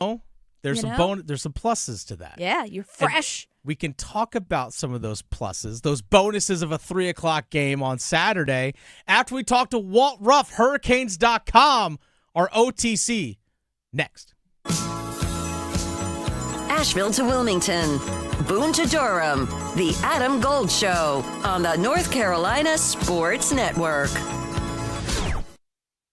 Oh, there's there's some pluses to that. Yeah, you're fresh. And we can talk about some of those pluses, those bonuses of a 3 o'clock game on Saturday after we talk to Walt Ruff, Hurricanes.com, our OTC. Next. Asheville to Wilmington, Boone to Durham, the Adam Gold Show on the North Carolina Sports Network.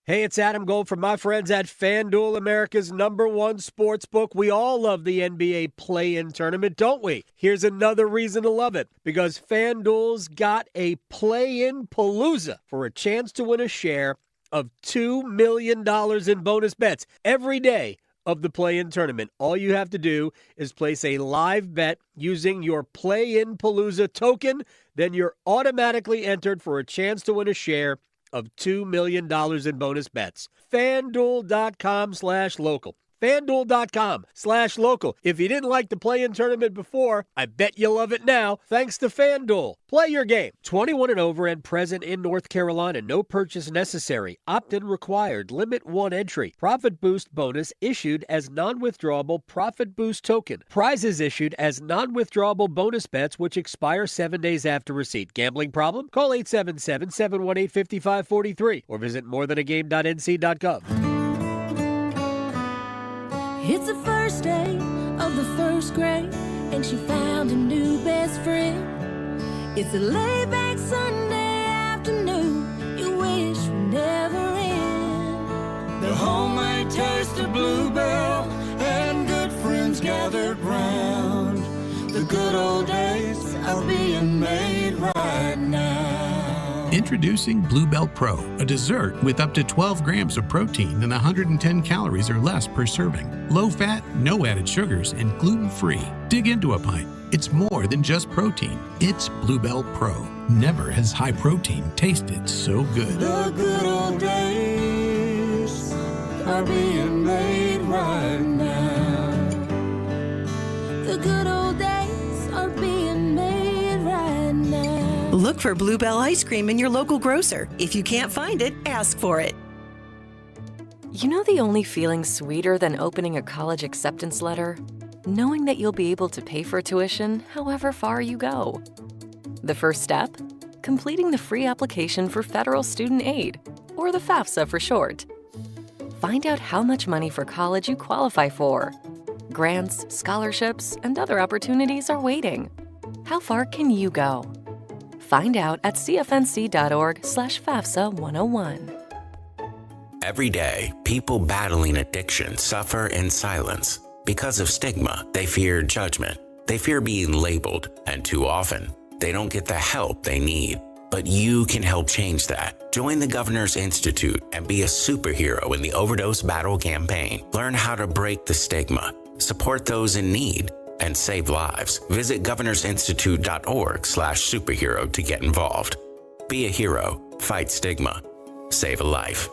Hey, it's Adam Gold from my friends at FanDuel, America's #1 sports book. We all love the NBA play-in tournament, don't we? Here's another reason to love it, because FanDuel's got a play-in palooza for a chance to win a share of $2 million in bonus bets every day of the play-in tournament. All you have to do is place a live bet using your play-in palooza token, then you're automatically entered for a chance to win a share of $2 million in bonus bets. FanDuel.com/local. FanDuel.com/local. If you didn't like the play-in tournament before, I bet you love it now, thanks to FanDuel. Play your game. 21 and over and present in North Carolina. No purchase necessary. Opt-in required. Limit 1 entry. Profit Boost bonus issued as non-withdrawable Profit Boost token. Prizes issued as non-withdrawable bonus bets which expire 7 days after receipt. Gambling problem? Call 877-718-5543 or visit morethanagame.nc.gov. It's the first day of the first grade, and she found a new best friend. It's a laid-back Sunday afternoon you wish would never end. The homemade taste of Bluebell and good friends gathered round. The good old days are being made right now. Introducing Bluebell Pro, a dessert with up to 12 grams of protein and 110 calories or less per serving. Low fat, no added sugars, and gluten-free. Dig into a pint. It's more than just protein. It's Bluebell Pro. Never has high protein tasted so good. The good old days are being made right now. The good old days are being made right now. Look for Bluebell ice cream in your local grocer. If you can't find it, ask for it. You know the only feeling sweeter than opening a college acceptance letter? Knowing that you'll be able to pay for tuition however far you go. The first step? Completing the free application for federal student aid, or the FAFSA for short. Find out how much money for college you qualify for. Grants, scholarships, and other opportunities are waiting. How far can you go? Find out at cfnc.org/FAFSA101. Every day, people battling addiction suffer in silence. Because of stigma, they fear judgment. They fear being labeled, and too often, they don't get the help they need. But you can help change that. Join the Governor's Institute and be a superhero in the overdose battle campaign. Learn how to break the stigma, support those in need, and save lives. Visit governorsinstitute.org/superhero to get involved. Be a hero, fight stigma, save a life.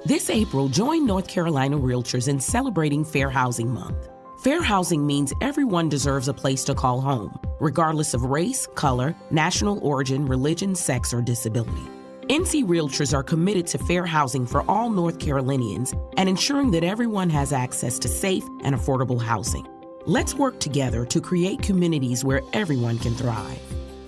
This April, join North Carolina Realtors in celebrating Fair Housing Month. Fair housing means everyone deserves a place to call home, regardless of race, color, national origin, religion, sex, or disability. NC Realtors are committed to fair housing for all North Carolinians and ensuring that everyone has access to safe and affordable housing. Let's work together to create communities where everyone can thrive.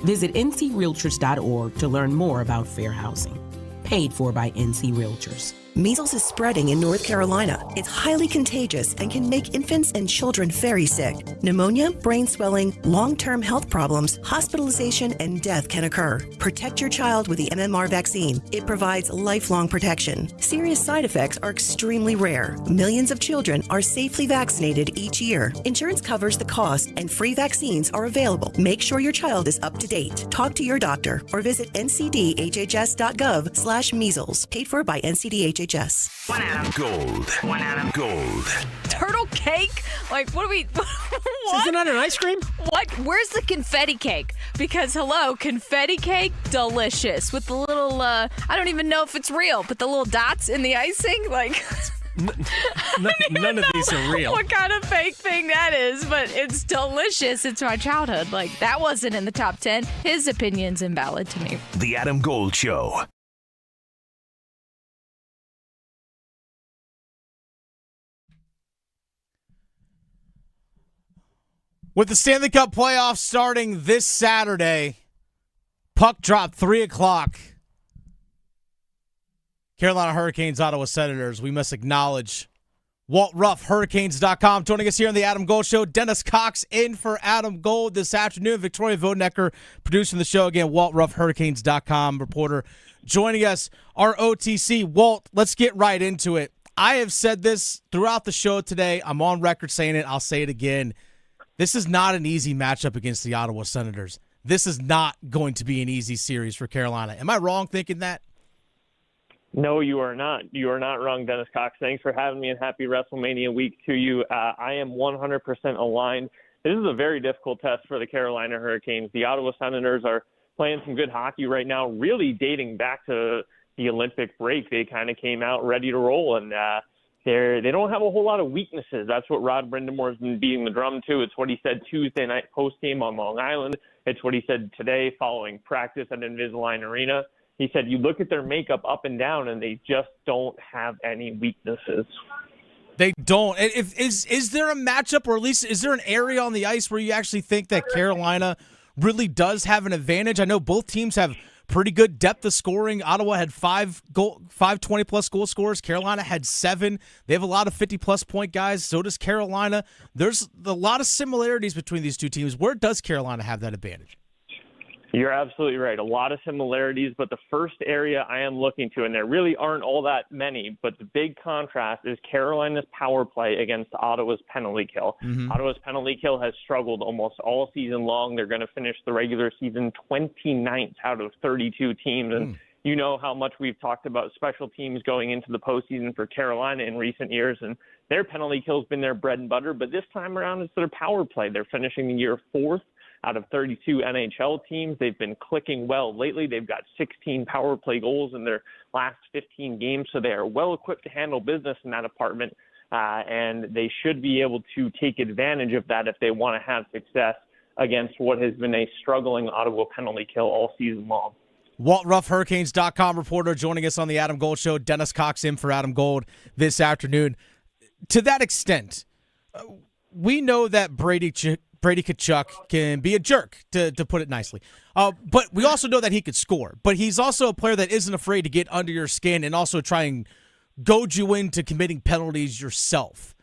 Visit ncrealtors.org to learn more about fair housing. Paid for by NC Realtors. Measles is spreading in North Carolina. It's highly contagious and can make infants and children very sick. Pneumonia, brain swelling, long-term health problems, hospitalization, and death can occur. Protect your child with the MMR vaccine. It provides lifelong protection. Serious side effects are extremely rare. Millions of children are safely vaccinated each year. Insurance covers the cost, and free vaccines are available. Make sure your child is up to date. Talk to your doctor or visit ncdhhs.gov/measles. Paid for by NCDHHS. One Adam Gold. One Adam Gold. Turtle cake? Like, what do we... What? Isn't that an ice cream? What? Where's the confetti cake? Because, hello, confetti cake, delicious. With the little, I don't even know if it's real, but the little dots in the icing, like... None of these are real. What kind of fake thing that is, but it's delicious. It's my childhood. Like, that wasn't in the top 10. His opinion's invalid to me. The Adam Gold Show. With the Stanley Cup playoffs starting this Saturday, puck drop 3 o'clock. Carolina Hurricanes-Ottawa Senators. We must acknowledge Walt Ruff, Hurricanes.com. Joining us here on the Adam Gold Show, Dennis Cox in for Adam Gold this afternoon. Victoria Vodenecker producing the show again. Walt Ruff, Hurricanes.com reporter joining us. Our OTC. Walt, let's get right into it. I have said this throughout the show today. I'm on record saying it. I'll say it again. This is not an easy matchup against the Ottawa Senators. This is not going to be an easy series for Carolina. Am I wrong thinking that? No, you are not. You are not wrong, Dennis Cox. Thanks for having me, and happy WrestleMania week to you. I am 100% aligned. This is a very difficult test for the Carolina Hurricanes. The Ottawa Senators are playing some good hockey right now, really dating back to the Olympic break. They kind of came out ready to roll, and they don't have a whole lot of weaknesses. That's what Rod Brind'Amour has been beating the drum to. It's what he said Tuesday night post-game on Long Island. It's what he said today following practice at Invisalign Arena. He said you look at their makeup up and down, and they just don't have any weaknesses. They don't. Is there a matchup, or at least is there an area on the ice where you actually think that Carolina really does have an advantage? I know both teams have pretty good depth of scoring. Ottawa had five 20-plus goal scorers. Carolina had 7. They have a lot of 50-plus point guys. So does Carolina. There's a lot of similarities between these two teams. Where does Carolina have that advantage? You're absolutely right. A lot of similarities, but the first area I am looking to, and there really aren't all that many, but the big contrast is Carolina's power play against Ottawa's penalty kill. Mm-hmm. Ottawa's penalty kill has struggled almost all season long. They're going to finish the regular season 29th out of 32 teams, and you know how much we've talked about special teams going into the postseason for Carolina in recent years, and their penalty kill has been their bread and butter, but this time around it's their power play. They're finishing the year 4th out of 32 NHL teams. They've been clicking well lately. They've got 16 power play goals in their last 15 games, so they are well equipped to handle business in that department, and they should be able to take advantage of that if they want to have success against what has been a struggling Ottawa penalty kill all season long. Walt Ruff, Hurricanes.com reporter, joining us on the Adam Gold Show. Dennis Cox in for Adam Gold this afternoon. To that extent, we know that Brady Tkachuk can be a jerk, to put it nicely. But we also know that he could score. But he's also a player that isn't afraid to get under your skin and also try and goad you into committing penalties yourself.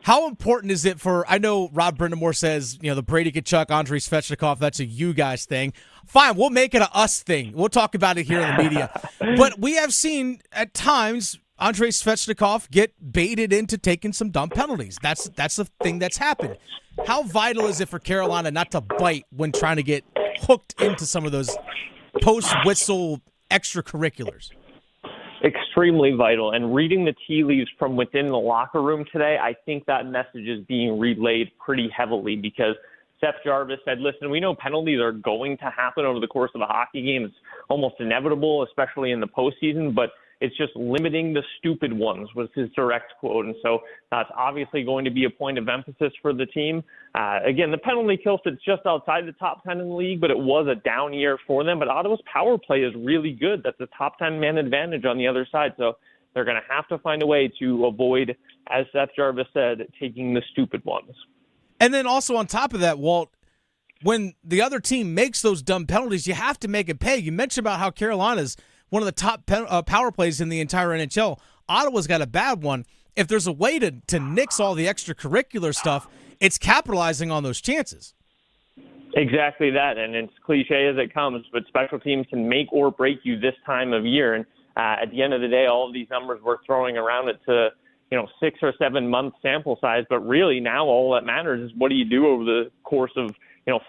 How important is it for, I know Rod Brind'Amour says, the Brady Tkachuk, Andrei Svechnikov, that's a you guys thing. Fine, we'll make it a us thing. We'll talk about it here in the media. But we have seen at times Andrei Svechnikov get baited into taking some dumb penalties. That's the thing that's happened. How vital is it for Carolina not to bite when trying to get hooked into some of those post-whistle extracurriculars? Extremely vital. And reading the tea leaves from within the locker room today, I think that message is being relayed pretty heavily because Seth Jarvis said, listen, we know penalties are going to happen over the course of a hockey game. It's almost inevitable, especially in the postseason, but it's just limiting the stupid ones was his direct quote. And so that's obviously going to be a point of emphasis for the team. Again, the penalty kill sits just outside the top 10 in the league, but it was a down year for them. But Ottawa's power play is really good. That's a top 10 man advantage on the other side. So they're going to have to find a way to avoid, as Seth Jarvis said, taking the stupid ones. And then also on top of that, Walt, when the other team makes those dumb penalties, you have to make it pay. You mentioned about how Carolina's one of the top power plays in the entire NHL. Ottawa's got a bad one. If there's a way to nix all the extracurricular stuff, it's capitalizing on those chances. Exactly that, and it's cliche as it comes, but special teams can make or break you this time of year. And at the end of the day, all of these numbers we're throwing around it to 6 or 7 month sample size, but really now all that matters is what do you do over the course of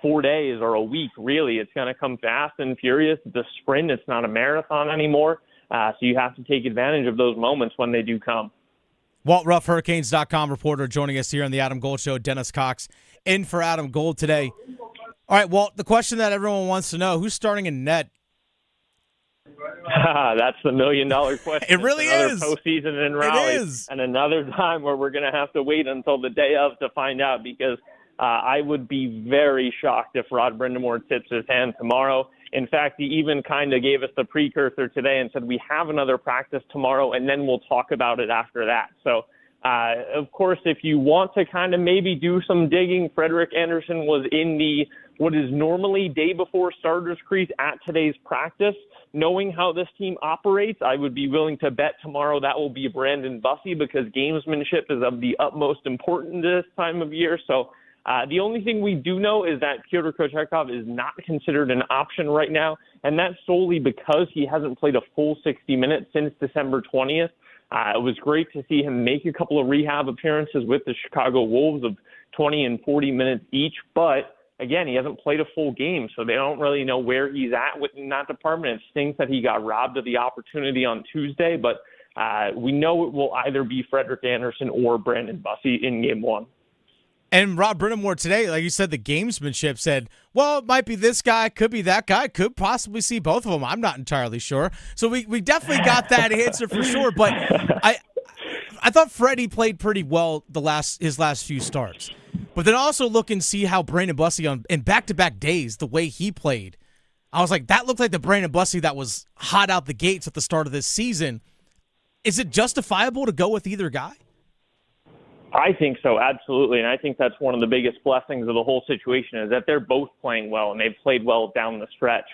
4 days or a week. Really, it's going to come fast and furious. It's a sprint. It's not a marathon anymore. So you have to take advantage of those moments when they do come. Walt Ruff, Hurricanes.com reporter, joining us here on the Adam Gold Show. Dennis Cox in for Adam Gold today. All right, Walt, the question that everyone wants to know, who's starting in net? That's the $1 million question. It really is. Postseason in Raleigh. It is. And another time where we're going to have to wait until the day of to find out because I would be very shocked if Rod Brind'Amour tips his hand tomorrow. In fact, he even kind of gave us the precursor today and said we have another practice tomorrow, and then we'll talk about it after that. So Of course, if you want to kind of maybe do some digging, Frederik Andersen was in what is normally day before starters crease at today's practice. Knowing how this team operates, I would be willing to bet tomorrow that will be Brandon Bussi, because gamesmanship is of the utmost importance this time of year. So the only thing we do know is that Pyotr Kochetkov is not considered an option right now, and that's solely because he hasn't played a full 60 minutes since December 20th. It was great to see him make a couple of rehab appearances with the Chicago Wolves of 20 and 40 minutes each, but again, he hasn't played a full game, so they don't really know where he's at within that department. It stinks that he got robbed of the opportunity on Tuesday, but we know it will either be Frederik Andersen or Brandon Bussi in Game 1. And Rob Brind'Amour today, like you said, the gamesmanship said, well, it might be this guy, could be that guy, could possibly see both of them. I'm not entirely sure. So we definitely got that answer for sure. But I thought Freddie played pretty well his last few starts. But then also look and see how Brandon Bussi in back-to-back days, the way he played. I was like, that looked like the Brandon Bussi that was hot out the gates at the start of this season. Is it justifiable to go with either guy? I think so, absolutely. And I think that's one of the biggest blessings of the whole situation is that they're both playing well, and they've played well down the stretch.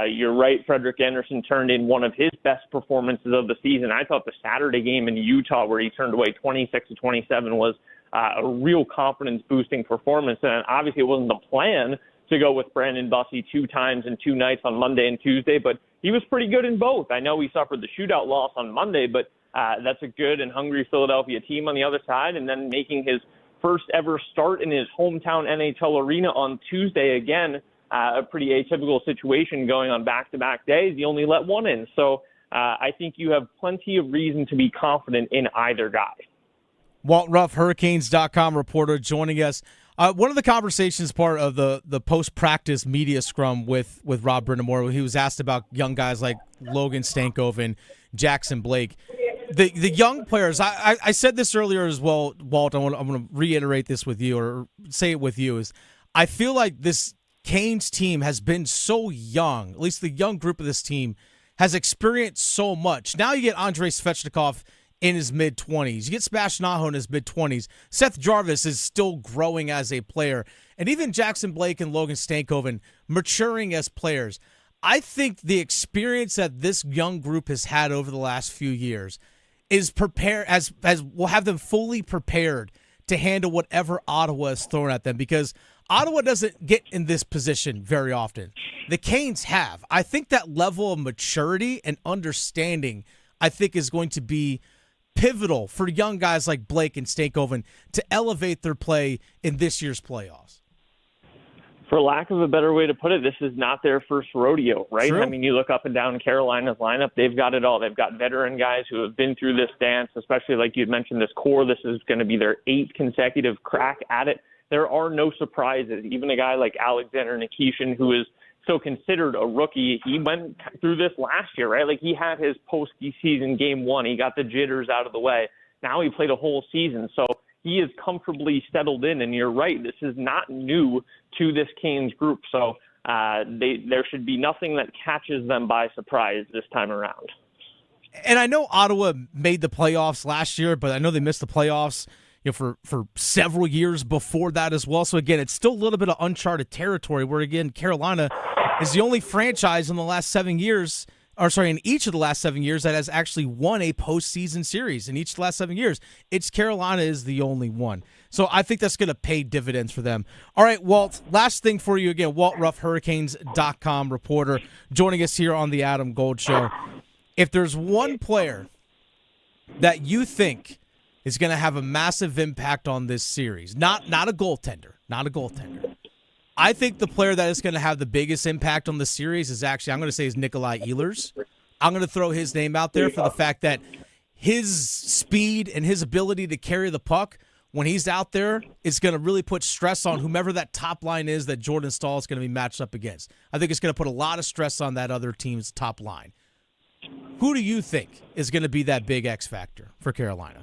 You're right, Frederik Andersen turned in one of his best performances of the season. I thought the Saturday game in Utah where he turned away 26-27 was a real confidence-boosting performance. And obviously it wasn't the plan to go with Brandon Bussi 2 times in 2 nights on Monday and Tuesday, but he was pretty good in both. I know he suffered the shootout loss on Monday, but that's a good and hungry Philadelphia team on the other side, and then making his first ever start in his hometown NHL arena on Tuesday again, a pretty atypical situation going on back-to-back days. You only let one in. So I think you have plenty of reason to be confident in either guy. Walt Ruff, Hurricanes.com reporter, joining us. One of the conversations part of the post-practice media scrum with Rob Brind'Amour, he was asked about young guys like Logan Stankoven and Jackson Blake. The young players, I said this earlier as well, Walt, I'm going to reiterate this with you or say it with you, is I feel like this Canes team has been so young, at least the young group of this team has experienced so much. Now you get Andrei Svechnikov in his mid-20s. You get Sebastian Aho in his mid-20s. Seth Jarvis is still growing as a player. And even Jackson Blake and Logan Stankoven maturing as players. I think the experience that this young group has had over the last few years is prepared as will have them fully prepared to handle whatever Ottawa is thrown at them, because Ottawa doesn't get in this position very often. The Canes have. I think that level of maturity and understanding, I think, is going to be pivotal for young guys like Blake and Stankoven to elevate their play in this year's playoffs. For lack of a better way to put it, this is not their first rodeo, right? True. I mean, you look up and down Carolina's lineup, they've got it all. They've got veteran guys who have been through this dance, especially like you'd mentioned, this core. This is going to be their 8th consecutive crack at it. There are no surprises. Even a guy like Alexander Nikishin, who is still considered a rookie, he went through this last year, right? Like, he had his postseason game 1. He got the jitters out of the way. Now he played a whole season. So he is comfortably settled in, and you're right, this is not new to this Canes group. So there should be nothing that catches them by surprise this time around. And I know Ottawa made the playoffs last year, but I know they missed the playoffs for several years before that as well. So again, it's still a little bit of uncharted territory where, again, Carolina is the only franchise in the last 7 years, in each of the last 7 years that has actually won a postseason series. In each of the last 7 years, Carolina is the only one. So I think that's going to pay dividends for them. All right, Walt, last thing for you again. Walt Ruff, Hurricanes.com reporter, joining us here on the Adam Gold Show. If there's one player that you think is going to have a massive impact on this series, not a goaltender, I think the player that is going to have the biggest impact on the series is Nikolai Ehlers. I'm going to throw his name out there for the fact that his speed and his ability to carry the puck when he's out there is going to really put stress on whomever that top line is that Jordan Staal is going to be matched up against. I think it's going to put a lot of stress on that other team's top line. Who do you think is going to be that big X factor for Carolina?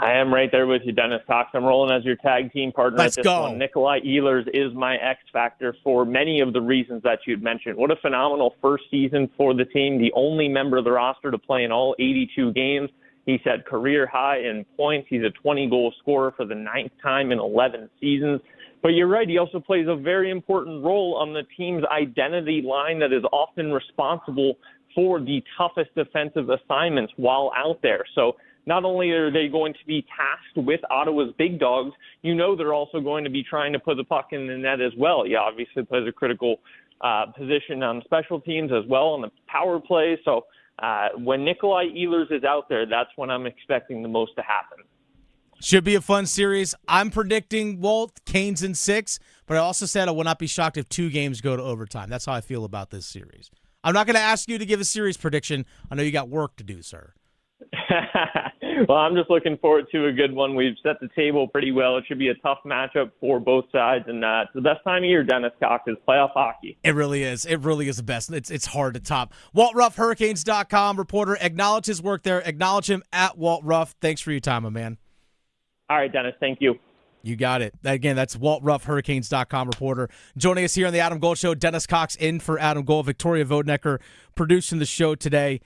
I am right there with you, Dennis Cox. I'm rolling as your tag team partner Let's at this go. one. Nikolai Ehlers is my X factor for many of the reasons that you'd mentioned. What a phenomenal first season for the team. The only member of the roster to play in all 82 games. He set career high in points. He's a 20-goal scorer for the 9th time in 11 seasons. But you're right, he also plays a very important role on the team's identity line that is often responsible for the toughest defensive assignments while out there. So not only are they going to be tasked with Ottawa's big dogs, they're also going to be trying to put the puck in the net as well. He obviously plays a critical position on special teams as well on the power play. So when Nikolai Ehlers is out there, that's when I'm expecting the most to happen. Should be a fun series. I'm predicting, Walt, Canes in 6, but I also said I will not be shocked if 2 games go to overtime. That's how I feel about this series. I'm not going to ask you to give a series prediction. I know you got work to do, sir. Well, I'm just looking forward to a good one. We've set the table pretty well. It should be a tough matchup for both sides, and it's the best time of year, Dennis Cox, is playoff hockey. It really is. It really is the best. It's hard to top. Walt Ruff, Hurricanes.com reporter. Acknowledge his work there. Acknowledge him at Walt Ruff. Thanks for your time, my man. All right, Dennis. Thank you. You got it. Again, that's Walt Ruff, Hurricanes.com reporter. Joining us here on the Adam Gold Show, Dennis Cox in for Adam Gold. Victoria Vodnecker producing the show today.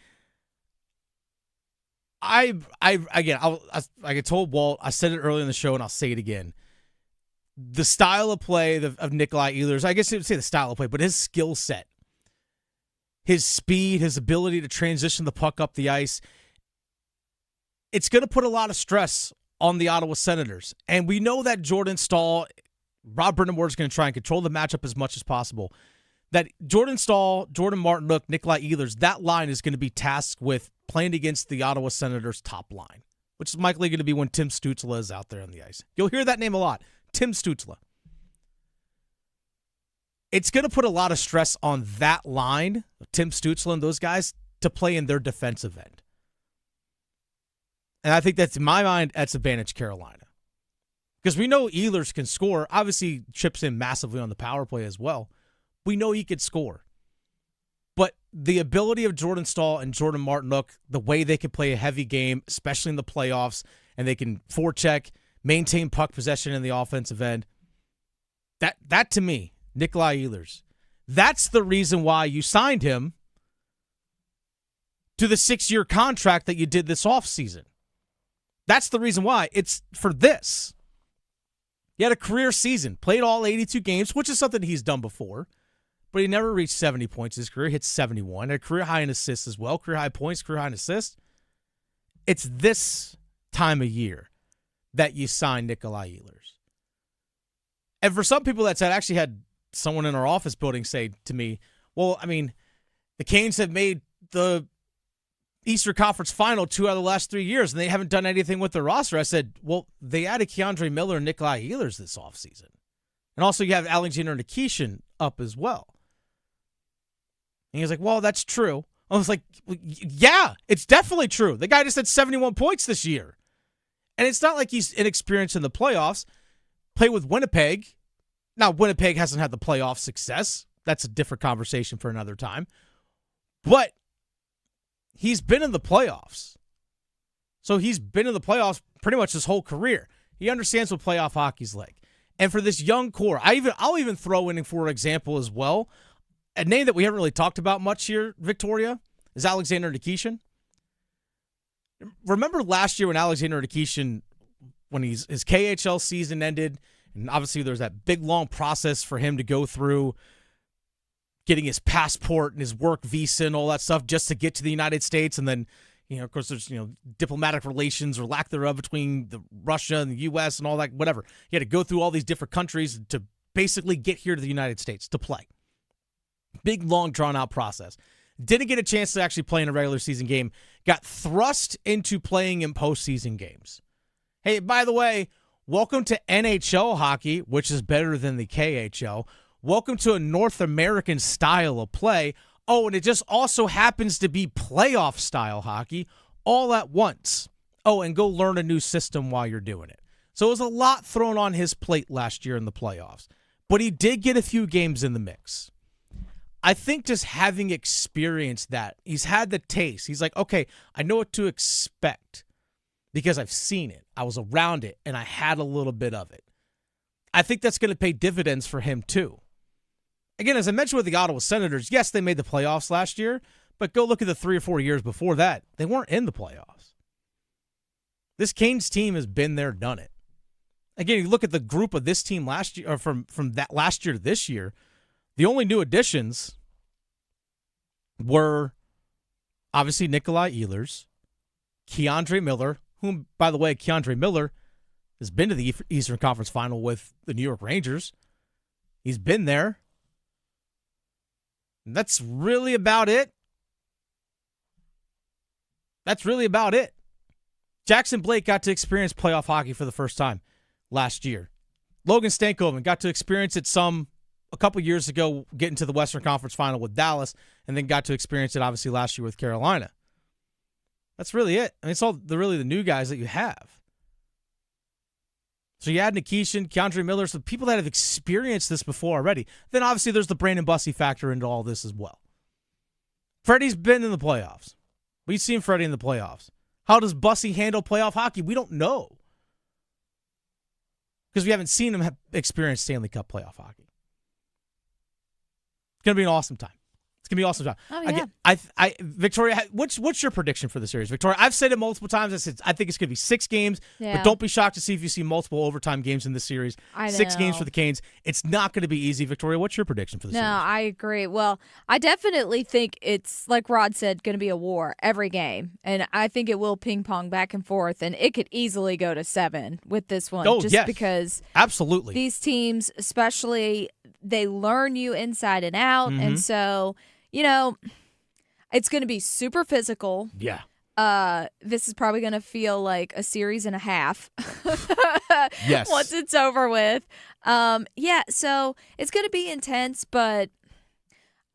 I told Walt, I said it earlier in the show, and I'll say it again. The style of play of Nikolai Ehlers, I guess I would say the style of play, but his skill set, his speed, his ability to transition the puck up the ice, it's going to put a lot of stress on the Ottawa Senators. And we know that Jordan Staal, Rob Brind'Amour is going to try and control the matchup as much as possible. That Jordan Staal, Jordan Martinook, Nikolai Ehlers, that line is going to be tasked with playing against the Ottawa Senators' top line, which is likely going to be when Tim Stützle is out there on the ice. You'll hear that name a lot, Tim Stützle. It's going to put a lot of stress on that line, Tim Stützle and those guys, to play in their defensive end. And I think that's, in my mind, that's advantage Carolina. Because we know Ehlers can score. Obviously, chips in massively on the power play as well. We know he could score. But the ability of Jordan Staal and Jordan Martinook, the way they can play a heavy game, especially in the playoffs, and they can forecheck, maintain puck possession in the offensive end, that to me, Nikolai Ehlers, that's the reason why you signed him to the 6-year contract that you did this offseason. That's the reason why. It's for this. He had a career season, played all 82 games, which is something he's done before, but he never reached 70 points in his career. He hit 71, had a career high in assists as well, career high points, career high in assists. It's this time of year that you sign Nikolai Ehlers. And for some people, that's I actually had someone in our office building say to me, well, I mean, the Canes have made the Eastern Conference Final 2 out of the last 3 years, and they haven't done anything with their roster. I said, well, they added Keandre Miller and Nikolai Ehlers this offseason. And also you have Alexander Nikishin up as well. And he was like, well, that's true. I was like, yeah, it's definitely true. The guy just had 71 points this year. And it's not like he's inexperienced in the playoffs. Play with Winnipeg. Now, Winnipeg hasn't had the playoff success. That's a different conversation for another time. But he's been in the playoffs. So he's been in the playoffs pretty much his whole career. He understands what playoff hockey's like. And for this young core, I'll even throw in, for example, as well, a name that we haven't really talked about much here, Victoria, is Alexander Nikishin. Remember last year when Alexander Nikishin, when his KHL season ended, and obviously there's that big, long process for him to go through getting his passport and his work visa and all that stuff just to get to the United States. And then, of course, there's, diplomatic relations or lack thereof between Russia and the U.S. and all that, whatever. He had to go through all these different countries to basically get here to the United States to play. Big, long, drawn-out process. Didn't get a chance to actually play in a regular season game. Got thrust into playing in postseason games. Hey, by the way, welcome to NHL hockey, which is better than the KHL. Welcome to a North American style of play. Oh, and it just also happens to be playoff style hockey all at once. Oh, and go learn a new system while you're doing it. So it was a lot thrown on his plate last year in the playoffs. But he did get a few games in the mix. I think just having experienced that, he's had the taste. He's like, okay, I know what to expect because I've seen it. I was around it, and I had a little bit of it. I think that's going to pay dividends for him too. Again, as I mentioned with the Ottawa Senators, yes, they made the playoffs last year, but go look at the 3 or 4 years before that. They weren't in the playoffs. This Canes team has been there, done it. Again, you look at the group of this team last year, or from that last year to this year, the only new additions were obviously Nikolai Ehlers, Keandre Miller, whom, by the way, Keandre Miller has been to the Eastern Conference Final with the New York Rangers. He's been there. And that's really about it. Jackson Blake got to experience playoff hockey for the first time last year. Logan Stankoven got to experience it a couple years ago, getting to the Western Conference Final with Dallas, and then got to experience it obviously last year with Carolina. That's really it. I mean, it's all really the new guys that you have. So you add Nikishin, Keandre Miller, so people that have experienced this before already. Then obviously there's the Brandon Bussey factor into all this as well. Freddie's been in the playoffs. We've seen Freddie in the playoffs. How does Bussey handle playoff hockey? We don't know. Because we haven't seen him experience Stanley Cup playoff hockey. It's going to be an awesome time. Oh, yeah. Victoria, what's your prediction for the series? Victoria, I've said it multiple times. I think it's going to be 6 games, but don't be shocked to see if you see multiple overtime games in this series. 6 games for the Canes. It's not going to be easy. Victoria, what's your prediction for the series? No, I agree. Well, I definitely think it's, like Rod said, going to be a war every game. And I think it will ping pong back and forth, and it could easily go to 7 with this one. Oh, just yes. because absolutely these teams, especially, they learn you inside and out. Mm-hmm. And so, it's going to be super physical. Yeah. This is probably going to feel like a series and a half. Yes. Once it's over with. So it's going to be intense, but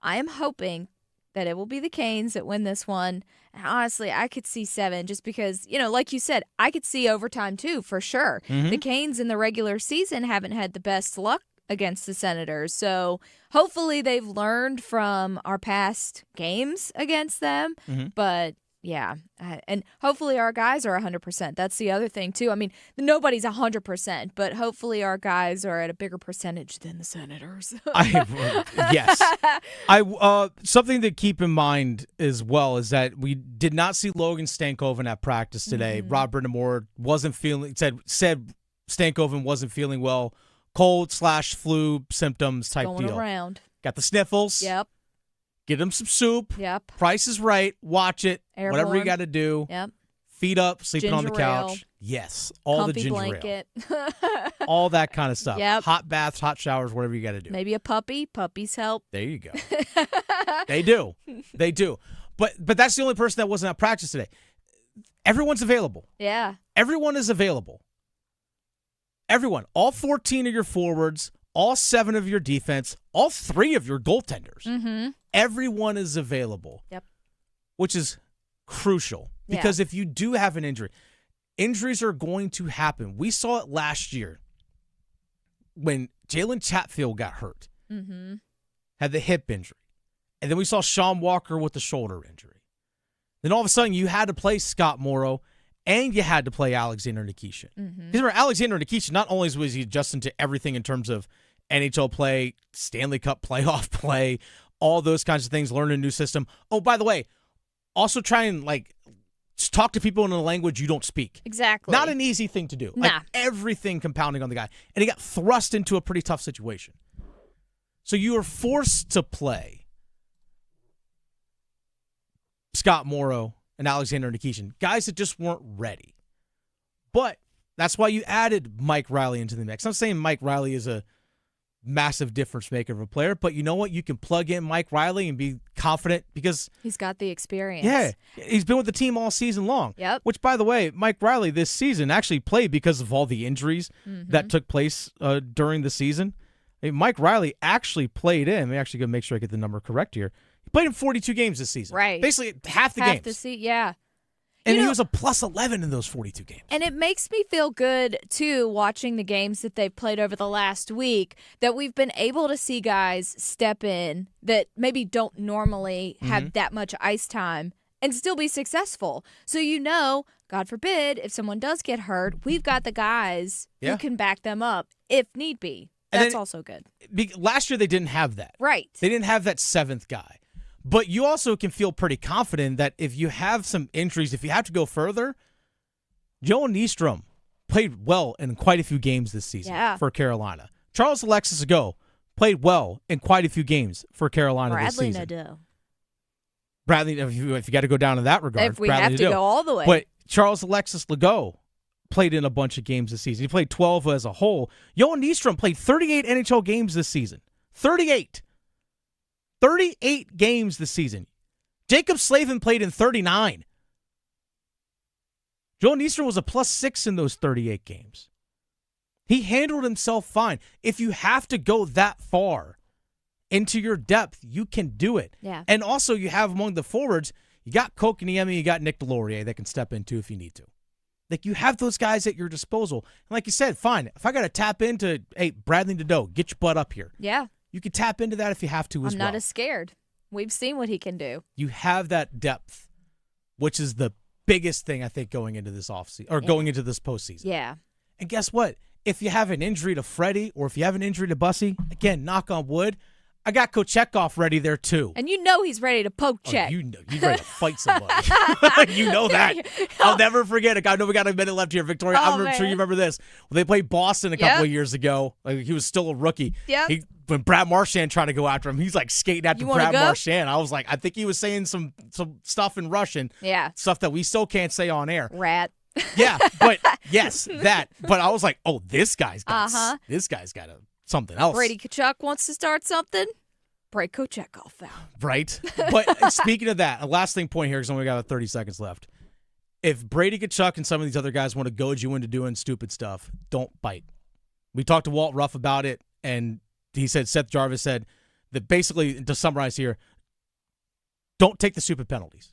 I am hoping that it will be the Canes that win this one. And honestly, I could see 7 just because, like you said, I could see overtime too, for sure. Mm-hmm. The Canes in the regular season haven't had the best luck against the Senators. So hopefully they've learned from our past games against them. Mm-hmm. But yeah, and hopefully our guys are 100%. That's the other thing too. I mean, nobody's 100%, but hopefully our guys are at a bigger percentage than the Senators. Yes. Something to keep in mind as well is that we did not see Logan Stankoven at practice today. Mm-hmm. Rob Brind'Amour said Stankoven wasn't feeling well. Cold/flu symptoms type Going deal. around. Got the sniffles. Yep. Get him some soup. Yep. Price is Right. Watch it. Airborne. Whatever you got to do. Yep. Feet up, sleeping on the Ginger ale. couch. Yes. All Comfy the ginger blanket. ale. All that kind of stuff. Yep. Hot baths, hot showers, whatever you got to do. Maybe a puppy. Puppies help. There you go. They do. But that's the only person that wasn't at practice today. Everyone's available. Yeah. Everyone is available. Everyone. All 14 of your forwards, all 7 of your defense, all 3 of your goaltenders. Mm-hmm. Everyone is available. Yep. Which is crucial because if you do have an injury, injuries are going to happen. We saw it last year when Jalen Chatfield got hurt, had the hip injury, and then we saw Sean Walker with the shoulder injury. Then all of a sudden you had to play Scott Morrow and you had to play Alexander Nikishin. Because remember, Alexander Nikishin, not only was he adjusting to everything in terms of NHL play, Stanley Cup playoff play, all those kinds of things, learn a new system. Oh, by the way, also try and just talk to people in a language you don't speak. Exactly. Not an easy thing to do. Nah. Everything compounding on the guy. And he got thrust into a pretty tough situation. So you were forced to play Scott Morrow and Alexander Nikishin, guys that just weren't ready. But that's why you added Mike Riley into the mix. I'm saying Mike Riley is a massive difference maker of a player, but you know what? You can plug in Mike Riley and be confident because he's got the experience. Yeah, he's been with the team all season long. Yep. Which, by the way, Mike Riley this season actually played because of all the injuries that took place during the season. Mike Riley actually played in. I'm actually going to make sure I get the number correct here. He played in 42 games this season. Right. Basically half the games. Yeah. And he was a plus 11 in those 42 games. And it makes me feel good, too, watching the games that they've played over the last week, that we've been able to see guys step in that maybe don't normally have that much ice time and still be successful. So, God forbid, if someone does get hurt, we've got the guys who can back them up if need be. That's also good. Last year, they didn't have that. Right. They didn't have that 7th guy. But you also can feel pretty confident that if you have some injuries, if you have to go further, Joe Nystrom played well in quite a few games this season for Carolina. Charles Alexis Ago played well in quite a few games for Carolina this season. Bradley, if you got to go down in that regard. If we Bradley have to go all the way. But Charles Alexis Legault played in a bunch of games this season. He played 12 as a whole. Johan Nystrom played 38 NHL games this season. 38. 38 games this season. Jacob Slavin played in 39. Johan Nystrom was a +6 in those 38 games. He handled himself fine. If you have to go that far into your depth, you can do it. Yeah. And also you have among the forwards, you got Kotkaniemi, you got Nick Delorier that can step into if you need to. Like, you have those guys at your disposal. And like you said, fine. If I got to tap into, hey, Bradley Nadeau, get your butt up here. Yeah. You can tap into that if you have to as well. I'm not as scared. We've seen what he can do. You have that depth, which is the biggest thing, I think, going into this offseason or going into this postseason. Yeah. And guess what? If you have an injury to Freddie or if you have an injury to Bussy, again, knock on wood, I got Kochetkov ready there too. And you know he's ready to poke check. You know, you're ready to fight somebody. You know that. I'll never forget it. I know we got a minute left here, Victoria. I'm sure you remember this. Well, they played Boston a couple of years ago. Like, he was still a rookie. Yep. When Brad Marchand trying to go after him, he's like skating after Brad Marchand. I was like, I think he was saying some stuff in Russian. Yeah. Stuff that we still can't say on air. Rat. Yeah, but yes, that. But I was like, oh, this guy's got something else. Brady Tkachuk wants to start something. Break Kochetkov out. Right. But speaking of that, a last point here, because only got about 30 seconds left. If Brady Tkachuk and some of these other guys want to goad you into doing stupid stuff, don't bite. We talked to Walt Ruff about it, and he said, Seth Jarvis said that basically, to summarize here, don't take the stupid penalties.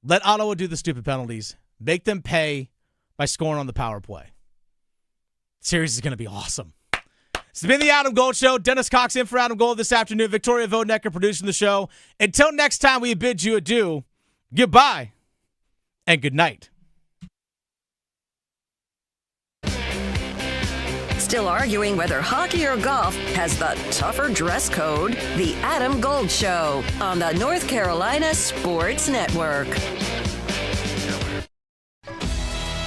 Let Ottawa do the stupid penalties. Make them pay by scoring on the power play. Series is going to be awesome. It's been the Adam Gold Show. Dennis Cox in for Adam Gold this afternoon. Victoria Vodnecker producing the show. Until next time, we bid you adieu. Goodbye and good night. Still arguing whether hockey or golf has the tougher dress code? The Adam Gold Show on the North Carolina Sports Network.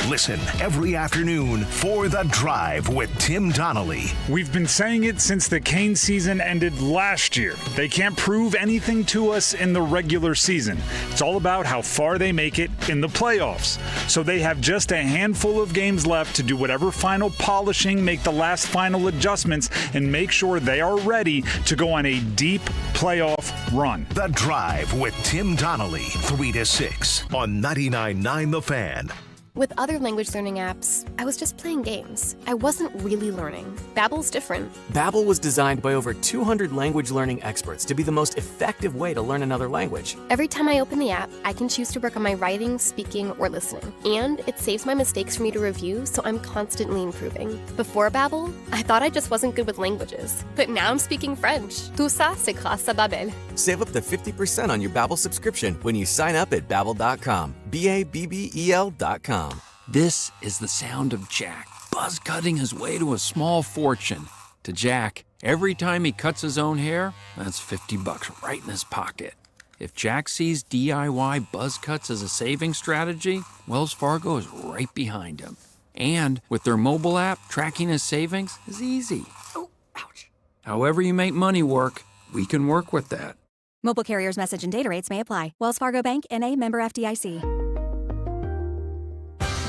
Listen every afternoon for The Drive with Tim Donnelly. We've been saying it since the Canes season ended last year. They can't prove anything to us in the regular season. It's all about how far they make it in the playoffs. So they have just a handful of games left to do whatever final polishing, make the last final adjustments, and make sure they are ready to go on a deep playoff run. The Drive with Tim Donnelly, 3 to 6 on 99.9 The Fan. With other language learning apps, I was just playing games. I wasn't really learning. Babbel's different. Babbel was designed by over 200 language learning experts to be the most effective way to learn another language. Every time I open the app, I can choose to work on my writing, speaking, or listening. And it saves my mistakes for me to review, so I'm constantly improving. Before Babbel, I thought I just wasn't good with languages. But now I'm speaking French. Tout ça, c'est grâce à Babbel. Save up to 50% on your Babbel subscription when you sign up at Babbel.com. Babbel.com. This is the sound of Jack, buzz cutting his way to a small fortune. To Jack, every time he cuts his own hair, that's $50 right in his pocket. If Jack sees DIY buzz cuts as a saving strategy, Wells Fargo is right behind him. And with their mobile app, tracking his savings is easy. Oh, ouch. However you make money work, we can work with that. Mobile carriers' message and data rates may apply. Wells Fargo Bank, N.A., member FDIC.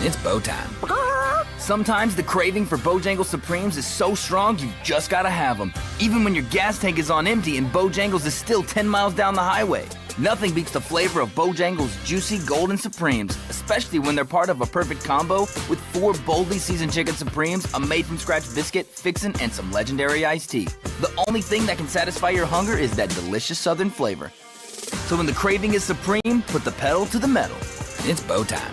It's bow time. Sometimes the craving for Bojangles Supremes is so strong you just gotta have them. Even when your gas tank is on empty and Bojangles is still 10 miles down the highway. Nothing beats the flavor of Bojangles' juicy golden Supremes, especially when they're part of a perfect combo with 4 boldly seasoned chicken Supremes, a made-from-scratch biscuit, fixin', and some legendary iced tea. The only thing that can satisfy your hunger is that delicious southern flavor. So when the craving is supreme, put the pedal to the metal. It's bow time.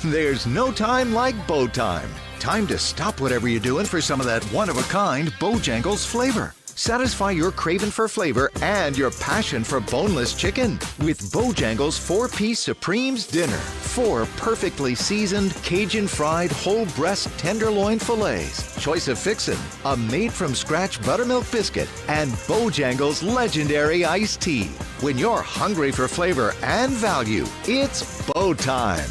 There's no time like bow time. Time to stop whatever you're doing for some of that one-of-a-kind Bojangles flavor. Satisfy your craving for flavor and your passion for boneless chicken with Bojangles 4-piece Supremes Dinner. 4 perfectly seasoned, Cajun-fried, whole breast tenderloin fillets, choice of fixin', a made-from-scratch buttermilk biscuit, and Bojangles' legendary iced tea. When you're hungry for flavor and value, it's bow time.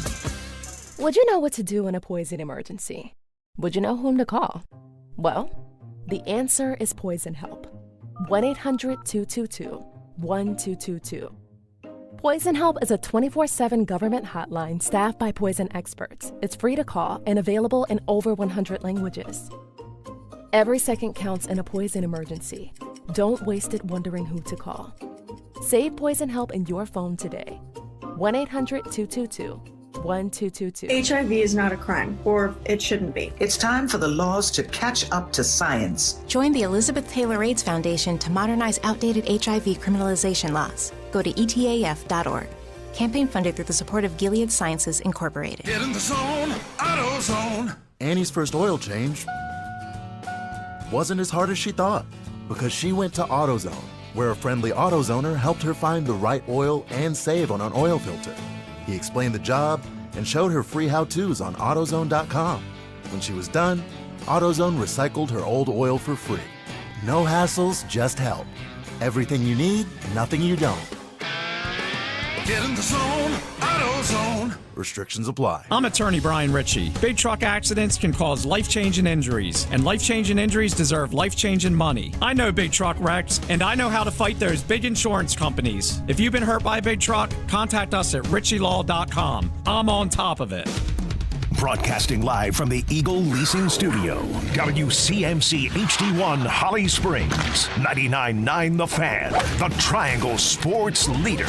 Would you know what to do in a poison emergency? Would you know whom to call? Well, the answer is Poison Help. 1-800-222-1222. Poison Help is a 24/7 government hotline staffed by poison experts. It's free to call and available in over 100 languages. Every second counts in a poison emergency. Don't waste it wondering who to call. Save Poison Help in your phone today. 1-800-222-1222. HIV is not a crime, or it shouldn't be. It's time for the laws to catch up to science. Join the Elizabeth Taylor AIDS Foundation to modernize outdated HIV criminalization laws. Go to etaf.org. Campaign funded through the support of Gilead Sciences Incorporated. Get in the zone, AutoZone. Annie's first oil change wasn't as hard as she thought because she went to AutoZone, where a friendly AutoZoner helped her find the right oil and save on an oil filter. He explained the job and showed her free how-tos on AutoZone.com. When she was done, AutoZone recycled her old oil for free. No hassles, just help. Everything you need, nothing you don't. Get in the zone, AutoZone. Restrictions apply. I'm attorney Brian Ritchie. Big truck accidents can cause life-changing injuries, and life-changing injuries deserve life-changing money. I know big truck wrecks, and I know how to fight those big insurance companies. If you've been hurt by a big truck, contact us at ritchielaw.com. I'm on top of it. Broadcasting live from the Eagle Leasing Studio, WCMC HD1 Holly Springs, 99.9 The Fan, the Triangle Sports Leader.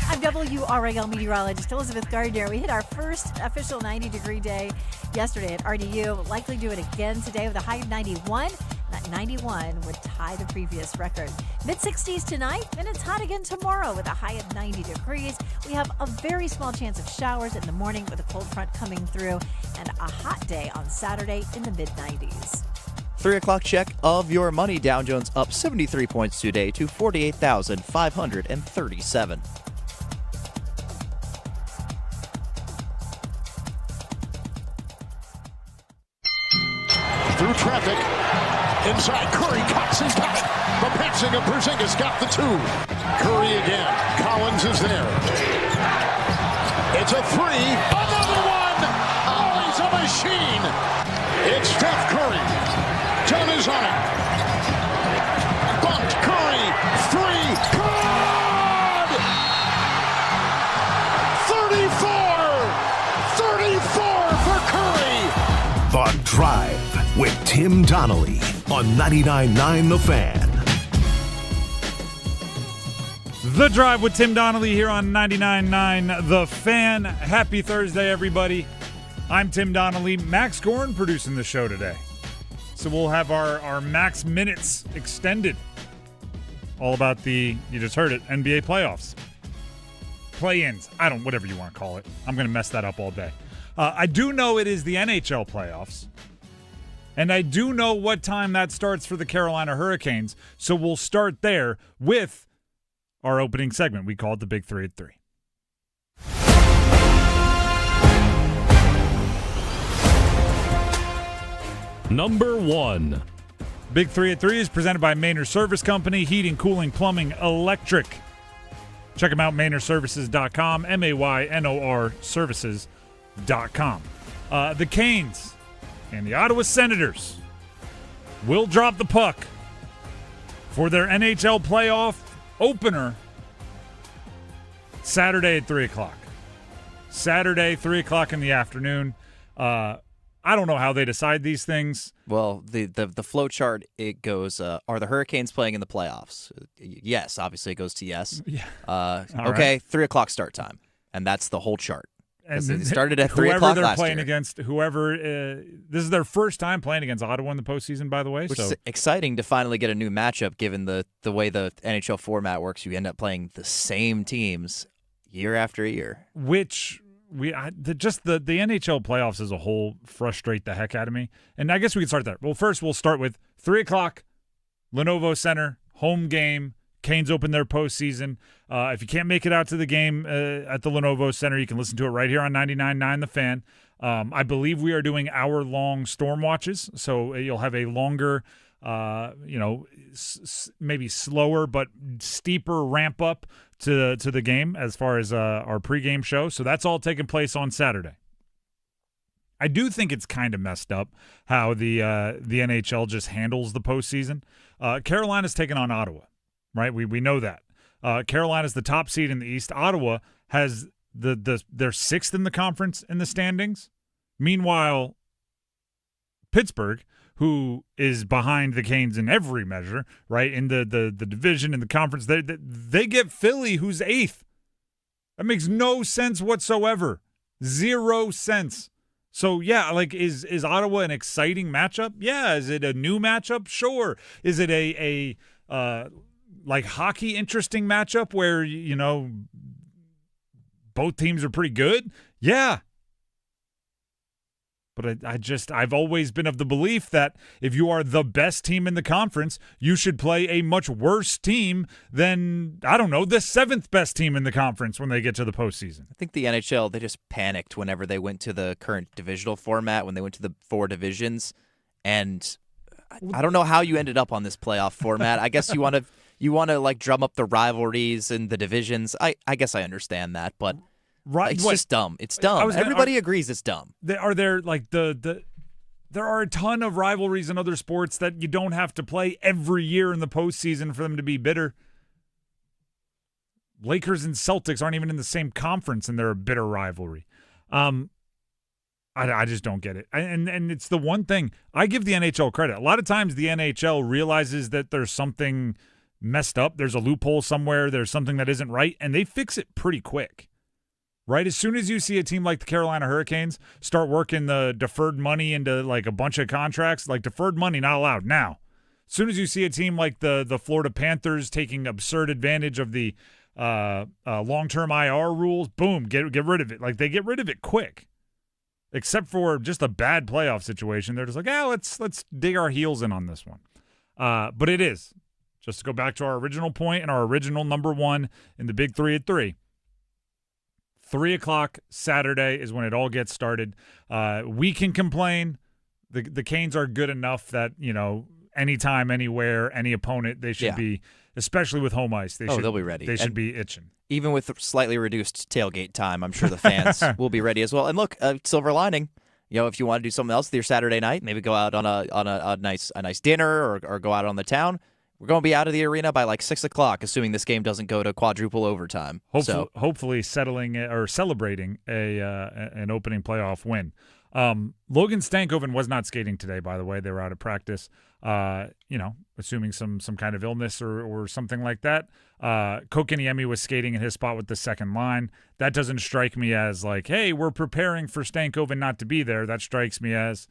I'm WRAL meteorologist Elizabeth Gardner. We hit our first official 90-degree day yesterday at RDU. Likely do it again today with a high of 91. That 91 would tie the previous record. Mid-60s tonight, and it's hot again tomorrow with a high of 90 degrees. We have a very small chance of showers in the morning with a cold front coming through, and a hot day on Saturday in the mid-90s. 3 o'clock check of your money. Dow Jones up 73 points today to 48,537. Through traffic, inside Curry, Cox is back. The passing of Porzingis got the two. Curry again. Collins is there. It's a three. Another one. Oh, he's a machine. It's Steph Curry. John is on it. Bumped Curry. Three. Good! 34 for Curry. The Drive with Tim Donnelly on 99.9 The Fan. The Drive with Tim Donnelly here on 99.9 The Fan. Happy Thursday, everybody. I'm Tim Donnelly. Max Gorn producing the show today. So we'll have our max minutes extended. All about you just heard it, NBA playoffs. Play-ins. Whatever you want to call it. I'm going to mess that up all day. I do know it is the NHL playoffs. And I do know what time that starts for the Carolina Hurricanes. So we'll start there with our opening segment. We call it the Big 3 at 3. Number 1. Big 3 at 3 is presented by Maynard Service Company, heating, cooling, plumbing, electric. Check them out, MaynorServices.com, MAYNOR Services.com. The Canes and the Ottawa Senators will drop the puck for their NHL playoff opener Saturday at 3 o'clock. Saturday, 3 o'clock in the afternoon. I don't know how they decide these things. Well, the flow chart, it goes, are the Hurricanes playing in the playoffs? Yes, obviously it goes to yes. Yeah. Okay, right. 3 o'clock start time. And that's the whole chart. And they started at 3 o'clock last year. Against, this is their first time playing against Ottawa in the postseason, by the way. Which is exciting to finally get a new matchup, given the way the NHL format works. You end up playing the same teams year after year. Which the NHL playoffs as a whole frustrate the heck out of me. And I guess we can start there. Well, first we'll start with 3 o'clock, Lenovo Center, home game. Canes open their postseason. If you can't make it out to the game at the Lenovo Center, you can listen to it right here on 99.9 The Fan. I believe we are doing hour-long storm watches, so you'll have a longer, maybe slower but steeper ramp-up to the game as far as our pregame show. So that's all taking place on Saturday. I do think it's kind of messed up how the NHL just handles the postseason. Carolina's taking on Ottawa, right? We know that. Carolina's the top seed in the East. Ottawa has they're sixth in the conference in the standings. Meanwhile, Pittsburgh, who is behind the Canes in every measure, right, in the division, in the conference, they get Philly, who's eighth. That makes no sense whatsoever. 0 sense. So, yeah, like, is Ottawa an exciting matchup? Yeah. Is it a new matchup? Sure. Is it a like hockey interesting matchup where, you know, both teams are pretty good? Yeah. But I've always been of the belief that if you are the best team in the conference, you should play a much worse team than, I don't know, the seventh best team in the conference when they get to the postseason. I think the NHL, they just panicked whenever they went to the current divisional format, when they went to the 4 divisions. And I don't know how you ended up on this playoff format. I guess you want to like drum up the riverries and the divisions. I guess I understand that, but right, it's just dumb. It's dumb. Everybody agrees it's dumb. There are a ton of rivalries in other sports that you don't have to play every year in the postseason for them to be bitter. Lakers and Celtics aren't even in the same conference, and they're a bitter rivalry. I just don't get it. And it's the one thing I give the NHL credit. A lot of times the NHL realizes that there's something messed up. There's a loophole somewhere. There's something that isn't right, and they fix it pretty quick. Right? As soon as you see a team like the Carolina Hurricanes start working the deferred money into like a bunch of contracts, like deferred money not allowed now. As soon as you see a team like the Florida Panthers taking absurd advantage of the long-term IR rules, boom, get rid of it. Like they get rid of it quick. Except for just a bad playoff situation. They're just like, let's dig our heels in on this one. But it is. Just to go back to our original point and our original number one in the Big 3 at 3. 3 o'clock Saturday is when it all gets started. We can complain. The Canes are good enough that, you know, anytime, anywhere, any opponent, they should be, especially with home ice. They'll be ready. They should be itching. Even with slightly reduced tailgate time, I'm sure the fans will be ready as well. And look, silver lining, you know, if you want to do something else with your Saturday night, maybe go out on a nice dinner or go out on the town. We're going to be out of the arena by like 6 o'clock, assuming this game doesn't go to quadruple overtime. Hopefully settling or celebrating an opening playoff win. Logan Stankoven was not skating today, by the way. They were out of practice, assuming some kind of illness or something like that. Kokiniemi was skating in his spot with the second line. That doesn't strike me as like, hey, we're preparing for Stankoven not to be there. That strikes me as,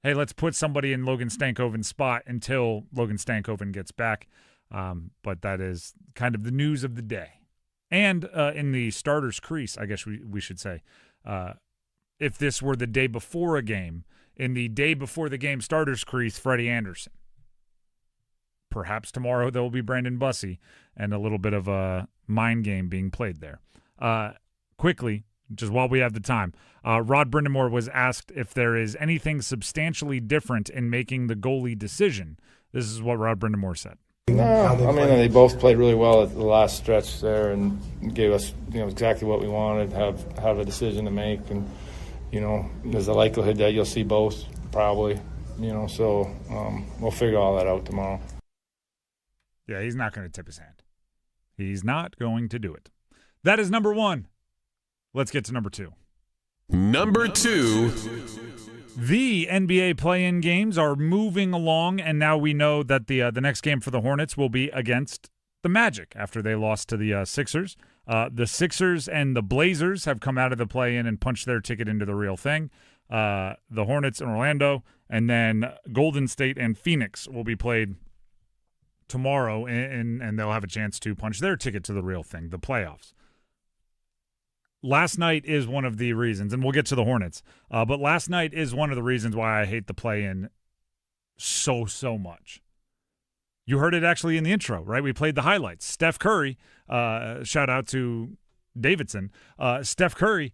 hey, let's put somebody in Logan Stankoven's spot until Logan Stankoven gets back. But that is kind of the news of the day. And in the starter's crease, I guess we should say, if this were the day before a game, in the day before the game starter's crease, Freddie Anderson. Perhaps tomorrow there will be Brandon Bussey and a little bit of a mind game being played there. Quickly, just while we have the time, Rod Brind'Amour was asked if there is anything substantially different in making the goalie decision. This is what Rod Brind'Amour said. No, I mean, they both played really well at the last stretch there and gave us, exactly what we wanted, have a decision to make. And, there's a likelihood that you'll see both probably, so we'll figure all that out tomorrow. Yeah, he's not going to tip his hand. He's not going to do it. That is number one. Let's get to number two. Number two. The NBA play-in games are moving along, and now we know that the next game for the Hornets will be against the Magic after they lost to the Sixers. The Sixers and the Blazers have come out of the play-in and punched their ticket into the real thing. The Hornets and Orlando, and then Golden State and Phoenix will be played tomorrow, and they'll have a chance to punch their ticket to the real thing, the playoffs. Last night is one of the reasons, and we'll get to the Hornets, but last night is one of the reasons why I hate the play-in so much. You heard it actually in the intro, right? We played the highlights. Steph Curry, shout out to Davidson. Steph Curry,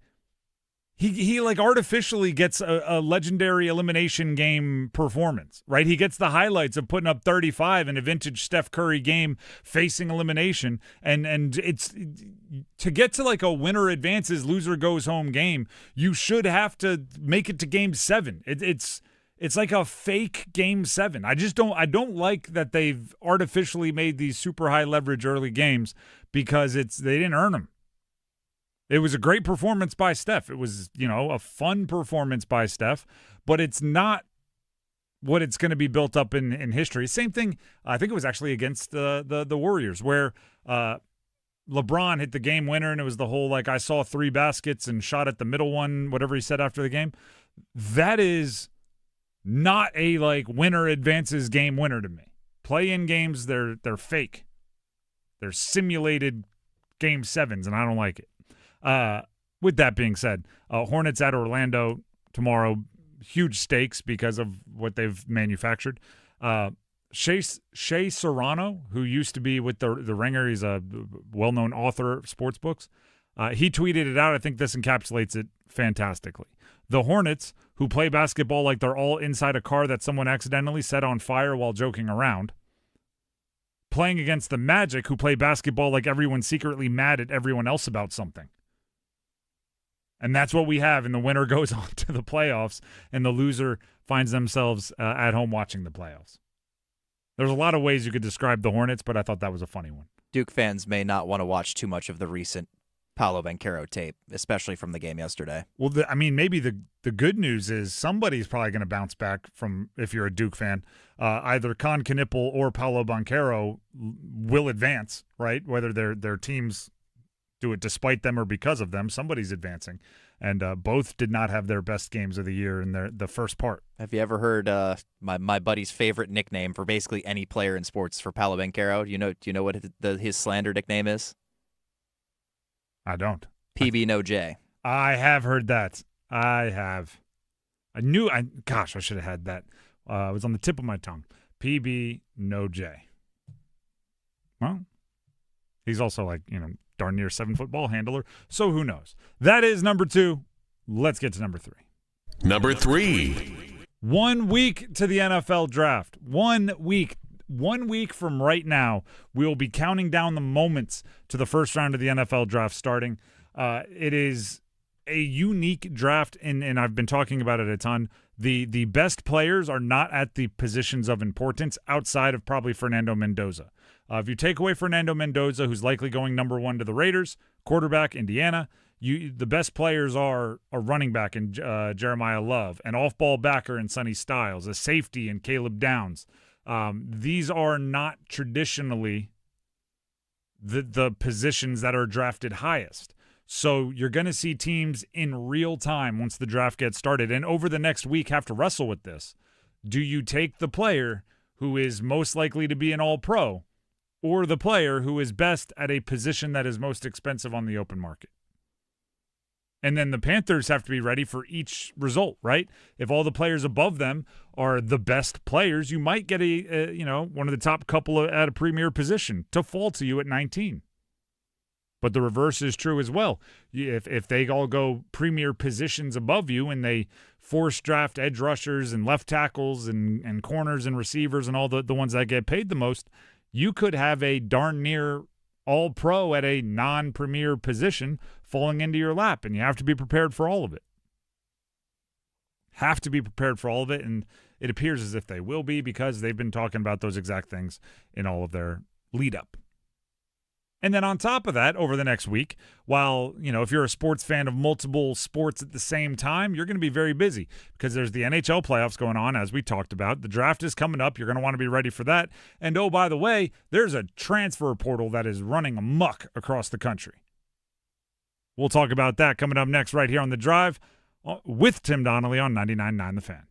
he like artificially gets a legendary elimination game performance, right? He gets the highlights of putting up 35 in a vintage Steph Curry game facing elimination, and it's to get to like a winner advances, loser goes home game. You should have to make it to Game 7. It's like a fake Game 7. I don't like that they've artificially made these super high leverage early games because they didn't earn them. It was a great performance by Steph. It was, a fun performance by Steph, but it's not what it's going to be built up in history. Same thing, I think it was actually against the Warriors, where LeBron hit the game winner, and it was the whole, I saw 3 baskets and shot at the middle one, whatever he said after the game. That is not a, winner advances game winner to me. Play-in games, they're fake. They're simulated Game 7s, and I don't like it. With that being said, Hornets at Orlando tomorrow, huge stakes because of what they've manufactured. Shea Serrano, who used to be with the Ringer, he's a well-known author of sports books. He tweeted it out. I think this encapsulates it fantastically. The Hornets, who play basketball like they're all inside a car that someone accidentally set on fire while joking around, playing against the Magic, who play basketball like everyone's secretly mad at everyone else about something. And that's what we have, and the winner goes on to the playoffs, and the loser finds themselves at home watching the playoffs. There's a lot of ways you could describe the Hornets, but I thought that was a funny one. Duke fans may not want to watch too much of the recent Paolo Banchero tape, especially from the game yesterday. Well, maybe the good news is somebody's probably going to bounce back from, if you're a Duke fan, either Con Knipple or Paolo Banchero will advance, right? Whether their teams do it despite them or because of them, somebody's advancing. And both did not have their best games of the year in the first part. Have you ever heard my buddy's favorite nickname for basically any player in sports for Paolo Banchero? Do you know what his slander nickname is? I don't. PB No J. I have heard that. I have. I should have had that. It was on the tip of my tongue. PB No J. Well, he's also darn near 7-foot ball handler. So who knows? That is number 2. Let's get to number 3. Number 3. 1 week to the NFL draft. 1 week. 1 week from right now, we will be counting down the moments to the first round of the NFL draft starting. It is a unique draft, and I've been talking about it a ton. The best players are not at the positions of importance outside of probably Fernando Mendoza. If you take away Fernando Mendoza, who's likely going number 1 to the Raiders, quarterback, Indiana, the best players are a running back in Jeremiah Love, an off-ball backer in Sonny Styles, a safety in Caleb Downs. These are not traditionally the positions that are drafted highest. So you're going to see teams in real time once the draft gets started, and over the next week have to wrestle with this. Do you take the player who is most likely to be an all-pro, or the player who is best at a position that is most expensive on the open market? And then the Panthers have to be ready for each result, right? If all the players above them are the best players, you might get one of the top couple at a premier position to fall to you at 19. But the reverse is true as well. If they all go premier positions above you and they force draft edge rushers and left tackles and corners and receivers and all the ones that get paid the most, you could have a darn near all-pro at a non-premier position falling into your lap, and you have to be prepared for all of it. Have to be prepared for all of it, and it appears as if they will be because they've been talking about those exact things in all of their lead-up. And then on top of that, over the next week, while, if you're a sports fan of multiple sports at the same time, you're going to be very busy because there's the NHL playoffs going on, as we talked about. The draft is coming up. You're going to want to be ready for that. And, oh, by the way, there's a transfer portal that is running amok across the country. We'll talk about that coming up next right here on The Drive with Tim Donnelly on 99.9 The Fan.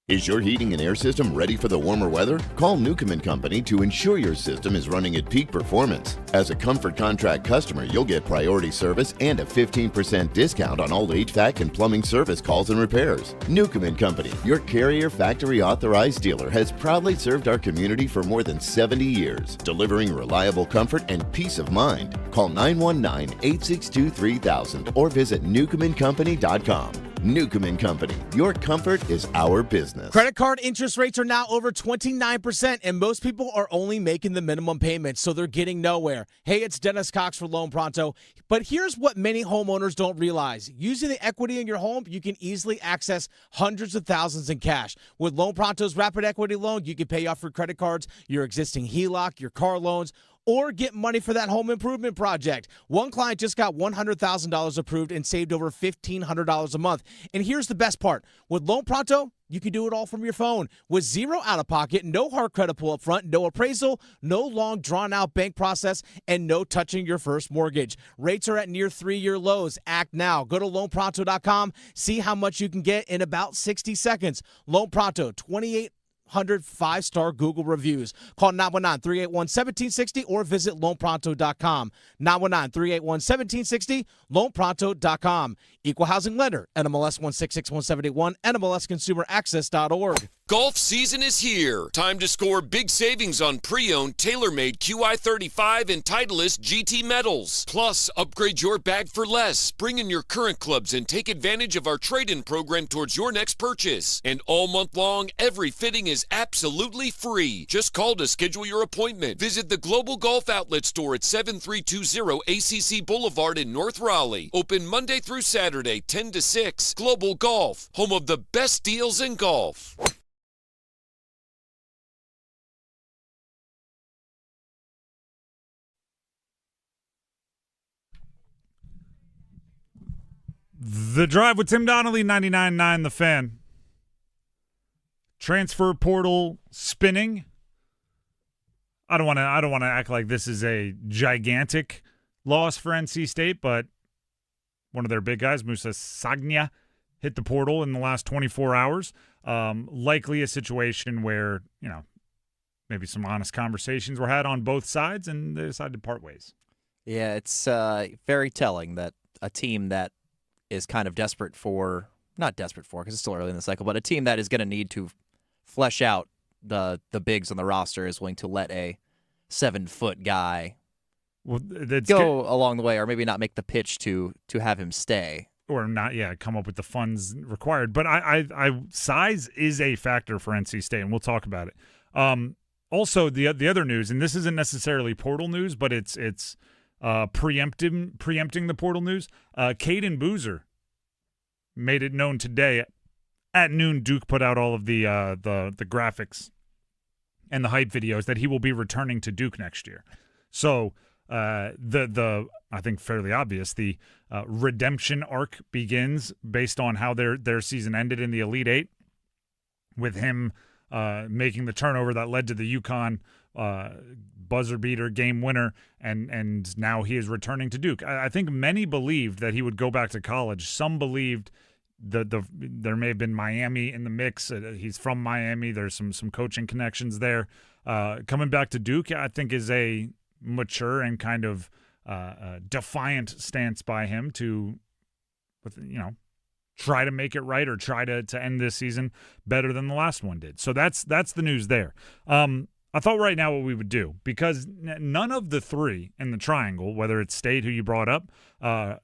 Is your heating and air system ready for the warmer weather? Call Newcomb & Company to ensure your system is running at peak performance. As a Comfort Contract customer, you'll get priority service and a 15% discount on all HVAC and plumbing service calls and repairs. Newcomb & Company, your Carrier Factory Authorized dealer, has proudly served our community for more than 70 years, delivering reliable comfort and peace of mind. Call 919-862-3000 or visit newcombandcompany.com. Newcomb & Company, your comfort is our business. Credit card interest rates are now over 29%, and most people are only making the minimum payment, so they're getting nowhere. Hey, it's Dennis Cox for Loan Pronto. But here's what many homeowners don't realize. Using the equity in your home, you can easily access hundreds of thousands in cash. With Loan Pronto's Rapid Equity Loan, you can pay off your credit cards, your existing HELOC, your car loans, or get money for that home improvement project. One client just got $100,000 approved and saved over $1,500 a month. And here's the best part. With Loan Pronto, you can do it all from your phone with zero out-of-pocket, no hard credit pull up front, no appraisal, no long drawn-out bank process, and no touching your first mortgage. Rates are at near 3-year lows. Act now. Go to loanpronto.com. See how much you can get in about 60 seconds. Loan Pronto, 100 5-star Google reviews. Call 919-381-1760 or visit loanpronto.com. 919-381-1760, loanpronto.com. Equal housing lender, NMLS 166171, NMLSconsumeraccess.org. Golf season is here. Time to score big savings on pre-owned, tailor-made QI35 and Titleist GT medals. Plus, upgrade your bag for less. Bring in your current clubs and take advantage of our trade-in program towards your next purchase. And all month long, every fitting is absolutely free. Just call to schedule your appointment. Visit the Global Golf Outlet store at 7320 ACC Boulevard in North Raleigh. Open Monday through Saturday, 10 to 6. Global Golf, home of the best deals in golf. The Drive with Tim Donnelly, 99.9 The Fan. Transfer portal spinning. I don't want to act like this is a gigantic loss for NC State, but one of their big guys, Musa Sagna, hit the portal in the last 24 hours. Likely a situation where, maybe some honest conversations were had on both sides, and they decided to part ways. Yeah, it's very telling that a team that is kind of not desperate for because it's still early in the cycle, but a team that is going to need to flesh out the bigs on the roster is willing to let a 7-foot guy go along the way, or maybe not make the pitch to have him stay. Or not, come up with the funds required. But I size is a factor for NC State, and we'll talk about it. Also, the other news, and this isn't necessarily portal news, but it's preempting the portal news. Caden Boozer made it known today at noon. Duke put out all of the graphics and the hype videos that he will be returning to Duke next year. So the I think fairly obvious, the redemption arc begins based on how their season ended in the Elite Eight, with him making the turnover that led to the UConn buzzer beater game winner, and now he is returning to Duke. I think many believed that he would go back to college. Some believed there may have been Miami in the mix. He's from Miami. There's some coaching connections there. Coming back to Duke, I think, is a mature and kind of defiant stance by him to, try to make it right or try to end this season better than the last one did. So that's the news there. I thought right now what we would do, because none of the three in the triangle, whether it's State, who you brought up,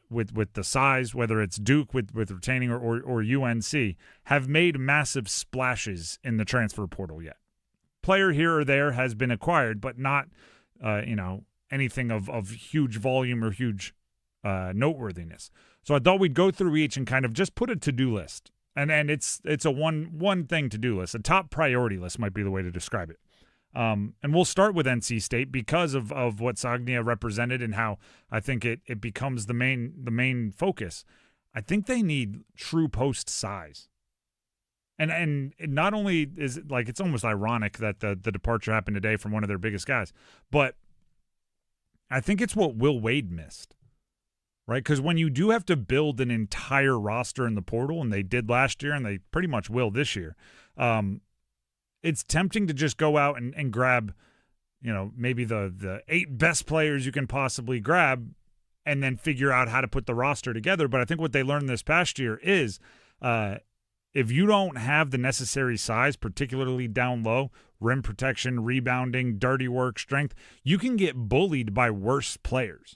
with the size, whether it's Duke with retaining or UNC, have made massive splashes in the transfer portal yet. Player here or there has been acquired, but not anything of huge volume or huge noteworthiness. So I thought we'd go through each and kind of just put a to-do list. And it's a one thing to-do list. A top priority list might be the way to describe it. And we'll start with NC State because of what Sagna represented and how I think it becomes the main focus. I think they need true post size. And not only is it it's almost ironic that the departure happened today from one of their biggest guys, but I think it's what Will Wade missed. right? Because when you do have to build an entire roster in the portal, and they did last year and they pretty much will this year, it's tempting to just go out and grab, maybe the 8 best players you can possibly grab and then figure out how to put the roster together. But I think what they learned this past year is if you don't have the necessary size, particularly down low, rim protection, rebounding, dirty work, strength, you can get bullied by worse players.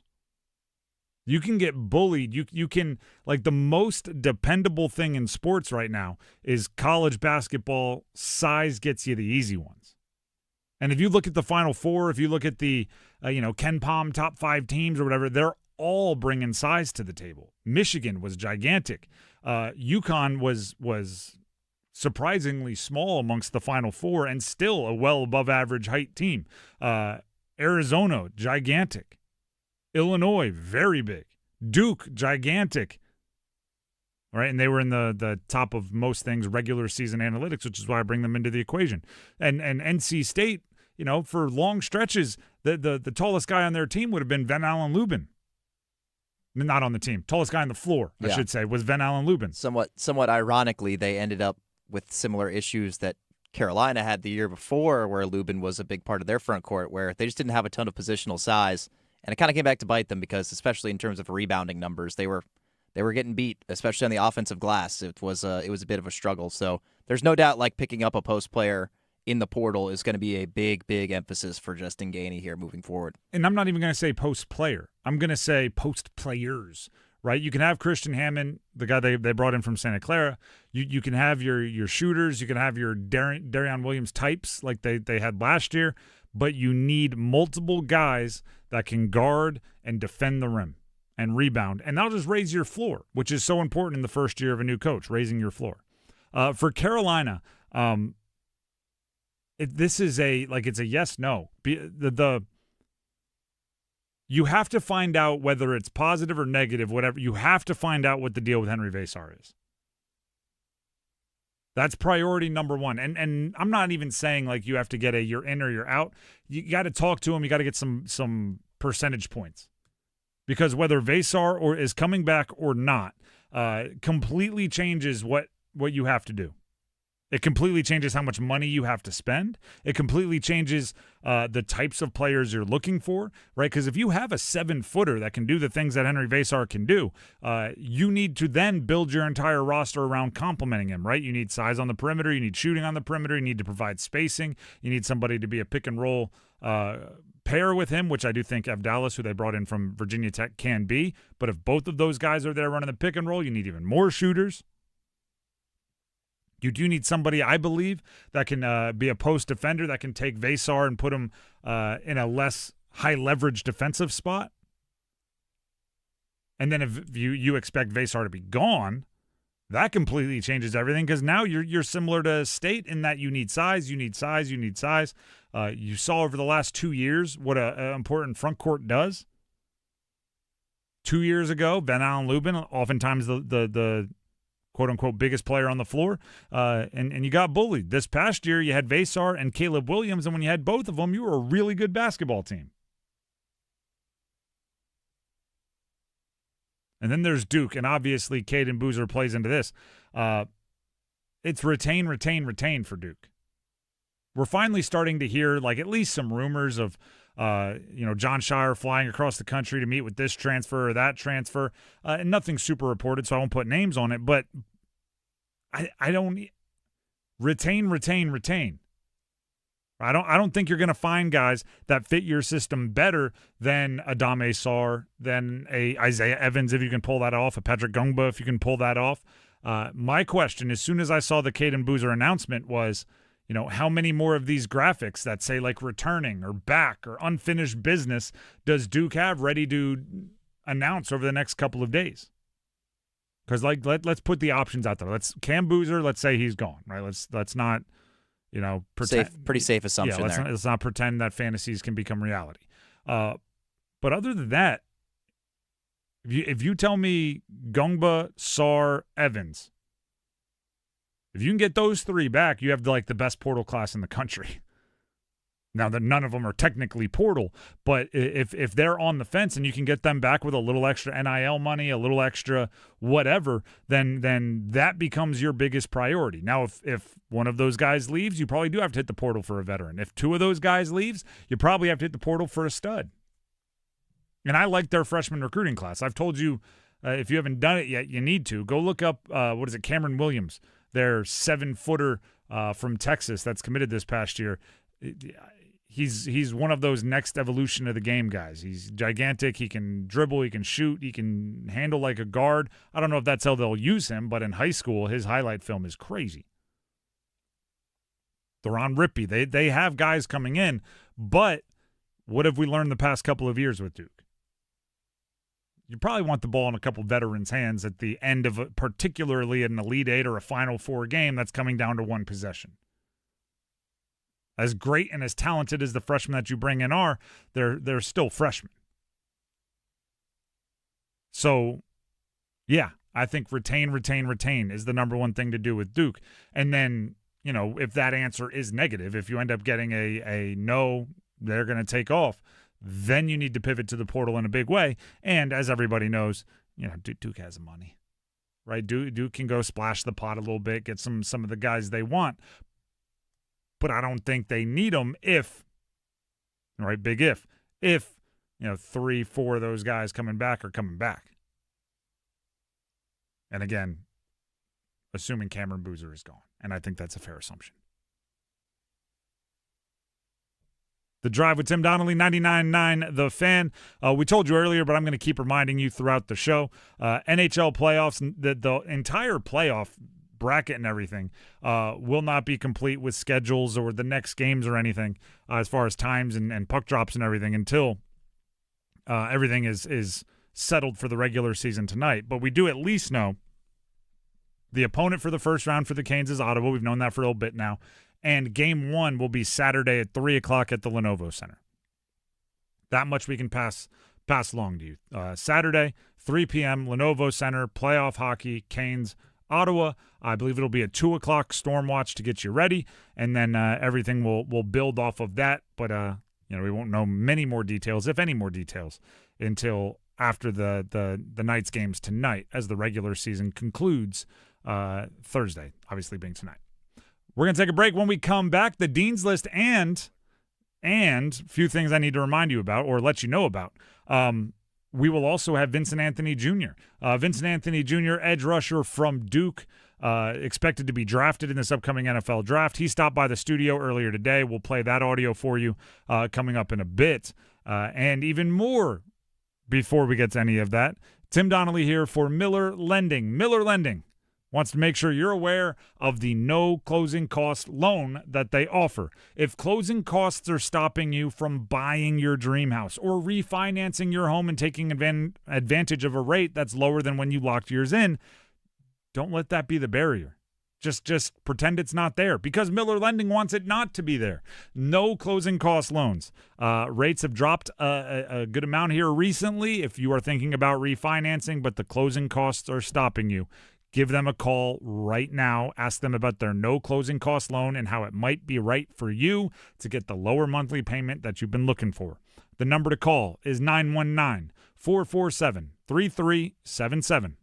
You can get bullied. You can, like, the most dependable thing in sports right now is college basketball. Size gets you the easy ones. And if you look at the Final Four, if you look at the, Ken Pom top 5 teams or whatever, they're all bringing size to the table. Michigan was gigantic. UConn was surprisingly small amongst the Final Four and still a well above average height team. Arizona, gigantic. Illinois, very big. Duke, gigantic. All right, and they were in the top of most things, regular season analytics, which is why I bring them into the equation. And NC State, for long stretches, the tallest guy on their team would have been Van Allen Lubin. Not on the team. Tallest guy on the floor, I should say, was Van Allen Lubin. Somewhat ironically, they ended up with similar issues that Carolina had the year before, where Lubin was a big part of their front court, where they just didn't have a ton of positional size. And it kind of came back to bite them because, especially in terms of rebounding numbers, they were getting beat, especially on the offensive glass. It was a bit of a struggle. So there's no doubt, like, picking up a post player in the portal is going to be a big, big emphasis for Justin Gainey here moving forward. And I'm not even going to say post player. I'm going to say post players, right? You can have Christian Hammond, the guy they brought in from Santa Clara. You can have your shooters. You can have your Darion Williams types like they had last year. But you need multiple guys that can guard and defend the rim and rebound. And that'll just raise your floor, which is so important in the first year of a new coach, raising your floor. For Carolina, this is it's a yes-no. You have to find out whether it's positive or negative, whatever. You have to find out what the deal with Henry Vesar is. That's priority number one. And I'm not even saying, like, you have to get a you're in or you're out. You got to talk to him. You got to get some percentage points. Because whether Vesar is coming back or not completely changes what you have to do. It completely changes how much money you have to spend. It completely changes the types of players you're looking for, right? Because if you have a 7-footer that can do the things that Henry Vesar can do, you need to then build your entire roster around complementing him, right? You need size on the perimeter. You need shooting on the perimeter. You need to provide spacing. You need somebody to be a pick-and-roll pair with him, which I do think Abdallas, who they brought in from Virginia Tech, can be. But if both of those guys are there running the pick-and-roll, you need even more shooters. You do need somebody, I believe, that can be a post defender that can take Vesar and put him in a less high-leverage defensive spot. And then if you expect Vesar to be gone, that completely changes everything because now you're similar to State in that you need size, you need size, you need size. You saw over the last 2 years what an important front court does. 2 years ago, Van Allen Lubin, oftentimes the quote-unquote biggest player on the floor, and you got bullied. This past year, you had Vesar and Caleb Williams, and when you had both of them, you were a really good basketball team. And then there's Duke, and obviously Caden Boozer plays into this. It's retain for Duke. We're finally starting to hear, like, at least some rumors of John Shire flying across the country to meet with this transfer or that transfer. And nothing super reported, so I won't put names on it. But I don't retain. I don't think you're going to find guys that fit your system better than Adama Sarr, than a Isaiah Evans if you can pull that off, a Patrick Gungba if you can pull that off. My question, as soon as I saw the Caden Boozer announcement, was, how many more of these graphics that say, like, returning or back or unfinished business does Duke have ready to announce over the next couple of days? Because, like, let's put the options out there. Cam Boozer, let's say he's gone, right? Let's not, pretend. Pretty safe assumption there. Let's not pretend that fantasies can become reality. But other than that, if you tell me Gungba, Sarr, Evans, if you can get those three back, you have the best portal class in the country. Now, that none of them are technically portal, but if they're on the fence and you can get them back with a little extra NIL money, a little extra whatever, then that becomes your biggest priority. Now, if one of those guys leaves, you probably do have to hit the portal for a veteran. If two of those guys leaves, you probably have to hit the portal for a stud. And I like their freshman recruiting class. I've told you, if you haven't done it yet, you need to. Go look up, Cameron Williams, their 7-footer from Texas that's committed this past year. He's one of those next evolution of the game guys. He's gigantic. He can dribble. He can shoot. He can handle like a guard. I don't know if that's how they'll use him, but in high school, his highlight film is crazy. Theron Rippey. They have guys coming in, but what have we learned the past couple of years with Duke? You probably want the ball in a couple veterans' hands at the end of particularly an Elite Eight or a Final Four game that's coming down to one possession. As great and as talented as the freshmen that you bring in are, they're still freshmen. So, yeah, I think retain is the number one thing to do with Duke. And then, if that answer is negative, if you end up getting a no, they're going to take off, then you need to pivot to the portal in a big way. And as everybody knows, Duke has the money, right? Duke can go splash the pot a little bit, get some of the guys they want. But I don't think they need them if 3-4 of those guys coming back are coming back. And again, assuming Cameron Boozer is gone. And I think that's a fair assumption. The Drive with Tim Donnelly, 99.9 The Fan. We told you earlier, but I'm going to keep reminding you throughout the show. NHL playoffs, the entire playoff bracket and everything will not be complete with schedules or the next games or anything as far as times and puck drops and everything until everything is settled for the regular season tonight. But we do at least know the opponent for the first round for the Canes is Ottawa. We've known that for a little bit now. And Game 1 will be Saturday at 3 o'clock at the Lenovo Center. That much we can pass along to you. Saturday, 3 p.m., Lenovo Center, playoff hockey, Canes, Ottawa. I believe it'll be a 2 o'clock storm watch to get you ready, and then everything will build off of that. But we won't know many more details, if any more details, until after the night's games tonight, as the regular season concludes Thursday, obviously being tonight. We're going to take a break. When we come back, the Dean's List and a few things I need to remind you about or let you know about. We will also have Vincent Anthony Jr. Vincent Anthony Jr., edge rusher from Duke, expected to be drafted in this upcoming NFL draft. He stopped by the studio earlier today. We'll play that audio for you coming up in a bit. And even more before we get to any of that, Tim Donnelly here for Miller Lending. Miller Lending wants to make sure you're aware of the no closing cost loan that they offer. If closing costs are stopping you from buying your dream house or refinancing your home and taking advantage of a rate that's lower than when you locked yours in, don't let that be the barrier. Just pretend it's not there, because Miller Lending wants it not to be there. No closing cost loans. Rates have dropped a good amount here recently if you are thinking about refinancing, but the closing costs are stopping you. Give them a call right now. Ask them about their no closing cost loan and how it might be right for you to get the lower monthly payment that you've been looking for. The number to call is 919-447-3377.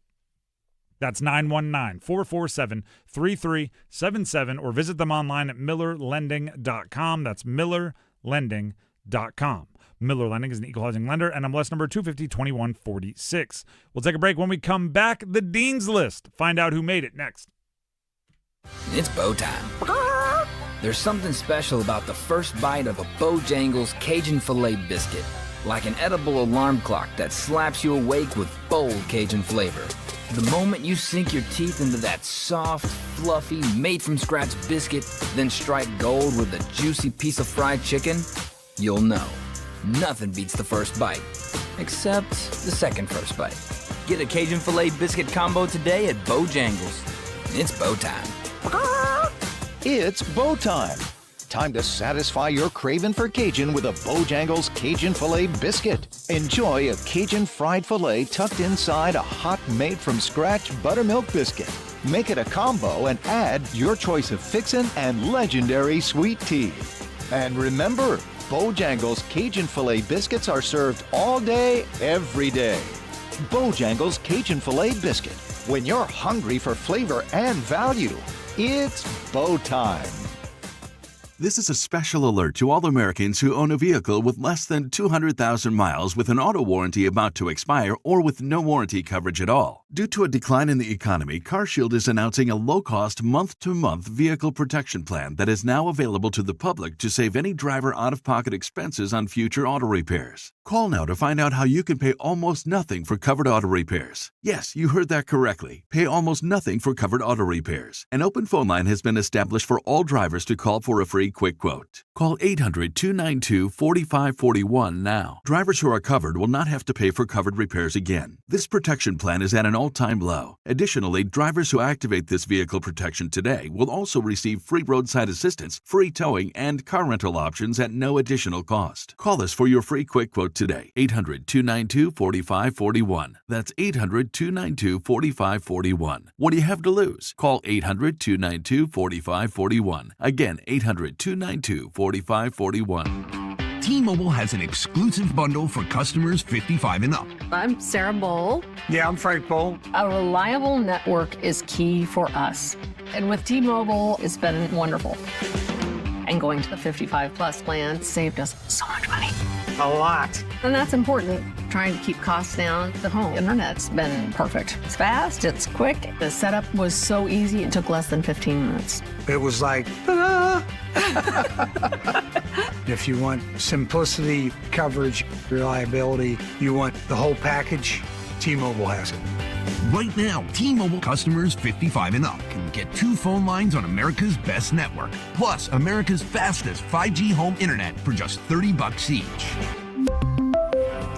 That's 919-447-3377, or visit them online at millerlending.com. That's millerlending.com. Miller Lending is an equal housing lender, NMLS number 250-2146. We'll take a break. When we come back, the Dean's List. Find out who made it next. It's bow time. There's something special about the first bite of a Bojangles Cajun filet biscuit, like an edible alarm clock that slaps you awake with bold Cajun flavor. The moment you sink your teeth into that soft, fluffy, made-from-scratch biscuit, then strike gold with a juicy piece of fried chicken, you'll know. Nothing beats the first bite, except the second first bite. Get a Cajun filet biscuit combo today at Bojangles. It's bow time. It's bow time. Time to satisfy your craving for Cajun with a Bojangles Cajun filet biscuit. Enjoy a Cajun fried filet tucked inside a hot made-from-scratch buttermilk biscuit. Make it a combo and add your choice of fixin' and legendary sweet tea. And remember, Bojangles Cajun Filet Biscuits are served all day, every day. Bojangles Cajun Filet Biscuit. When you're hungry for flavor and value, it's Bo time. This is a special alert to all Americans who own a vehicle with less than 200,000 miles with an auto warranty about to expire or with no warranty coverage at all. Due to a decline in the economy, CarShield is announcing a low-cost month-to-month vehicle protection plan that is now available to the public to save any driver out-of-pocket expenses on future auto repairs. Call now to find out how you can pay almost nothing for covered auto repairs. Yes, you heard that correctly. Pay almost nothing for covered auto repairs. An open phone line has been established for all drivers to call for a free quick quote. Call 800-292-4541 now. Drivers who are covered will not have to pay for covered repairs again. This protection plan is at an all-time low. Additionally, drivers who activate this vehicle protection today will also receive free roadside assistance, free towing, and car rental options at no additional cost. Call us for your free quick quote today. 800-292-4541. That's 800-292-4541. What do you have to lose? Call 800-292-4541. Again, 800-292-4541. T-Mobile has an exclusive bundle for customers 55 and up. I'm Sarah Bowl. Yeah, I'm Frank Bowl. A reliable network is key for us. And with T-Mobile, it's been wonderful. And going to the 55 plus plan saved us so much money. A lot. And that's important. Trying to keep costs down. The home internet's been perfect. It's fast, it's quick. The setup was so easy, it took less than 15 minutes. It was like, ta-da! If you want simplicity, coverage, reliability, you want the whole package, T-Mobile has it. Right now, T-Mobile customers 55 and up can get 2 phone lines on America's best network, plus America's fastest 5G home internet for just $30 each.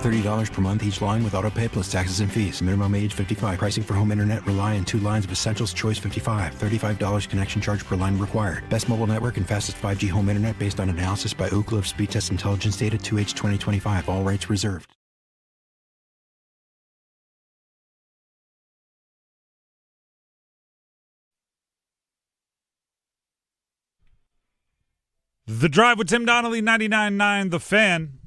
$30 per month each line with autopay plus taxes and fees. Minimum age 55. Pricing for home internet rely on 2 lines of Essentials Choice 55. $35 connection charge per line required. Best mobile network and fastest 5G home internet based on analysis by Ookla of Speed Test Intelligence data 2H 2025. All rights reserved. The Drive with Tim Donnelly, 99.9 The Fan.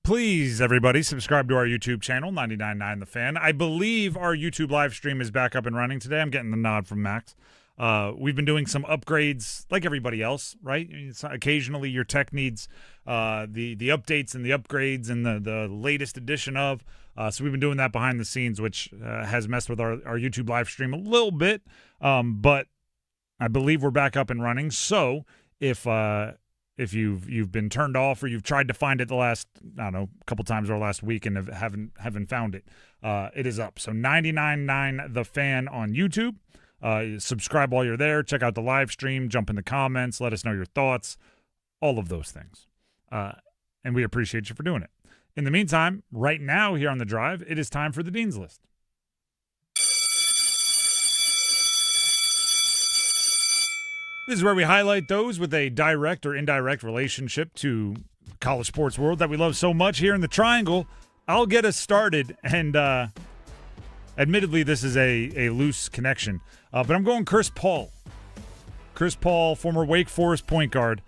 Please, everybody, subscribe to our YouTube channel, 99.9 The Fan. I believe our YouTube live stream is back up and running today. I'm getting the nod from Max. We've been doing some upgrades like everybody else, right? Occasionally your tech needs the updates and the upgrades and the latest edition of. So we've been doing that behind the scenes, which has messed with our YouTube live stream a little bit. But I believe we're back up and running. So if you've been turned off or you've tried to find it the last, I don't know, a couple times over the last week and haven't found it, it is up. So 99.9 The Fan on YouTube. Subscribe while you're there. Check out the live stream. Jump in the comments. Let us know your thoughts. All of those things. And we appreciate you for doing it. In the meantime, right now here on The Drive, it is time for the Dean's List. This is where we highlight those with a direct or indirect relationship to college sports world that we love so much here in the Triangle. I'll get us started, and admittedly, this is a loose connection, but I'm going Chris Paul. Chris Paul, former Wake Forest point guard.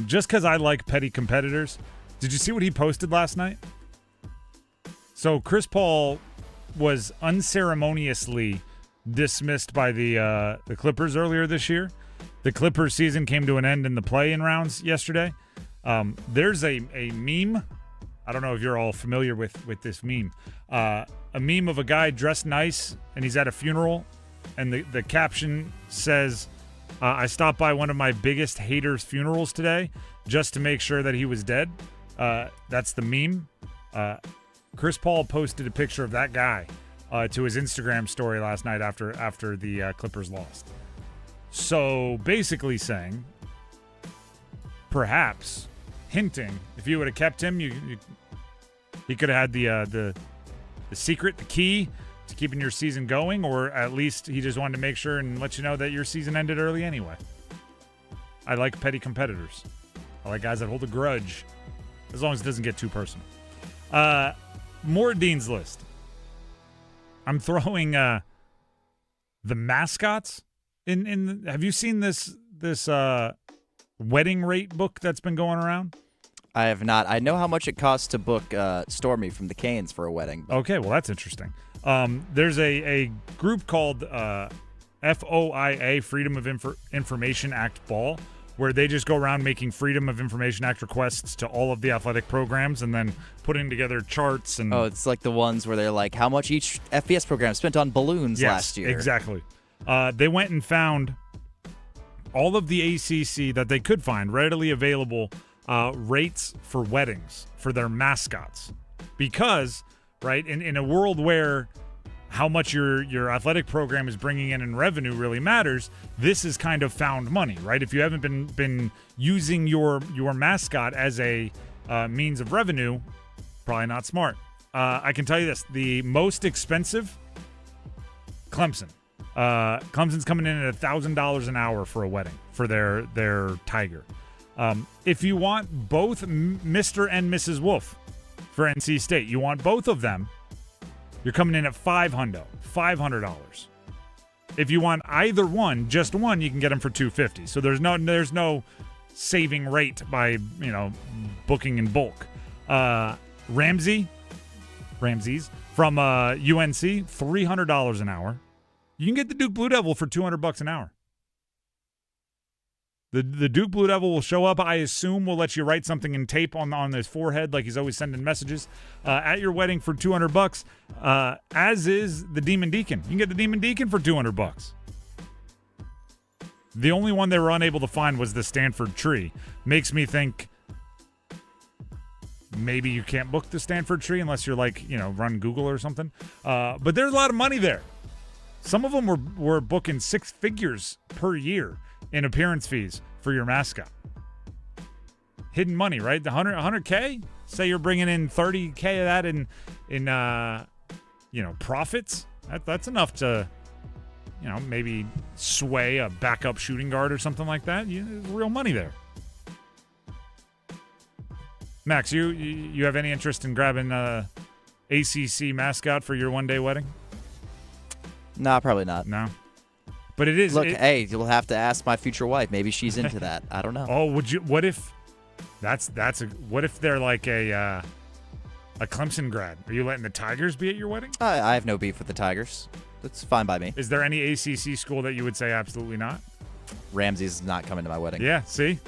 Just because I like petty competitors. Did you see what he posted last night? So Chris Paul was unceremoniously dismissed by the Clippers earlier this year. The Clippers season came to an end in the play-in rounds yesterday. There's a meme. I don't know if you're all familiar with this meme. A meme of a guy dressed nice, and he's at a funeral, and the caption says, I stopped by one of my biggest haters' funerals today just to make sure that he was dead. That's the meme. Chris Paul posted a picture of that guy to his Instagram story last night after the Clippers lost. So basically saying, perhaps hinting, if you would have kept him, he could have had the secret, the key to keeping your season going, or at least he just wanted to make sure and let you know that your season ended early anyway. I like petty competitors. I like guys that hold a grudge, as long as it doesn't get too personal. More Dean's List. I'm throwing the mascots Have you seen this wedding rate book that's been going around? I have not. I know how much it costs to book Stormy from the Canes for a wedding. Okay, well, that's interesting. There's a group called FOIA, Freedom of Information Act Ball, where they just go around making Freedom of Information Act requests to all of the athletic programs and then putting together charts. And it's like the ones where they're like, how much each FBS program spent on balloons last year. Exactly. They went and found all of the ACC that they could find readily available rates for weddings for their mascots. Because, right, in a world where how much your athletic program is bringing in revenue really matters, this is kind of found money, right? If you haven't been using your mascot as a means of revenue, probably not smart. I can tell you this, the most expensive, Clemson. Clemson's coming in at $1,000 an hour for a wedding for their tiger. If you want both Mr. and Mrs. Wolf for NC State, you want both of them, you're coming in at $500. If you want either one, just one, you can get them for $250. So there's no saving rate by booking in bulk. Ramses from UNC, $300 an hour. You can get the Duke Blue Devil for $200 an hour. The Duke Blue Devil will show up. I assume will let you write something in tape on his forehead, like he's always sending messages at your wedding for $200. As is the Demon Deacon. You can get the Demon Deacon for $200. The only one they were unable to find was the Stanford Tree. Makes me think maybe you can't book the Stanford Tree unless you're run Google or something. But there's a lot of money there. Some of them were booking 6 figures per year in appearance fees for your mascot. Hidden money, right? The $100K. Say you're bringing in $30K of that in profits. That's enough to maybe sway a backup shooting guard or something like that. There's real money there. Max, you have any interest in grabbing ACC mascot for your one-day wedding? Nah, probably not. No. But it is. Look, hey, you'll have to ask my future wife. Maybe she's into that. I don't know. Oh, would you? What if? What if they're like a Clemson grad? Are you letting the Tigers be at your wedding? I have no beef with the Tigers. That's fine by me. Is there any ACC school that you would say absolutely not? Ramses is not coming to my wedding. Yeah, see,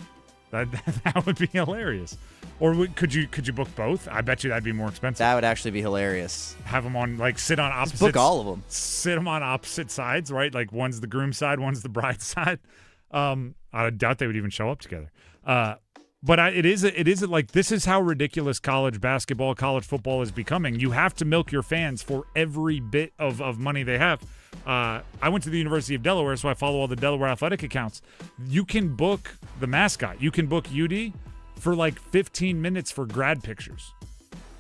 that would be hilarious. Or could you book both? I bet you that'd be more expensive. That would actually be hilarious. Have them on sit on opposite. Book all of them. Sit them on opposite sides, right? Like one's the groom side, one's the bride side. I doubt they would even show up together. But it is like this is how ridiculous college basketball, college football is becoming. You have to milk your fans for every bit of money they have. I went to the University of Delaware, so I follow all the Delaware athletic accounts. You can book the mascot. You can book UD for like 15 minutes for grad pictures,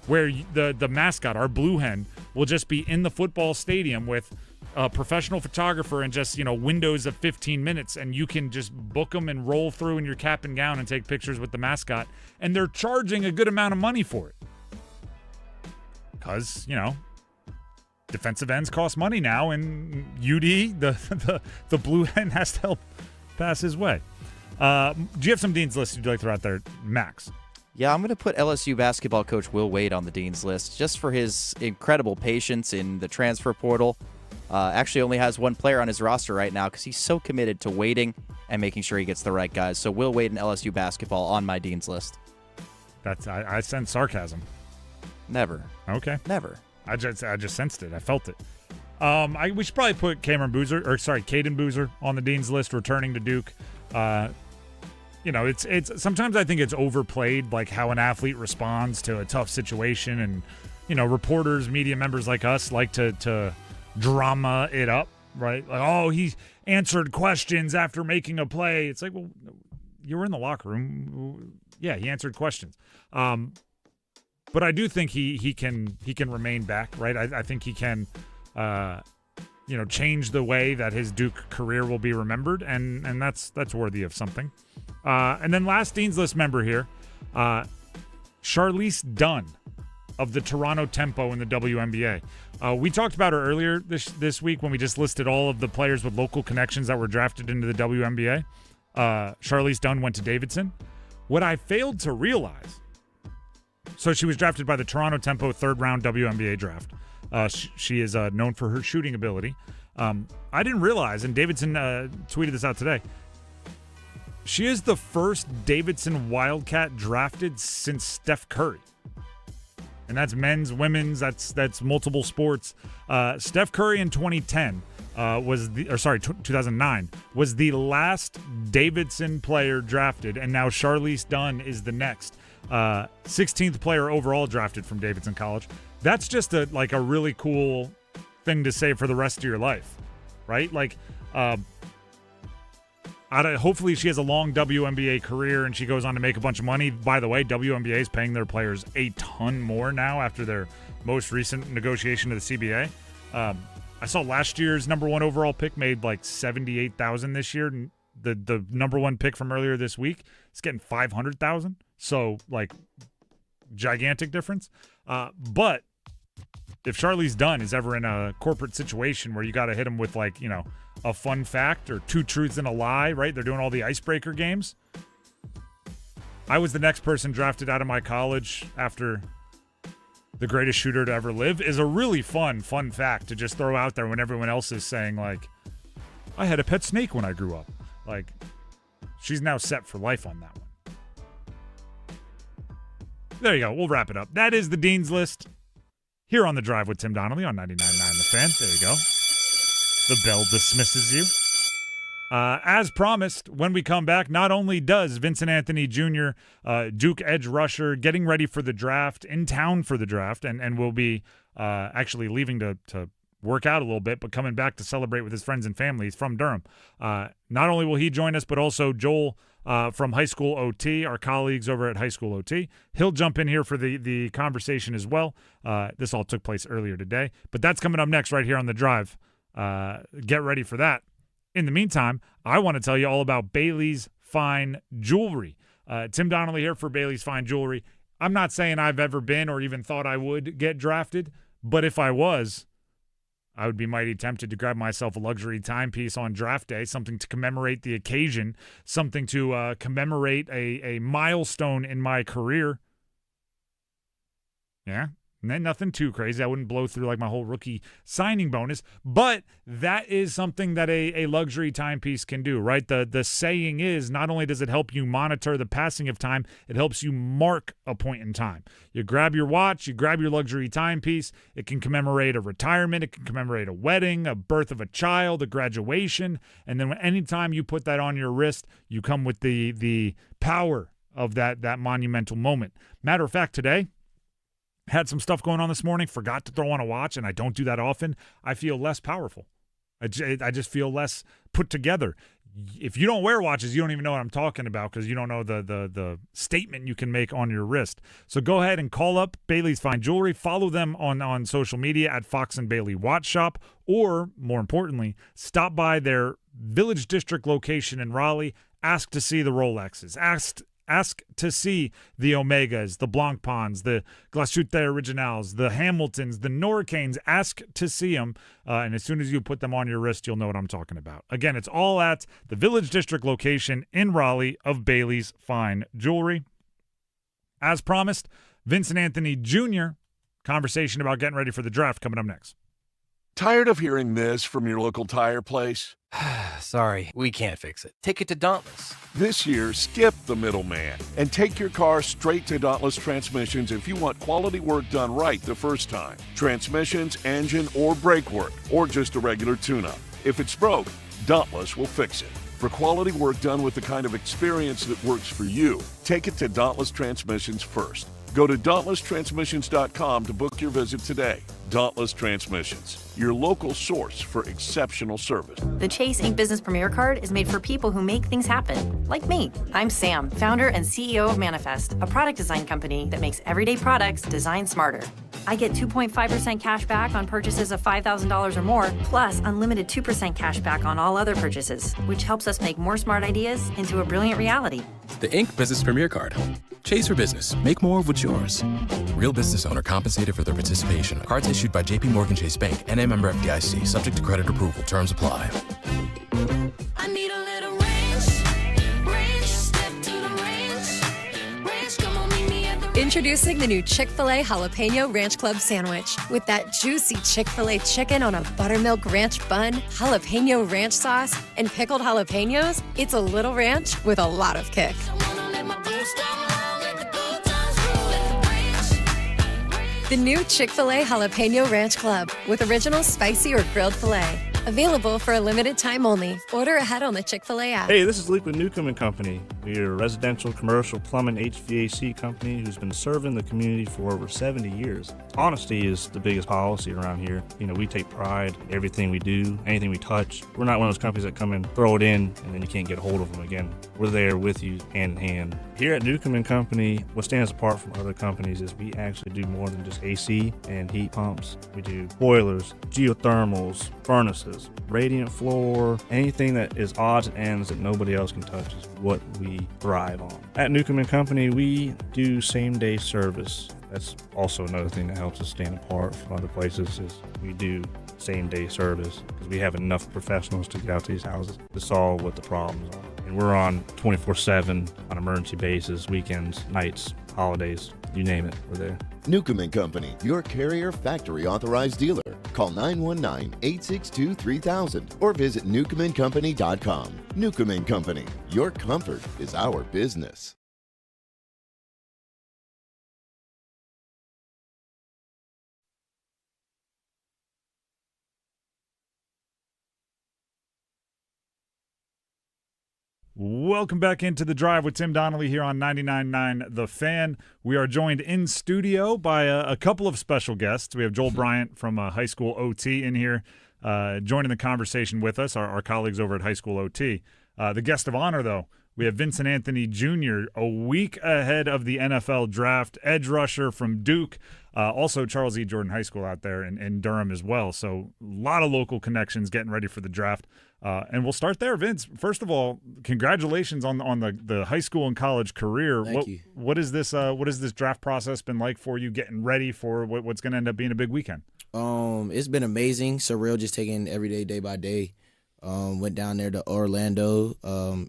where the mascot, our blue hen, will just be in the football stadium with a professional photographer and just windows of 15 minutes, and you can just book them and roll through in your cap and gown and take pictures with the mascot, and they're charging a good amount of money for it because defensive ends cost money now, and UD the blue hen has to help pass his way. Do you have some Dean's List you'd like to throw out there, Max? Yeah, I'm going to put LSU basketball coach Will Wade on the Dean's List just for his incredible patience in the transfer portal. Actually only has one player on his roster right now because he's so committed to waiting and making sure he gets the right guys. So Will Wade and LSU basketball on my Dean's List. I sense sarcasm. Never. Okay. Never. I just sensed it. I felt it. We should probably put Caden Boozer on the Dean's List, returning to Duke. It's sometimes I think it's overplayed, like how an athlete responds to a tough situation, and reporters, media members like us like to drama it up, right? Like, oh, he answered questions after making a play. It's like, well, you were in the locker room. Yeah, he answered questions. But I do think he can remain back, right? I think he can change the way that his Duke career will be remembered, and that's worthy of something. And then last Dean's List member here, Charlize Dunn of the Toronto Tempo in the WNBA. We talked about her earlier this week when we just listed all of the players with local connections that were drafted into the WNBA. Charlize Dunn went to Davidson. What I failed to realize, so she was drafted by the Toronto Tempo third-round WNBA draft. She is known for her shooting ability. I didn't realize, and Davidson tweeted this out today, she is the first Davidson Wildcat drafted since Steph Curry. And that's men's, women's, that's multiple sports. Steph Curry in 2010 2009 was the last Davidson player drafted, and now Charlize Dunn is the next 16th player overall drafted from Davidson College. That's just a really cool thing to say for the rest of your life, right? Hopefully she has a long WNBA career and she goes on to make a bunch of money. By the way, WNBA is paying their players a ton more now after their most recent negotiation to the CBA. I saw last year's number one overall pick made like $78,000 this year. The number one pick from earlier this week is getting $500,000. So gigantic difference. But if Charlize Dunn is ever in a corporate situation where you got to hit them with a fun fact or two truths and a lie, right? They're doing all the icebreaker games. I was the next person drafted out of my college after the greatest shooter to ever live is a really fun fact to just throw out there when everyone else is saying I had a pet snake when I grew up. She's now set for life on that one. There you go. We'll wrap it up. That is the Dean's List here on The Drive with Tim Donnelly on 99.9 The Fan. There you go. The bell dismisses you. As promised, when we come back, not only does Vincent Anthony Jr., Duke edge rusher, getting ready for the draft, in town for the draft, and will be actually leaving to work out a little bit, but coming back to celebrate with his friends and family. He's from Durham. Not only will he join us, but also Joel from High School OT, our colleagues over at High School OT. He'll jump in here for the conversation as well. This all took place earlier today, but that's coming up next right here on The Drive. Get ready for that. In the meantime, I want to tell you all about Bailey's Fine Jewelry. Tim Donnelly here for Bailey's Fine Jewelry. I'm not saying I've ever been or even thought I would get drafted, but if I was, I would be mighty tempted to grab myself a luxury timepiece on draft day, something to commemorate the occasion, something to commemorate a milestone in my career. Yeah. And then nothing too crazy. I wouldn't blow through my whole rookie signing bonus, but that is something that a luxury timepiece can do, right? The saying is, not only does it help you monitor the passing of time, it helps you mark a point in time. You grab your watch, you grab your luxury timepiece. It can commemorate a retirement. It can commemorate a wedding, a birth of a child, a graduation. And then anytime you put that on your wrist, you come with the power of that monumental moment. Matter of fact, today, had some stuff going on this morning, forgot to throw on a watch, and I don't do that often. I feel less powerful. I just feel less put together. If you don't wear watches, you don't even know what I'm talking about because you don't know the statement you can make on your wrist. So go ahead and call up Bailey's Fine Jewelry. Follow them on social media at Fox and Bailey Watch Shop, or more importantly, stop by their Village District location in Raleigh. Ask to see the Rolexes. Ask to see the Omegas, the Blancpains, the Glashütte Originals, the Hamiltons, the Hurricanes. Ask to see them, and as soon as you put them on your wrist, you'll know what I'm talking about. Again, it's all at the Village District location in Raleigh of Bailey's Fine Jewelry. As promised, Vincent Anthony Jr., conversation about getting ready for the draft coming up next. Tired of hearing this from your local tire place? Sorry, we can't fix it. Take it to Dauntless. This year, skip the middleman and take your car straight to Dauntless Transmissions if you want quality work done right the first time. Transmissions, engine, or brake work, or just a regular tune-up. If it's broke, Dauntless will fix it. For quality work done with the kind of experience that works for you, take it to Dauntless Transmissions first. Go to DauntlessTransmissions.com to book your visit today. Dauntless Transmissions, your local source for exceptional service. The Chase Ink Business Premier Card is made for people who make things happen, like me. I'm Sam, founder and CEO of Manifest, a product design company that makes everyday products design smarter. I get 2.5% cash back on purchases of $5,000 or more, plus unlimited 2% cash back on all other purchases, which helps us make more smart ideas into a brilliant reality. The Inc. Business Premier Card. Chase for business. Make more of what's yours. Real business owner compensated for their participation. Cards issued by JPMorgan Chase Bank. NA member FDIC. Subject to credit approval. Terms apply. I need a little range. Step to the range. Come on, meet me at the range. Introducing the new Chick-fil-A Jalapeno Ranch Club Sandwich. With that juicy Chick-fil-A chicken on a buttermilk ranch bun, jalapeno ranch sauce, and pickled jalapenos, it's a little ranch with a lot of kick. The new Chick-fil-A Jalapeno Ranch Club with original spicy or grilled filet. Available for a limited time only. Order ahead on the Chick-fil-A app. Hey, this is Luke with Newcomb & Company. We're a residential, commercial, plumbing, HVAC company who's been serving the community for over 70 years. Honesty is the biggest policy around here. You know, we take pride in everything we do, anything we touch. We're not one of those companies that come and throw it in and then you can't get a hold of them again. We're there with you hand in hand. Here at Newcomb & Company, what stands apart from other companies is we actually do more than just AC and heat pumps. We do boilers, geothermals, furnaces, radiant floor, anything that is odds and ends that nobody else can touch is what we thrive on. At Newcomb & Company, we do same-day service. That's also another thing that helps us stand apart from other places is we do same-day service because we have enough professionals to get out to these houses to solve what the problems are. And we're on 24/7 on emergency basis, weekends, nights, holidays, you name it, we're there. Newcomb & Company, your Carrier factory authorized dealer. Call 919-862-3000 or visit newcombandcompany.com. Newcomb & Company, your comfort is our business. Welcome back into The Drive with Tim Donnelly here on 99.9 The Fan. We are joined in studio by a couple of special guests. We have Joel Bryant from High School OT in here joining the conversation with us, our colleagues over at High School OT. The guest of honor, though, we have Vincent Anthony Jr., a week ahead of the NFL draft, edge rusher from Duke, also Charles E. Jordan High School out there in Durham as well. So a lot of local connections getting ready for the draft. And we'll start there, Vince. First of all, congratulations on the high school and college career. Thank you. What is this draft process been like for you, getting ready for what's going to end up being a big weekend? It's been amazing, surreal, just taking every day, day by day. Went down there to Orlando,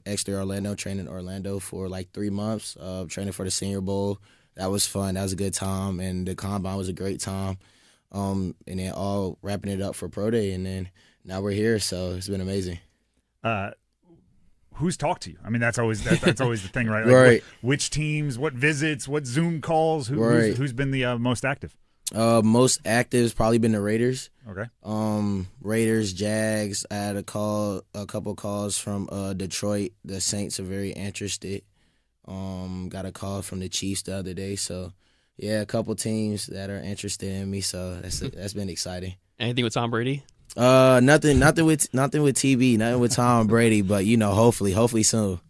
Exeter, Orlando, training in Orlando for like 3 months, training for the Senior Bowl. That was fun. That was a good time, and the Combine was a great time. And then all wrapping it up for Pro Day, and then now we're here, so it's been amazing. Who's talked to you? I mean, that's always the thing, right? Like Right. Which teams, what visits, what Zoom calls, who's been the most active? Most active has probably been the Raiders. Okay. Raiders, Jags. I had a couple calls from Detroit. The Saints are very interested. Got a call from the Chiefs the other day. So, yeah, a couple teams that are interested in me. So that's been exciting. Anything with Tom Brady? Nothing with TB, nothing with Tom Brady. But hopefully soon.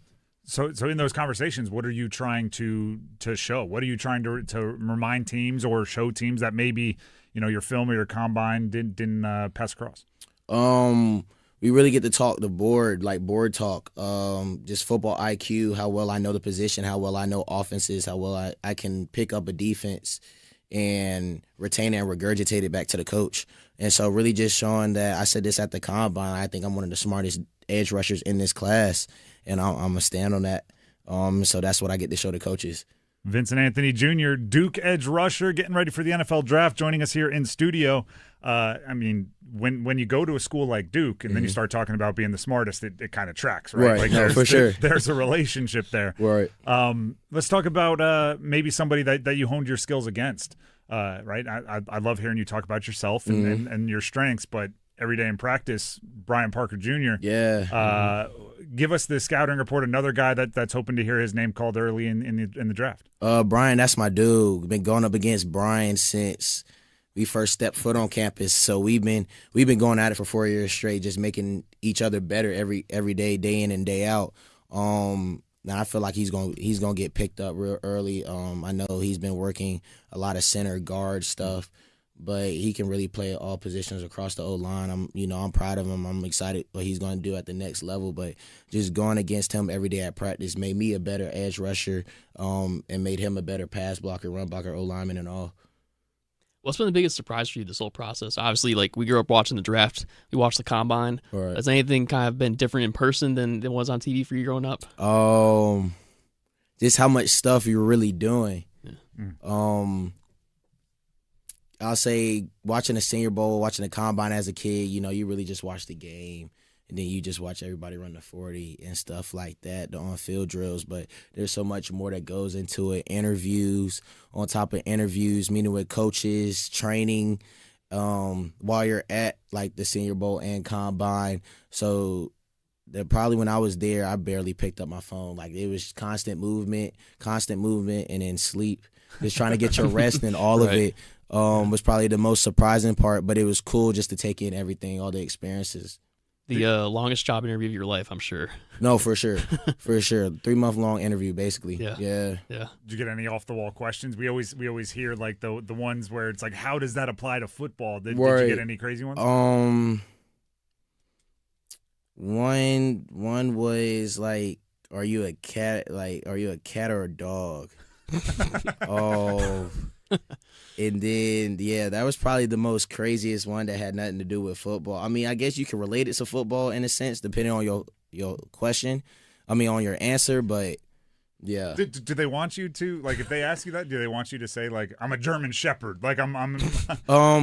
So in those conversations, what are you trying to show? What are you trying to remind teams or show teams that maybe your film or your combine didn't pass across? We really get to talk the board, like board talk, just football IQ, how well I know the position, how well I know offenses, how well I can pick up a defense and retain it and regurgitate it back to the coach. And so really just showing that, I said this at the combine, I think I'm one of the smartest edge rushers in this class, and I'm going to stand on that. So that's what I get to show the coaches. Vincent Anthony Jr., Duke edge rusher, getting ready for the NFL draft, joining us here in studio. I mean, when you go to a school like Duke and then you start talking about being the smartest, it kind of tracks, right? Right, no, for sure. There's a relationship there. Right. Let's talk about maybe somebody that you honed your skills against, right? I love hearing you talk about yourself and your strengths, but every day in practice, Brian Parker Jr. Yeah. Give us the scouting report, another guy that's hoping to hear his name called early in the draft. Brian, that's my dude. Been going up against Brian since we first stepped foot on campus. So we've been going at it for 4 years straight, just making each other better every day, day in and day out. I feel like he's gonna get picked up real early. I know he's been working a lot of center guard stuff, but he can really play all positions across the O-line. I'm proud of him. I'm excited what he's going to do at the next level. But just going against him every day at practice made me a better edge rusher, and made him a better pass blocker, run blocker, O-lineman, and all. What's been the biggest surprise for you this whole process? Obviously, like, we grew up watching the draft. We watched the combine. Right. Has anything kind of been different in person than was on TV for you growing up? Just how much stuff you're really doing. Yeah. I'll say watching the Senior Bowl, watching the combine as a kid, you really just watch the game, and then you just watch everybody run the 40 and stuff like that, the on-field drills. But there's so much more that goes into it. Interviews, on top of interviews, meeting with coaches, training while you're at, like, the Senior Bowl and combine. So probably when I was there, I barely picked up my phone. Like, it was constant movement, and then sleep. Just trying to get your rest and all of it. Was probably the most surprising part, but it was cool just to take in everything, all the experiences. The longest job interview of your life, I'm sure. No, for sure. For sure. 3-month-long interview, basically. Yeah. Did you get any off-the-wall questions? We always hear, like, the ones where it's like, how does that apply to football? Did you get any crazy ones? One was, like, are you a cat? Like, are you a cat or a dog? And then, that was probably the most craziest one that had nothing to do with football. I mean, I guess you can relate it to football in a sense, depending on your question. I mean, on your answer, but yeah. Do they want you to, like, if they ask you that, do they want you to say, like, I'm a German Shepherd? Like, I'm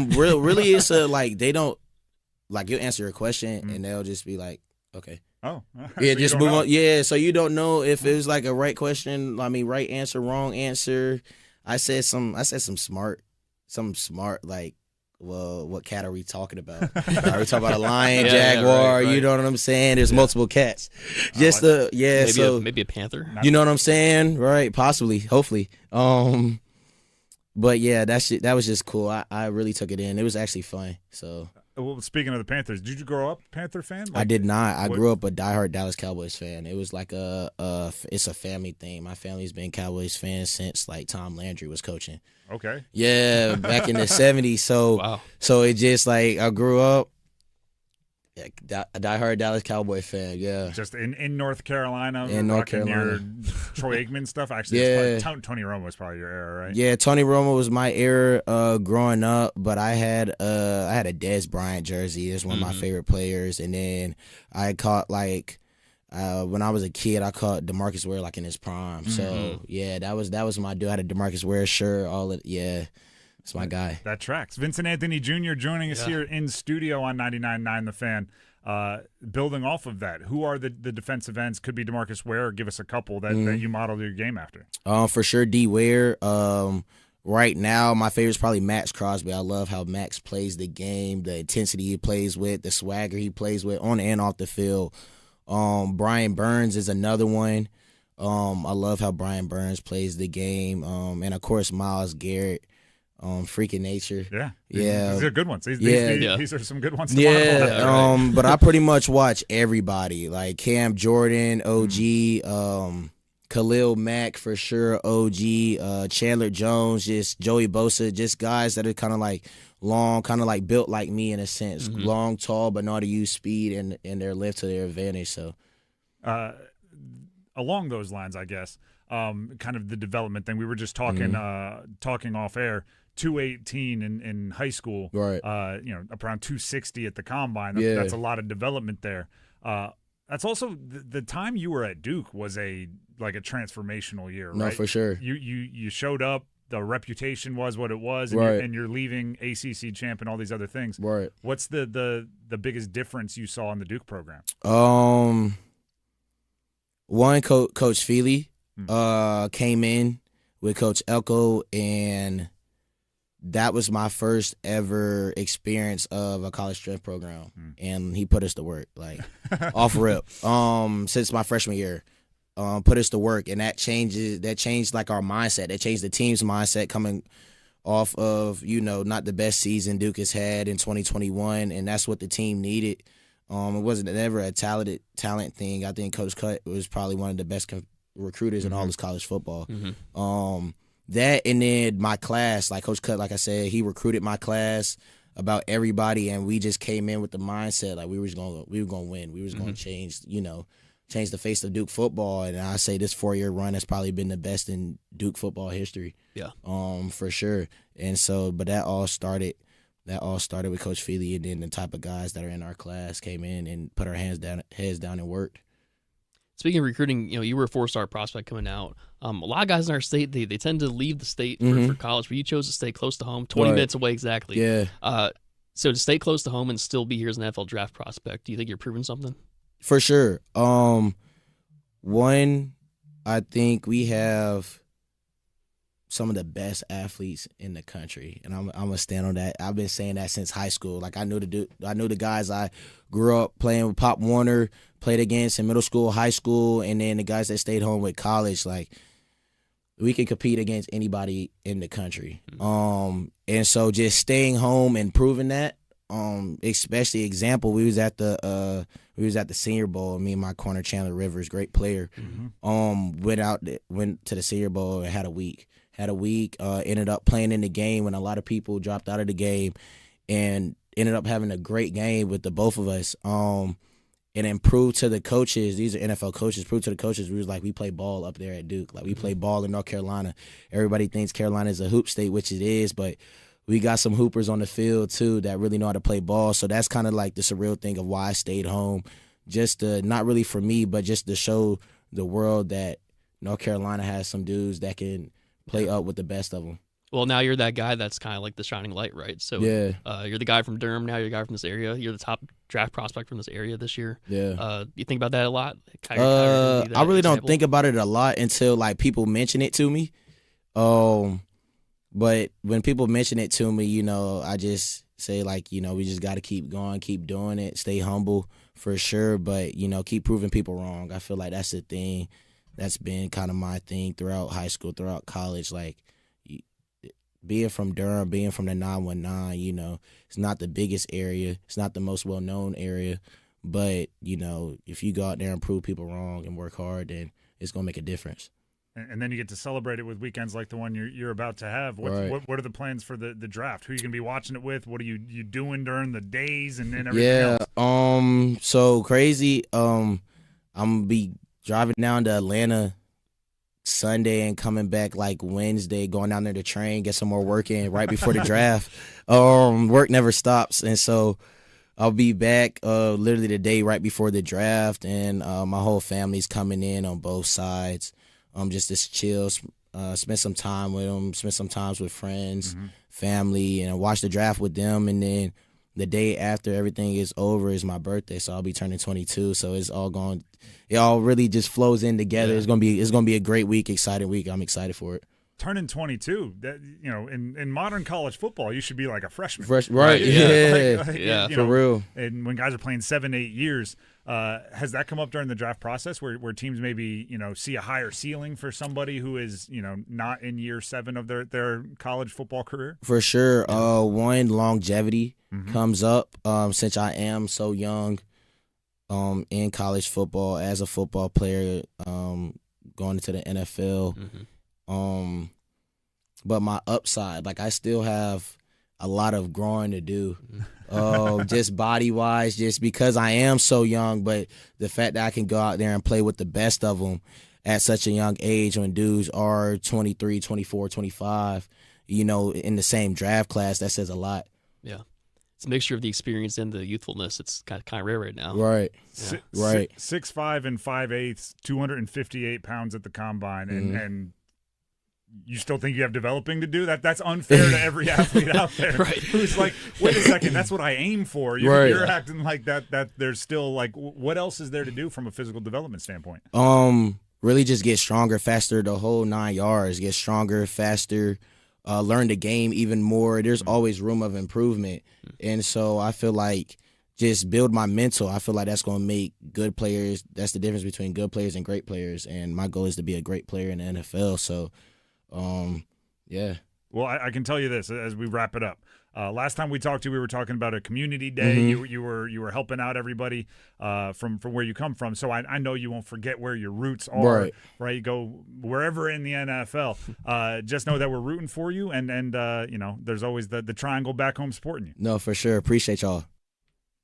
really, it's like, they don't, like, you'll answer a question and they'll just be like, okay. Oh. Yeah, so just move on. Yeah, so you don't know if it was like a right question, right answer, wrong answer. I said something smart, like, well, what cat are we talking about? Are we talking about a lion, jaguar? Right. You know what I'm saying? There's multiple cats. Just maybe a panther. You know what I'm saying? Right? Possibly, hopefully. But yeah, that was just cool. I really took it in. It was actually fun. So. Well, speaking of the Panthers, did you grow up Panther fan? I did not. I grew up a diehard Dallas Cowboys fan. It was like it's a family thing. My family's been Cowboys fans since, like, Tom Landry was coaching. Okay. Yeah, back in the 70s. So, wow. So it just, like, I grew up a diehard Dallas Cowboy fan. Yeah. Just in North Carolina. In North Carolina. Your Troy Aikman stuff. Actually, Tony Romo was probably your era, right? Yeah, Tony Romo was my era growing up, but I had a Dez Bryant jersey. It's one of my favorite players. And then I caught, like, when I was a kid, I caught DeMarcus Ware, like, in his prime. So yeah, that was my dude. I had a DeMarcus Ware shirt. It's my guy. That tracks. Vincent Anthony Jr. joining us here in studio on 99.9 The Fan. Building off of that, who are the defensive ends? Could be DeMarcus Ware. Give us a couple that you modeled your game after. For sure, D. Ware. Right now, my favorite is probably Max Crosby. I love how Max plays the game, the intensity he plays with, the swagger he plays with on and off the field. Brian Burns is another one. I love how Brian Burns plays the game. And, of course, Myles Garrett. Freaking nature. Yeah. These are good ones. These are some good ones to model. But I pretty much watch everybody, like Cam Jordan, OG, Khalil Mack for sure, OG, Chandler Jones, just Joey Bosa, just guys that are kind of like long, kind of like built like me in a sense, long, tall, but know how to use speed and their lift to their advantage. So, along those lines, I guess, kind of the development thing. We were just talking off air. 218 in high school, right? Around 260 at the combine. That's a lot of development there. That's also the time you were at Duke was a transformational year, right? No, for sure. You showed up. The reputation was what it was, and you're leaving ACC champ and all these other things. Right. What's the biggest difference you saw in the Duke program? One, Coach Feely came in with Coach Elko, and that was my first ever experience of a college strength program, and he put us to work, like, off rip. Since my freshman year, put us to work, and that changed like our mindset. That changed the team's mindset coming off of not the best season Duke has had in 2021, and that's what the team needed. It wasn't ever a talent thing. I think Coach Cut was probably one of the best recruiters in all this college football. That and then my class, like Coach Cut, like I said, he recruited my class about everybody, and we just came in with the mindset like we were gonna win. We was gonna change the face of Duke football. And I say this 4-year run has probably been the best in Duke football history. Yeah. For sure. And so, but that all started with Coach Feely, and then the type of guys that are in our class came in and put our heads down and worked. Speaking of recruiting, you were a 4-star prospect coming out. A lot of guys in our state, they tend to leave the state for college, but you chose to stay close to home, 20 minutes away exactly. Yeah. So to stay close to home and still be here as an NFL draft prospect, do you think you're proving something? For sure. One, I think we have some of the best athletes in the country, and I'm gonna stand on that. I've been saying that since high school. Like I knew the guys I grew up playing with, Pop Warner, played against in middle school, high school, and then the guys that stayed home with college. Like we can compete against anybody in the country. And so just staying home and proving that. Especially example, we was at the Senior Bowl. Me and my corner Chandler Rivers, great player. Went to the Senior Bowl and had a week. Ended up playing in the game when a lot of people dropped out of the game, and ended up having a great game with the both of us. And then proved to the coaches, these are NFL coaches, proved to the coaches, we was like, we play ball up there at Duke. Like we play ball in North Carolina. Everybody thinks Carolina is a hoop state, which it is, but we got some hoopers on the field too that really know how to play ball. So that's kind of like the surreal thing of why I stayed home. Just to, not really for me, but just to show the world that North Carolina has some dudes that can play up with the best of them. Well, now you're that guy that's kind of like the shining light, right? So you're the guy from Durham now. You're the guy from this area. You're the top draft prospect from this area this year. Yeah. You think about that a lot? I really don't think about it a lot until like people mention it to me. But when people mention it to me, I just say like, we just got to keep going, keep doing it, stay humble for sure. But, keep proving people wrong. I feel like that's the thing that's been kind of my thing throughout high school, throughout college. Like being from Durham, being from the 919, it's not the biggest area. It's not the most well-known area. But, if you go out there and prove people wrong and work hard, then it's going to make a difference. And then you get to celebrate it with weekends like the one you're about to have. What are the plans for the draft? Who are you going to be watching it with? What are you doing during the days and everything else? So crazy. I'm going to be driving down to Atlanta Sunday and coming back like Wednesday, going down there to train, get some more work in right before the draft. Work never stops. And so I'll be back literally the day right before the draft, and my whole family's coming in on both sides. Just to chill, spend some time with them, spend some time with friends, family, and watch the draft with them. And then the day after everything is over is my birthday, so I'll be turning 22. So it's all going, it all really just flows in together. Yeah. It's gonna be a great week, exciting week. I'm excited for it. Turning 22, that in modern college football, you should be like a freshman. Right? Yeah, for real. And when guys are playing 7-8 years, has that come up during the draft process where teams maybe see a higher ceiling for somebody who is not in year 7 of their college football career? For sure. One, longevity comes up since I am so young in college football as a football player, going into the NFL. But my upside, like I still have a lot of growing to do, just body-wise, just because I am so young. But the fact that I can go out there and play with the best of them at such a young age when dudes are 23, 24, 25, in the same draft class, that says a lot. Yeah. It's a mixture of the experience and the youthfulness. It's kind of rare right now. Right. Yeah. Right. 6'5" and 5'8", 258 pounds at the combine, and you still think you have developing to do? That's unfair to every athlete out there who's like, wait a second, that's what I aim for. You're acting like that there's still like, what else is there to do from a physical development standpoint? Really just get stronger, faster, the whole 9 yards. Get stronger, faster, learn the game even more. There's always room of improvement. And so I feel like just build my mental. I feel like that's going to make good players. That's the difference between good players and great players. And my goal is to be a great player in the NFL. So, yeah. Well, I can tell you this as we wrap it up. Last time we talked to you, we were talking about a community day. Mm-hmm. You were helping out everybody from where you come from. So I know you won't forget where your roots are. Right. You go wherever in the NFL. Just know that we're rooting for you, and there's always the triangle back home supporting you. No, for sure. Appreciate y'all.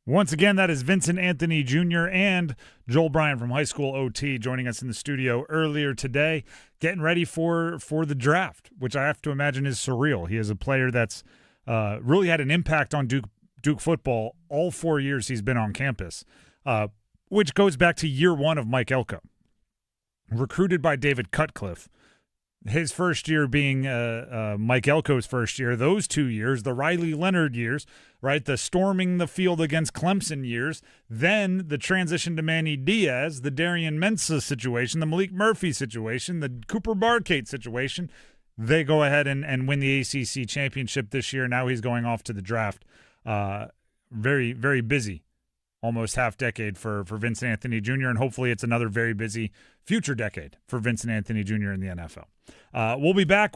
Once again, that is Vincent Anthony Jr. and Joel Bryan from High School OT joining us in the studio earlier today, getting ready for the draft, which I have to imagine is surreal. He is a player that's really had an impact on Duke football all 4 years he's been on campus, which goes back to year one of Mike Elko. Recruited by David Cutcliffe. His first year being Mike Elko's first year. Those 2 years, the Riley Leonard years, right? The storming the field against Clemson years. Then the transition to Manny Diaz, the Darian Mensah situation, the Malik Murphy situation, the Cooper Barkate situation. They go ahead and win the ACC championship this year. Now he's going off to the draft. Very, very busy. Almost half decade for Vincent Anthony Jr., and hopefully it's another very busy future decade for Vincent Anthony Jr. in the NFL. We'll be back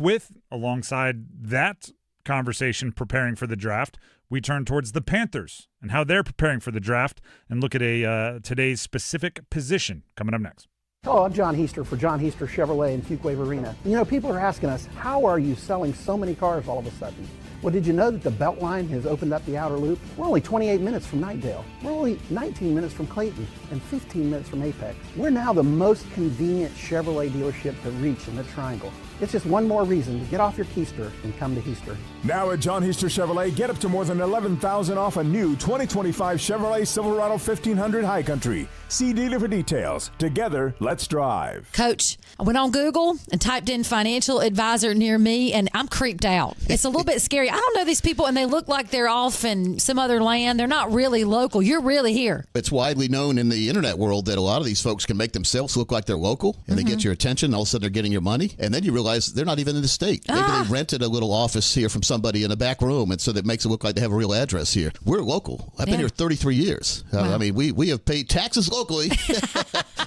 alongside that conversation preparing for the draft, we turn towards the Panthers and how they're preparing for the draft and look at today's specific position coming up next. Hello, I'm John Heister for John Heister Chevrolet in Fuquay Arena. You know, people are asking us, how are you selling so many cars all of a sudden? Well, did you know that the Beltline has opened up the outer loop? We're only 28 minutes from Knightdale. We're only 19 minutes from Clayton and 15 minutes from Apex. We're now the most convenient Chevrolet dealership to reach in the Triangle. It's just one more reason to get off your keister and come to Heister. Now at John Heister Chevrolet, get up to more than $11,000 off a new 2025 Chevrolet Silverado 1500 High Country. See dealer for details. Together, let's drive. Coach, I went on Google and typed in financial advisor near me, and I'm creeped out. It's a little bit scary. I don't know these people, and they look like they're off in some other land. They're not really local. You're really here. It's widely known in the internet world that a lot of these folks can make themselves look like they're local, and they get your attention. All of a sudden, they're getting your money, and then you realize they're not even in the state. Maybe they rented a little office here from somebody in a back room, and so that makes it look like they have a real address here. We're local. I've been here 33 years. Wow. I mean, we have paid taxes locally.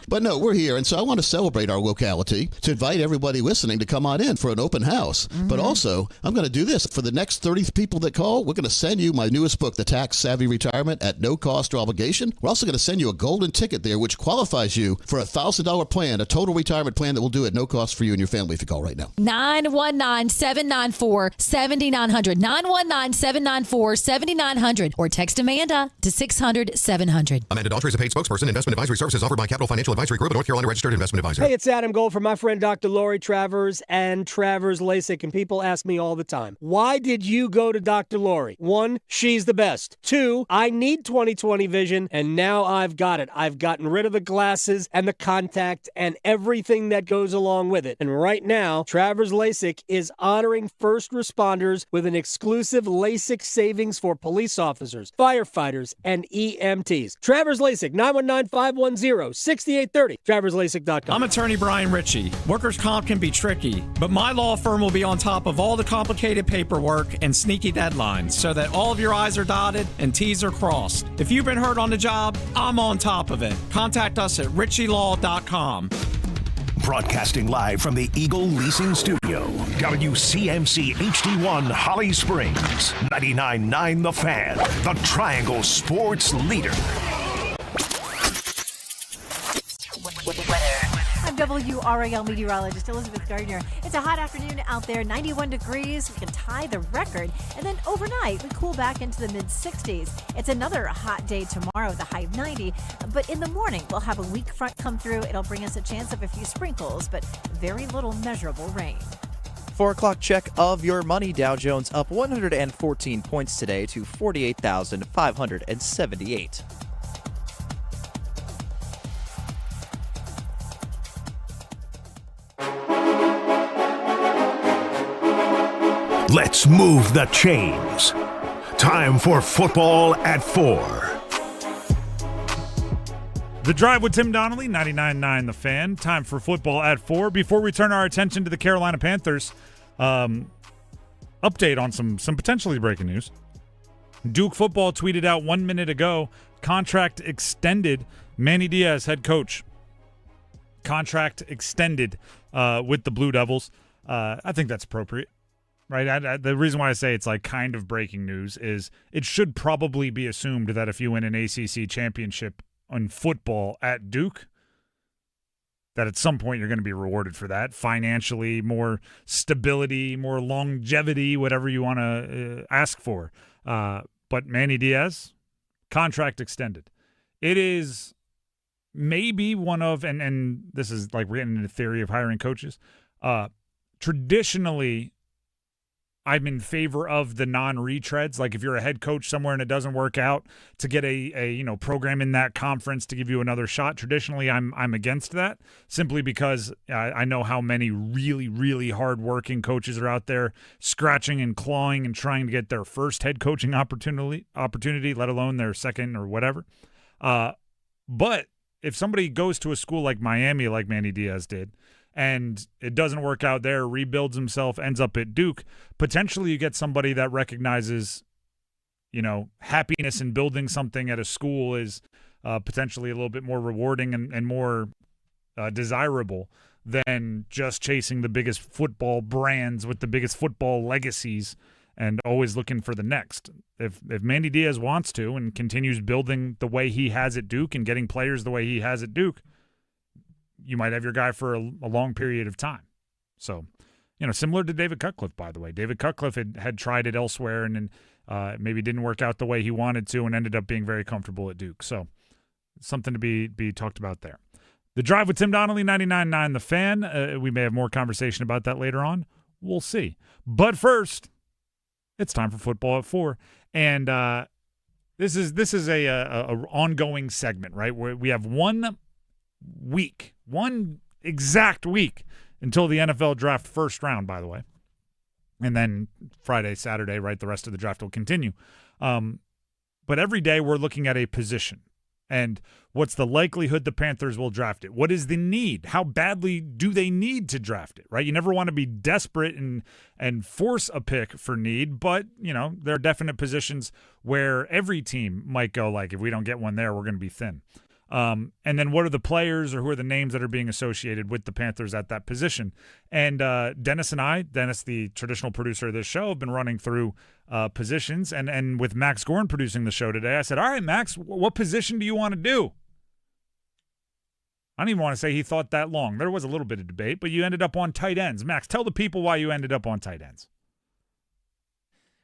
But no, we're here, and so I want to celebrate our locality, to invite everybody listening to come on in for an open house. But also, I'm going to do this. For the next 30 people that call, we're going to send you my newest book, The Tax Savvy Retirement, at no cost or obligation. We're also going to send you a golden ticket there, which qualifies you for a $1,000 plan, a total retirement plan that will do at no cost for you and your family if you call right now. 919-794-7900. 919-794-7900. Or text Amanda to 600-700. Amanda Daughtry is a paid spokesperson. Investment advisory services offered by Capital Financial Advisory Group, a North Carolina registered investment advisor. Hey, it's Adam Gold from my friend Dr. Lori Travers and Travers LASIK. And people ask me all the time, why did you go to Dr. Lori? 1, she's the best. 2, I need 20/20 vision, and now I've got it. I've gotten rid of the glasses and the contact and everything that goes along with it. And right now, Travers LASIK is honoring first responders with an exclusive LASIK savings for police officers, firefighters, and EMTs. Travers LASIK, 919-510-6830. TraversLASIK.com. I'm attorney Brian Ritchie. Workers' comp can be tricky, but my law firm will be on top of all the complicated paperwork and sneaky deadlines so that all of your I's are dotted and T's are crossed. If you've been hurt on the job, I'm on top of it. Contact us at ritchielaw.com. Broadcasting live from the Eagle Leasing Studio, WCMC HD1 Holly Springs, 99.9 The Fan, the Triangle Sports Leader. I'm WRAL meteorologist Elizabeth Gardner. It's a hot afternoon out there, 91 degrees. We can tie the record. And then overnight, we cool back into the mid-60s. It's another hot day tomorrow, the high of 90. But in the morning, we'll have a weak front come through. It'll bring us a chance of a few sprinkles, but very little measurable rain. 4 o'clock check of your money. Dow Jones up 114 points today to 48,578. Let's move the chains. Time for Football at 4. The Drive with Tim Donnelly, 99.9 The Fan. Time for Football at 4. Before we turn our attention to the Carolina Panthers, update on some potentially breaking news. Duke football tweeted out 1 minute ago, contract extended. Manny Diaz, head coach. Contract extended with the Blue Devils. I think that's appropriate. right? The reason why I say it's like kind of breaking news is it should probably be assumed that if you win an ACC championship in football at Duke, that at some point you're going to be rewarded for that financially, more stability, more longevity, whatever you want to ask for. But Manny Diaz, contract extended. It is maybe one of, and this is like we're getting into the theory of hiring coaches. Traditionally, I'm in favor of the non-retreads. Like if you're a head coach somewhere and it doesn't work out, to get a program in that conference to give you another shot. Traditionally, I'm against that simply because I know how many really, really hard-working coaches are out there scratching and clawing and trying to get their first head coaching opportunity, let alone their second or whatever. But if somebody goes to a school like Miami, like Manny Diaz did, and it doesn't work out there, rebuilds himself, ends up at Duke, potentially you get somebody that recognizes, happiness in building something at a school is potentially a little bit more rewarding and more desirable than just chasing the biggest football brands with the biggest football legacies and always looking for the next. If Manny Diaz wants to and continues building the way he has at Duke and getting players the way he has at Duke, you might have your guy for a long period of time. So, similar to David Cutcliffe, by the way. David Cutcliffe had tried it elsewhere and maybe didn't work out the way he wanted to and ended up being very comfortable at Duke. So, something to be talked about there. The Drive with Tim Donnelly, 99.9 The Fan. We may have more conversation about that later on. We'll see. But first, it's time for Football at 4. And this is a ongoing segment, right? Where we have one exact week until the NFL draft first round, by the way. And then Friday, Saturday, right, the rest of the draft will continue. But every day we're looking at a position. And what's the likelihood the Panthers will draft it? What is the need? How badly do they need to draft it, right? You never want to be desperate and force a pick for need, but, there are definite positions where every team might go like, if we don't get one there, we're going to be thin. And then what are the players or who are the names that are being associated with the Panthers at that position? And Dennis, the traditional producer of this show, have been running through positions. And with Max Gorn producing the show today, I said, all right, Max, what position do you want to do? I don't even want to say he thought that long. There was a little bit of debate, but you ended up on tight ends. Max, tell the people why you ended up on tight ends.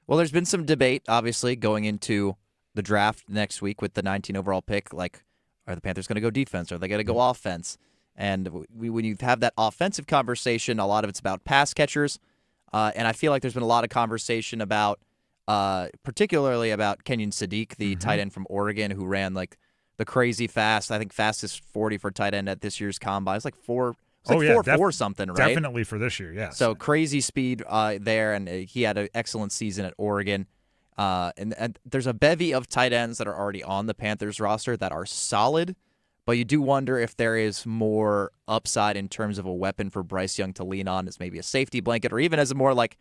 Well, there's been some debate, obviously, going into the draft next week with the 19 overall pick, like, are the Panthers going to go defense? Are they going to go offense? And when you have that offensive conversation, a lot of it's about pass catchers. And I feel like there's been a lot of conversation about, particularly about Kenyon Sadiq, the tight end from Oregon, who ran like the crazy fast. I think fastest 40 for tight end at this year's combine. It's like 4.4 something, right? Definitely for this year, yes. So crazy speed there, and he had an excellent season at Oregon. And there's a bevy of tight ends that are already on the Panthers roster that are solid, but you do wonder if there is more upside in terms of a weapon for Bryce Young to lean on as maybe a safety blanket or even as a more like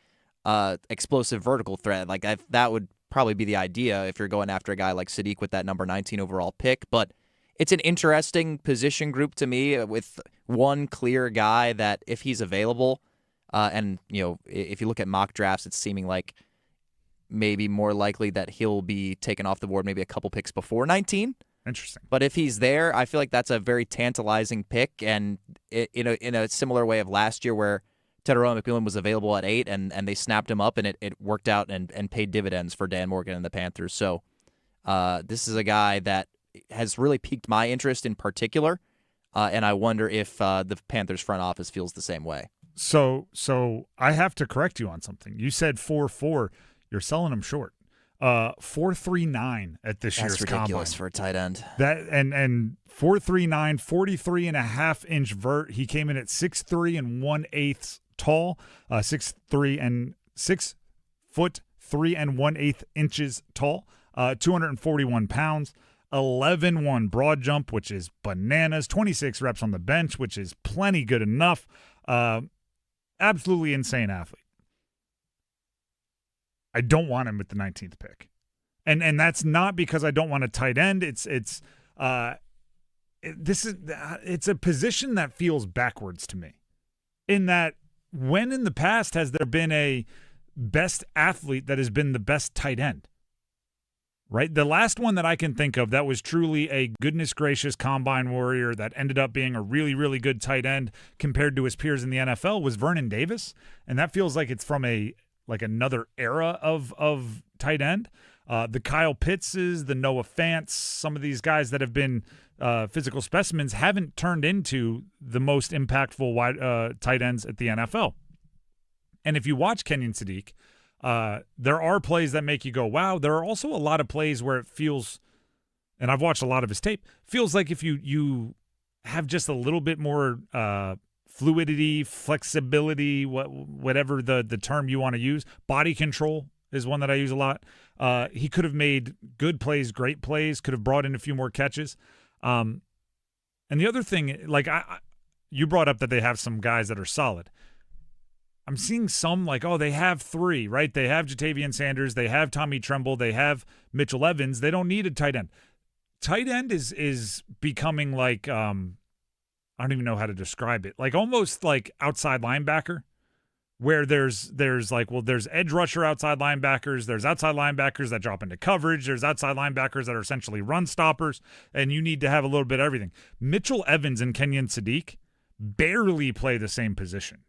explosive vertical threat. Like that would probably be the idea if you're going after a guy like Sadiq with that number 19 overall pick. But it's an interesting position group to me with one clear guy that if he's available, and if you look at mock drafts, it's seeming like maybe more likely that he'll be taken off the board maybe a couple picks before 19. Interesting. But if he's there, I feel like that's a very tantalizing pick. And in a similar way of last year where Tedero McMillan was available at 8 and they snapped him up and it worked out and paid dividends for Dan Morgan and the Panthers. So this is a guy that has really piqued my interest in particular. And I wonder if the Panthers front office feels the same way. So I have to correct you on something. You said 4.4. You're selling him short. 4.39 at this year's combine. That's ridiculous for a tight end. That and 4.39, 43.5 inch vert. He came in at 6'3 and 1/8 tall, 6'3 and 6 foot 3 and 1/8 inches tall, 241 pounds, 11.1 broad jump, which is bananas, 26 reps on the bench, which is plenty good enough. Absolutely insane athlete. I don't want him with the 19th pick. And that's not because I don't want a tight end. It's a position that feels backwards to me. In that when in the past has there been best athlete that has been the best tight end. Right? The last one that I can think of that was truly a goodness gracious combine warrior that ended up being a really, really good tight end compared to his peers in the NFL was Vernon Davis. And that feels like it's from another era of tight end. The Kyle Pittses, the Noah Fants, some of these guys that have been physical specimens haven't turned into the most impactful wide tight ends at the NFL. And if you watch Kenyon Sadiq, there are plays that make you go, wow. There are also a lot of plays where it feels, and I've watched a lot of his tape, feels like if you have just a little bit more fluidity, flexibility, whatever the term you want to use, body control is one that I use a lot. He could have made good plays, great plays, could have brought in a few more catches. And the other thing, you brought up that they have some guys that are solid. I'm seeing some they have three, right? They have Jatavian Sanders, they have Tommy Tremble, they have Mitchell Evans. They don't need a tight end. Tight end is becoming I don't even know how to describe it. Almost like outside linebacker, where there's edge rusher outside linebackers, there's outside linebackers that drop into coverage, there's outside linebackers that are essentially run stoppers, and you need to have a little bit of everything. Mitchell Evans and Kenyon Sadiq barely play the same position.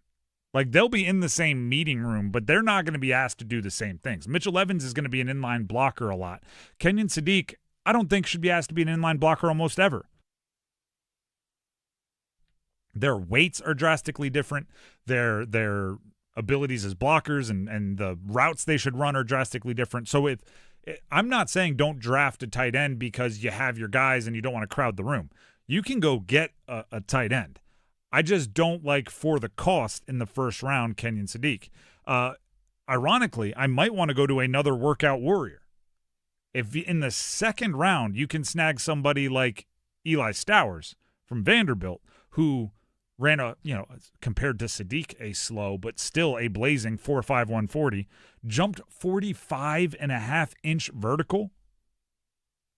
They'll be in the same meeting room, but they're not going to be asked to do the same things. Mitchell Evans is going to be an inline blocker a lot. Kenyon Sadiq, I don't think should be asked to be an inline blocker almost ever. Their weights are drastically different. Their abilities as blockers and the routes they should run are drastically different. So I'm not saying don't draft a tight end because you have your guys and you don't want to crowd the room. You can go get a tight end. I just don't like for the cost in the first round Kenyon Sadiq. Ironically, I might want to go to another workout warrior. If in the second round you can snag somebody like Eli Stowers from Vanderbilt, who ran compared to Sadiq, a slow but still a blazing 4.5 140, jumped 45.5-inch vertical,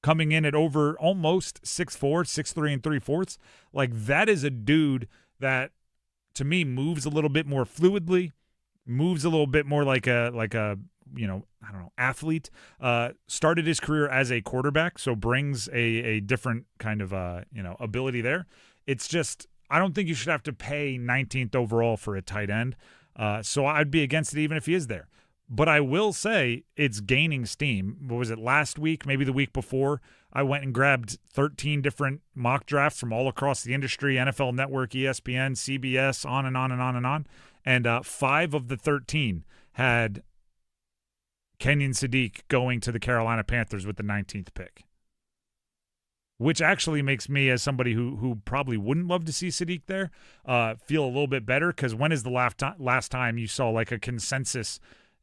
coming in at over almost 6'4", 6'3 3/4. That is a dude that, to me, moves a little bit more fluidly, moves a little bit more like a athlete. Started his career as a quarterback, so brings a different kind of ability there. It's just, I don't think you should have to pay 19th overall for a tight end. So I'd be against it even if he is there. But I will say it's gaining steam. What was it, last week, maybe the week before? I went and grabbed 13 different mock drafts from all across the industry, NFL Network, ESPN, CBS, on and on and on and on. And 5 of the 13 had Kenyon Sadiq going to the Carolina Panthers with the 19th pick, which actually makes me, as somebody who probably wouldn't love to see Sadiq there, feel a little bit better, because when is the last time you saw a consensus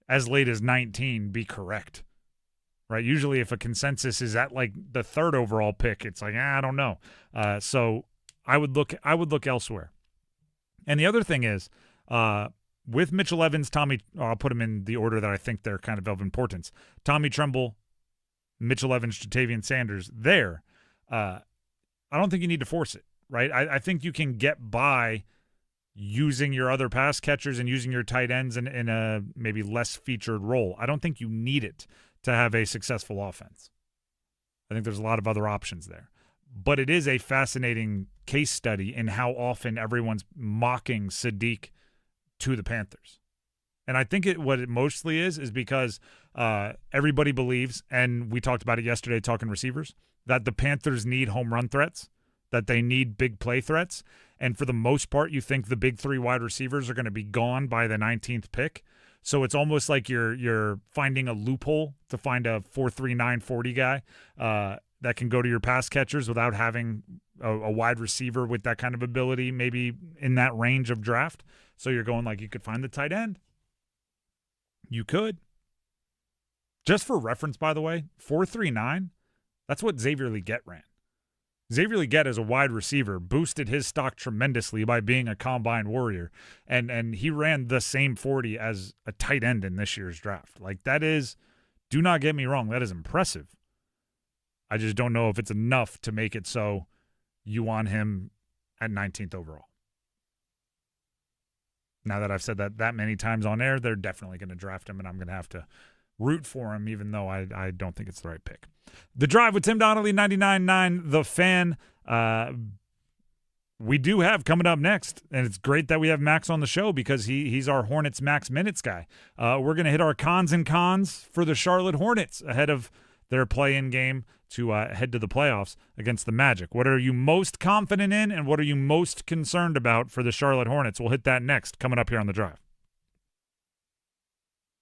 as late as 19 be correct, right? Usually if a consensus is at the 3rd overall pick, it's I don't know. So I would look elsewhere. And the other thing is, with Mitchell Evans, I'll put them in the order that I think they're kind of importance. Tommy Tremble, Mitchell Evans, Jatavian Sanders, there. I don't think you need to force it, right? I think you can get by using your other pass catchers and using your tight ends in a maybe less featured role. I don't think you need it to have a successful offense. I think there's a lot of other options there. But it is a fascinating case study in how often everyone's mocking Sadiq to the Panthers. And I think what it mostly is because everybody believes, and we talked about it yesterday talking receivers, that the Panthers need home run threats, that they need big play threats. And for the most part, you think the big 3 wide receivers are going to be gone by the 19th pick. So it's almost like you're finding a loophole to find a 4.3 940 guy that can go to your pass catchers without having a wide receiver with that kind of ability, maybe in that range of draft. So you're going you could find the tight end. You could. Just for reference, by the way, 4.39, that's what Xavier Legette ran. Xavier Legette, as a wide receiver, boosted his stock tremendously by being a combine warrior, and he ran the same 40 as a tight end in this year's draft. That is, do not get me wrong, that is impressive. I just don't know if it's enough to make it so you want him at 19th overall. now that I've said that many times on air, they're definitely going to draft him, and I'm going to have to root for him, even though I don't think it's the right pick. The Drive with Tim Donnelly, 99.9 The Fan. We do have coming up next, and it's great that we have Max on the show because he's our Hornets Max Minutes guy. We're going to hit our cons for the Charlotte Hornets ahead of their play-in game to head to the playoffs against the Magic. What are you most confident in, and what are you most concerned about for the Charlotte Hornets? We'll hit that next, coming up here on The Drive.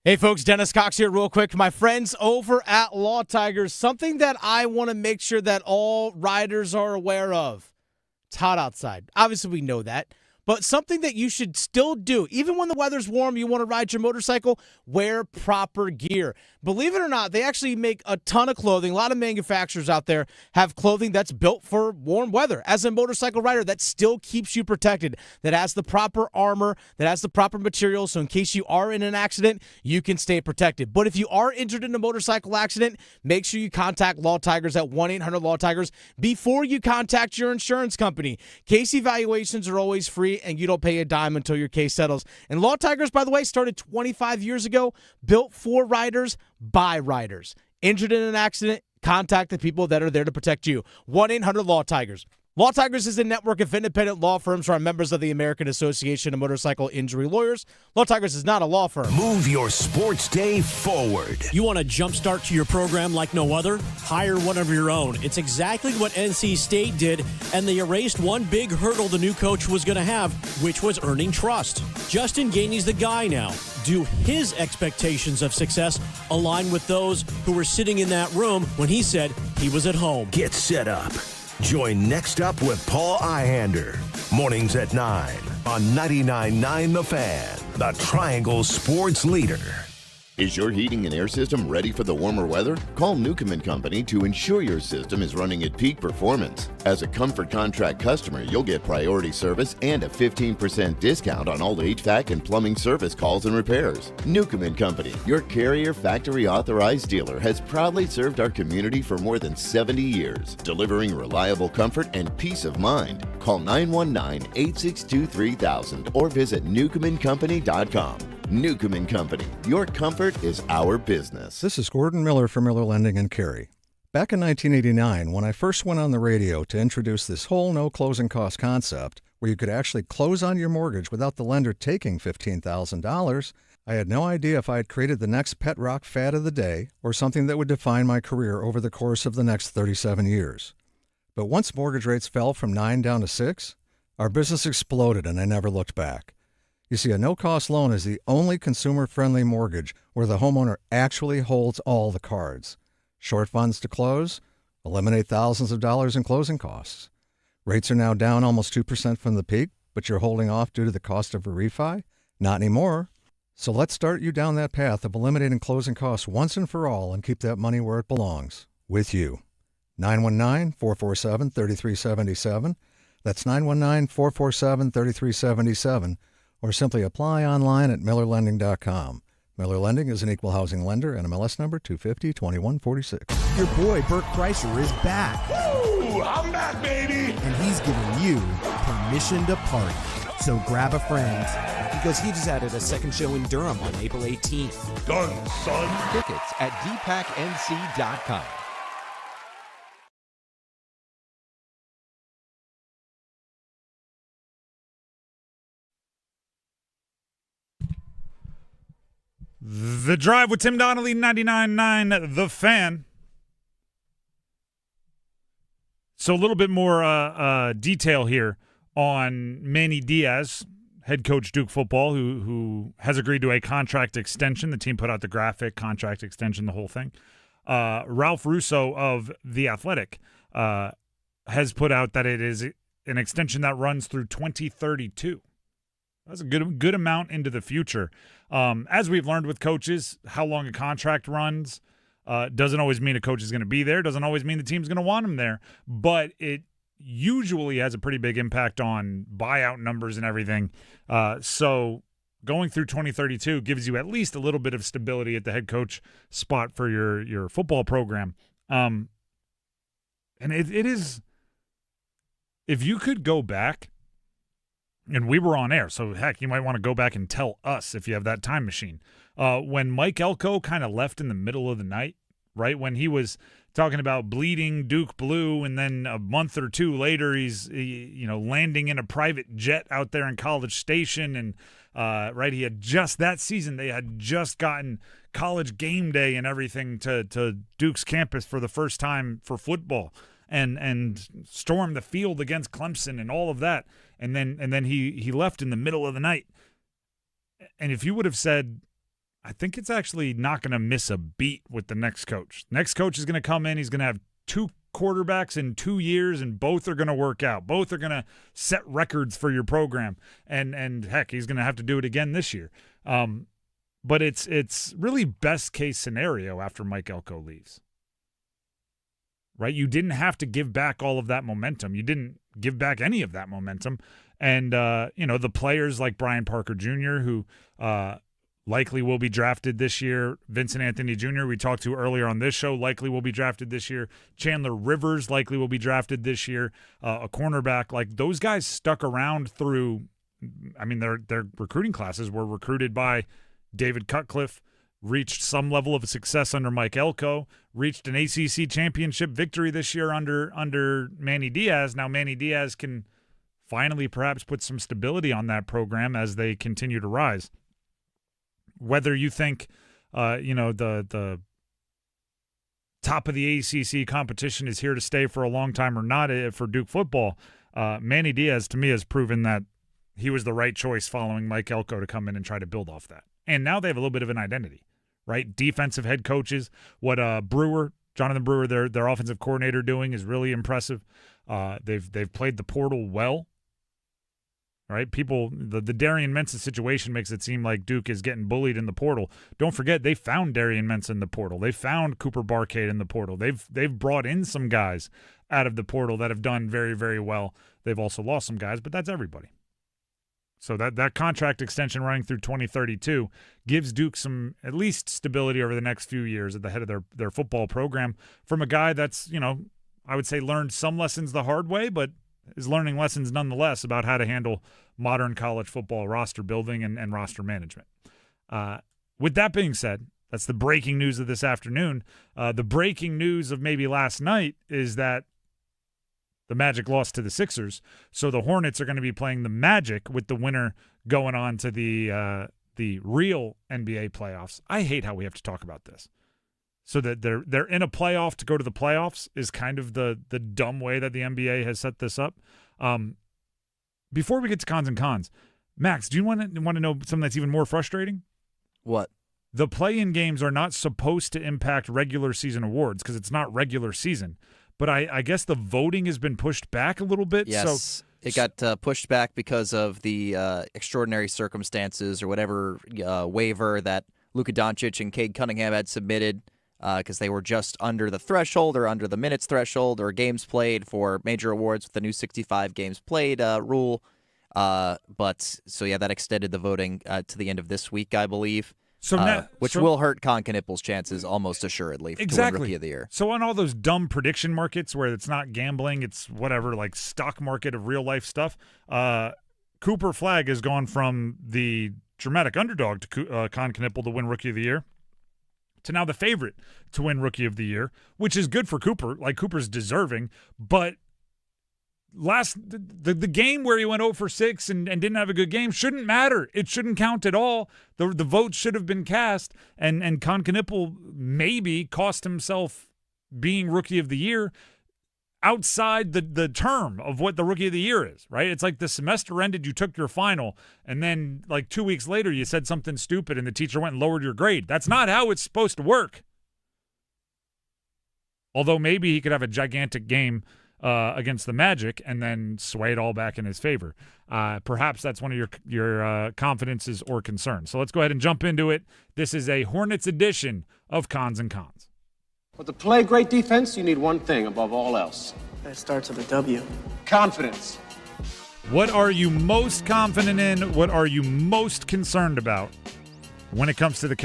Hey, folks, Dennis Cox here real quick. My friends over at Law Tigers, something that I want to make sure that all riders are aware of. It's hot outside. Obviously, we know that. But something that you should still do, even when the weather's warm, you want to ride your motorcycle, wear proper gear. Believe it or not, they actually make a ton of clothing. A lot of manufacturers out there have clothing that's built for warm weather. As a motorcycle rider, that still keeps you protected, that has the proper armor, that has the proper materials, so in case you are in an accident, you can stay protected. But if you are injured in a motorcycle accident, make sure you contact Law Tigers at 1-800-LAW-TIGERS before you contact your insurance company. Case evaluations are always free, and you don't pay a dime until your case settles. And Law Tigers, by the way, started 25 years ago, built for riders, by riders. Injured in an accident, contact the people that are there to protect you. 1-800-LAW-TIGERS. Law Tigers is a network of independent law firms who are members of the American Association of Motorcycle Injury Lawyers. Law Tigers is not a law firm. Move your sports day forward. You want a jump start to your program like no other? Hire one of your own. It's exactly what NC State did, and they erased one big hurdle the new coach was going to have, which was earning trust. Justin Gainey's the guy now. Do his expectations of success align with those who were sitting in that room when he said he was at home? Get set up. Join Next Up with Paul Ihander. Mornings at 9 on 99.9 The Fan, the Triangle Sports Leader. Is your heating and air system ready for the warmer weather? Call Newcomb & Company to ensure your system is running at peak performance. As a Comfort Contract customer, you'll get priority service and a 15% discount on all HVAC and plumbing service calls and repairs. Newcomb & Company, your Carrier factory authorized dealer, has proudly served our community for more than 70 years, delivering reliable comfort and peace of mind. Call 919-862-3000 or visit newcombandcompany.com. Newcomb & Company, your comfort is our business. This is Gordon Miller from Miller Lending in Cary. Back in 1989, when I first went on the radio to introduce this whole no closing cost concept, where you could actually close on your mortgage without the lender taking $15,000, I had no idea if I had created the next pet rock fad of the day or something that would define my career over the course of the next 37 years. But once mortgage rates fell from 9 down to 6, our business exploded and I never looked back. You see, a no-cost loan is the only consumer-friendly mortgage where the homeowner actually holds all the cards. Short funds to close, eliminate thousands of dollars in closing costs. Rates are now down almost 2% from the peak, but you're holding off due to the cost of a refi? Not anymore. So let's start you down that path of eliminating closing costs once and for all and keep that money where it belongs, with you. 919-447-3377. That's 919-447-3377. Or simply apply online at millerlending.com. Miller Lending is an equal housing lender, NMLS number 250-2146. Your boy, Bert Kreischer, is back. Woo! I'm back, baby! And he's giving you permission to party. So grab a friend, because he just added a second show in Durham on April 18th. Done, son! Tickets at dpacnc.com. The Drive with Tim Donnelly, 99.9 The Fan. So a little bit more detail here on Manny Diaz, head coach Duke football, who has agreed to a contract extension. The team put out the graphic, contract extension, the whole thing. Ralph Russo of The Athletic has put out that it is an extension that runs through 2032. That's a good amount into the future. As we've learned with coaches, how long a contract runs doesn't always mean a coach is going to be there, doesn't always mean the team's going to want him there, but it usually has a pretty big impact on buyout numbers and everything. So going through 2032 gives you at least a little bit of stability at the head coach spot for your football program. And it is, if you could go back and we were on air, so heck, you might want to go back and tell us if you have that time machine. When Mike Elko kind of left in the middle of the night, right, when he was talking about bleeding Duke blue, and then a month or two later he's landing in a private jet out there in College Station, and right, he had just that season they had just gotten College Game Day and everything to Duke's campus for the first time for football, and stormed the field against Clemson and all of that, and then he left in the middle of the night. And if you would have said, I think it's actually not going to miss a beat with the next coach. Next coach is going to come in. He's going to have 2 quarterbacks in 2 years, and both are going to work out. Both are going to set records for your program. And heck, he's going to have to do it again this year. But it's really best case scenario after Mike Elko leaves. Right? You didn't have to give back all of that momentum. You didn't give back any of that momentum. And, the players like Brian Parker Jr., who likely will be drafted this year. Vincent Anthony Jr., we talked to earlier on this show, likely will be drafted this year. Chandler Rivers likely will be drafted this year. A cornerback, like those guys stuck around through, their recruiting classes were recruited by David Cutcliffe, reached some level of success under Mike Elko, reached an ACC championship victory this year under Manny Diaz. Now Manny Diaz can finally perhaps put some stability on that program as they continue to rise. Whether you think, the top of the ACC competition is here to stay for a long time or not for Duke football, Manny Diaz, to me, has proven that he was the right choice following Mike Elko to come in and try to build off that. And now they have a little bit of an identity, right? Defensive head coaches. What Jonathan Brewer, their offensive coordinator, doing is really impressive. They've played the portal well. Right, people. The Darian Mensah situation makes it seem like Duke is getting bullied in the portal. Don't forget, they found Darian Mensah in the portal. They found Cooper Barcade in the portal. They've brought in some guys out of the portal that have done very, very well. They've also lost some guys, but that's everybody. So that contract extension running through 2032 gives Duke some at least stability over the next few years at the head of their football program from a guy that's I would say learned some lessons the hard way, but is learning lessons nonetheless about how to handle modern college football roster building and roster management. With that being said, that's the breaking news of this afternoon. The breaking news of maybe last night is that the Magic lost to the Sixers, so the Hornets are going to be playing the Magic with the winner going on to the real NBA playoffs. I hate how we have to talk about this. So that they're in a playoff to go to the playoffs is kind of the dumb way that the NBA has set this up. Before we get to cons and cons, Max, do you want to know something that's even more frustrating? What? The play-in games are not supposed to impact regular season awards because it's not regular season. But I guess the voting has been pushed back a little bit. Yes, so it got pushed back because of the extraordinary circumstances or whatever waiver that Luka Doncic and Cade Cunningham had submitted. Because they were just under the threshold or under the minutes threshold or games played for major awards with the new 65 games played rule. That extended the voting to the end of this week, I believe. Which will hurt Con Knippel's chances almost assuredly to win Rookie of the Year. So on all those dumb prediction markets where it's not gambling, it's whatever, like stock market of real life stuff, Cooper Flagg has gone from the dramatic underdog to Con Knippel to win Rookie of the Year to now the favorite to win Rookie of the Year, which is good for Cooper. Like, Cooper's deserving, but the game where he went 0 for 6 and didn't have a good game shouldn't matter. It shouldn't count at all. The vote should have been cast, and Con Knippel maybe cost himself being Rookie of the Year outside the term of what the Rookie of the Year is, right? It's like the semester ended, you took your final, and then like 2 weeks later you said something stupid and the teacher went and lowered your grade. That's not how it's supposed to work. Although maybe he could have a gigantic game against the Magic and then sway it all back in his favor. Perhaps that's one of your confidences or concerns. So let's go ahead and jump into it. This is a Hornets edition of Cons and Cons. But to play great defense, you need one thing above all else. That starts with a W. Confidence. What are you most confident in? What are you most concerned about when it comes to the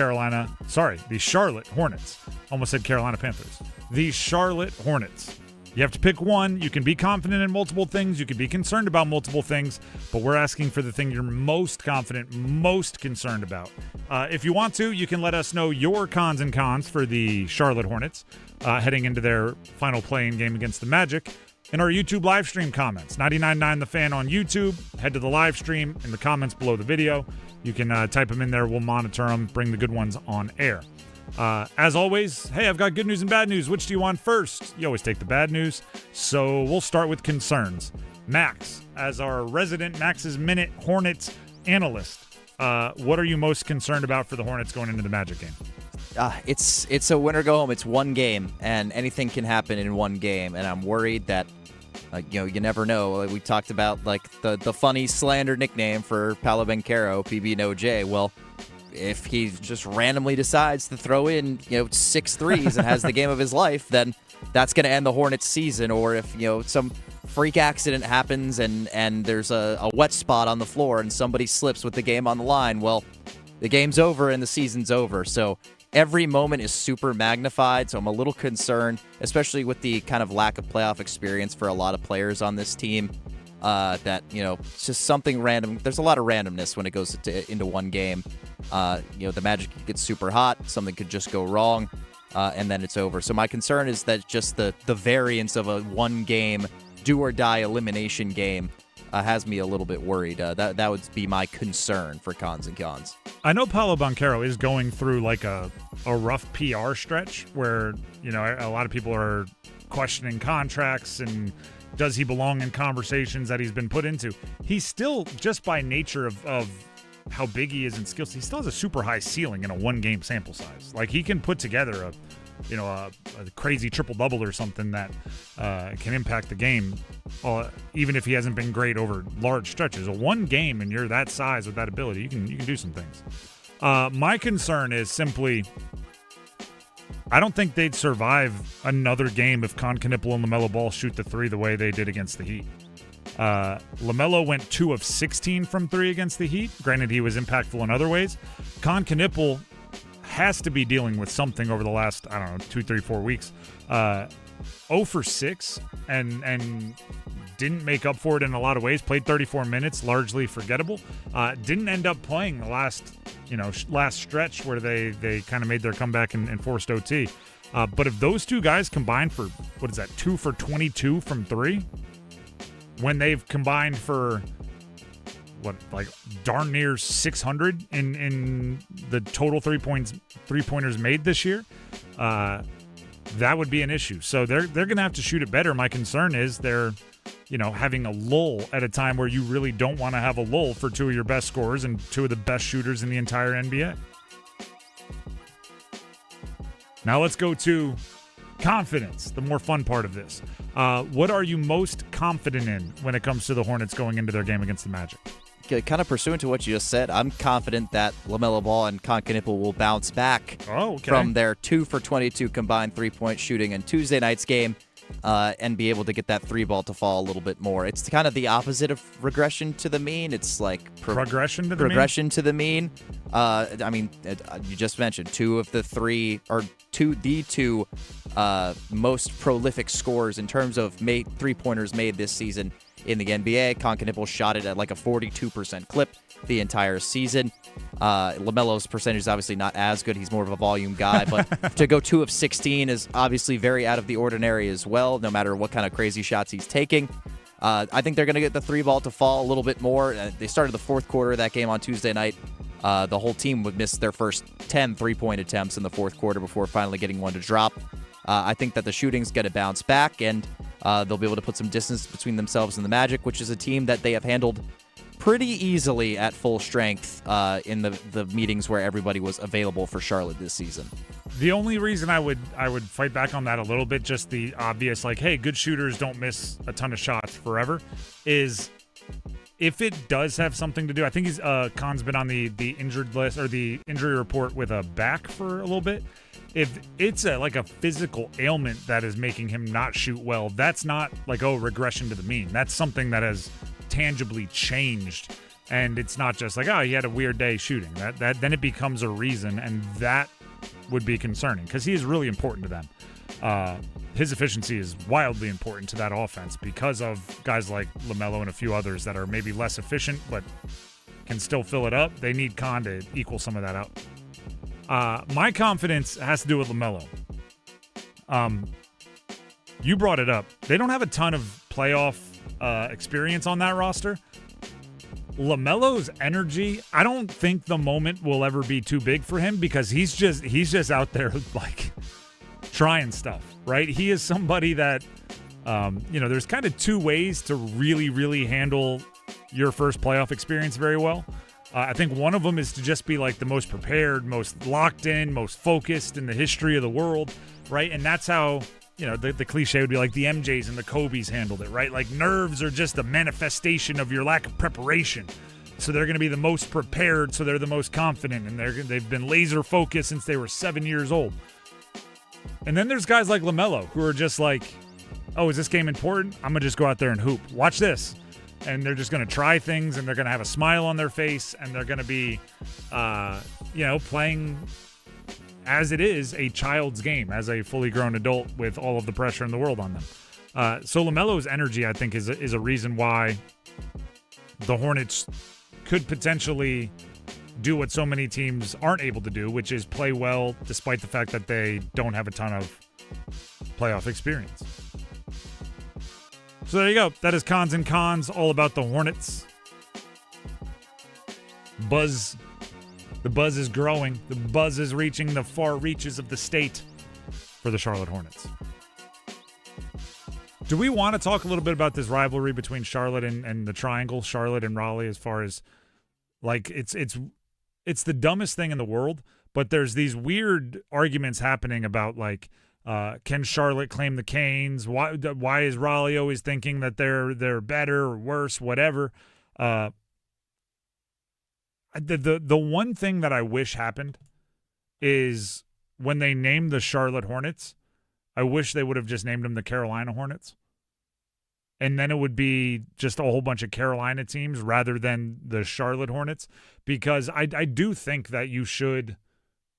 Charlotte Hornets? Almost said Carolina Panthers. The Charlotte Hornets. You have to pick one. You can be confident in multiple things. You can be concerned about multiple things, but we're asking for the thing you're most confident, most concerned about. If you want to, you can let us know your cons and cons for the Charlotte Hornets heading into their final play-in game against the Magic in our YouTube live stream comments. 99.9 The Fan on YouTube. Head to the live stream in the comments below the video. You can type them in there. We'll monitor them, bring the good ones on air. As always, hey, I've got good news and bad news. Which do you want first? You always take the bad news. So we'll start with concerns. Max, as our resident Max's Minute Hornets analyst, what are you most concerned about for the Hornets going into the Magic game? It's a win or go home. It's one game, and anything can happen in one game. And I'm worried that, you never know. We talked about the funny slander nickname for Paolo Banchero, PB No J. Well, if he just randomly decides to throw in 6 threes and has the game of his life, then that's going to end the Hornets season. Or if some freak accident happens and there's a wet spot on the floor and somebody slips with the game on the line, well, the game's over and the season's over. So every moment is super magnified, so I'm a little concerned, especially with the kind of lack of playoff experience for a lot of players on this team. That it's just something random. There's a lot of randomness when it goes into one game. The Magic gets super hot, something could just go wrong, and then it's over. So my concern is that just the variance of a one game do or die elimination game has me a little bit worried. That would be my concern for cons and cons. I know Paolo Banchero is going through like a rough PR stretch where a lot of people are questioning contracts and does he belong in conversations that he's been put into. He's still, just by nature of how big he is in skills, he still has a super high ceiling in a one-game sample size. Like, he can put together a crazy triple-double or something that can impact the game, even if he hasn't been great over large stretches. A one game and you're that size with that ability, you can do some things. My concern is simply, I don't think they'd survive another game if Knipple and LaMelo Ball shoot the three the way they did against the Heat. LaMelo went 2 of 16 from 3 against the Heat. Granted, he was impactful in other ways. Knipple has to be dealing with something over the last, 2, 3, 4 weeks. 0 for 6 and didn't make up for it in a lot of ways. Played 34 minutes, largely forgettable. Didn't end up playing the last stretch where they kind of made their comeback and forced OT. But if those two guys combined for, 2 for 22 from 3, when they've combined for darn near 600 in the total 3-pointers made this year, that would be an issue. So they're going to have to shoot it better. My concern is they're having a lull at a time where you really don't want to have a lull for 2 of your best scorers and 2 of the best shooters in the entire NBA. Now let's go to confidence, the more fun part of this. What are you most confident in when it comes to the Hornets going into their game against the Magic? Kind of pursuant to what you just said, I'm confident that LaMelo Ball and Knipple will bounce back from their 2 for 22 combined 3-point shooting in Tuesday night's game and be able to get that 3 ball to fall a little bit more. It's kind of the opposite of regression to the mean. It's like progression to the mean. You just mentioned 2 of the 3 or the 2 most prolific scorers in terms of 3-pointers made this season in the NBA. Knipple shot it at like a 42% clip the entire season. LaMelo's percentage is obviously not as good. He's more of a volume guy, but to go 2 of 16 is obviously very out of the ordinary as well, no matter what kind of crazy shots he's taking. I think they're going to get the 3 ball to fall a little bit more. They started the fourth quarter of that game on Tuesday night. The whole team would miss their first 10 3-point attempts in the fourth quarter before finally getting one to drop. I think that the shooting's going to bounce back, and they'll be able to put some distance between themselves and the Magic, which is a team that they have handled pretty easily at full strength in the meetings where everybody was available for Charlotte this season. The only reason I would fight back on that a little bit, just the obvious, hey, good shooters don't miss a ton of shots forever, is if it does have something to do, I think Khan's been on the injured list or the injury report with a back for a little bit. If it's a physical ailment that is making him not shoot well, that's not regression to the mean. That's something that has tangibly changed, and it's not just he had a weird day shooting. That then it becomes a reason, and that would be concerning because he is really important to them. his efficiency is wildly important to that offense because of guys like LaMelo and a few others that are maybe less efficient but can still fill it up. They need Khan to equal some of that out. My confidence has to do with LaMelo. You brought it up. They don't have a ton of playoff experience on that roster. LaMelo's energy, I don't think the moment will ever be too big for him because he's just out there like trying stuff, right? He is somebody that, there's kind of two ways to really, really handle your first playoff experience very well. I think one of them is to just be like the most prepared, most locked in, most focused in the history of the world, right? And that's how, the cliche would be like the MJs and the Kobes handled it, right? Like nerves are just a manifestation of your lack of preparation. So they're going to be the most prepared, so they're the most confident, and they've been laser focused since they were 7 years old. And then there's guys like LaMelo who are just like, oh, is this game important? I'm going to just go out there and hoop. Watch this. And they're just going to try things, and they're going to have a smile on their face, and they're going to be, playing as it is a child's game, as a fully grown adult with all of the pressure in the world on them. So LaMelo's energy, I think, is a reason why the Hornets could potentially do what so many teams aren't able to do, which is play well despite the fact that they don't have a ton of playoff experience. So there you go. That is Cons and Cons, all about the Hornets. The buzz is growing. The buzz is reaching the far reaches of the state for the Charlotte Hornets. Do we want to talk a little bit about this rivalry between Charlotte and the Triangle, Charlotte and Raleigh, as far as like it's the dumbest thing in the world, but there's these weird arguments happening about like can Charlotte claim the Canes? Why is Raleigh always thinking that they're better or worse, whatever? The one thing that I wish happened is when they named the Charlotte Hornets, I wish they would have just named them the Carolina Hornets. And then it would be just a whole bunch of Carolina teams rather than the Charlotte Hornets, because I do think that you should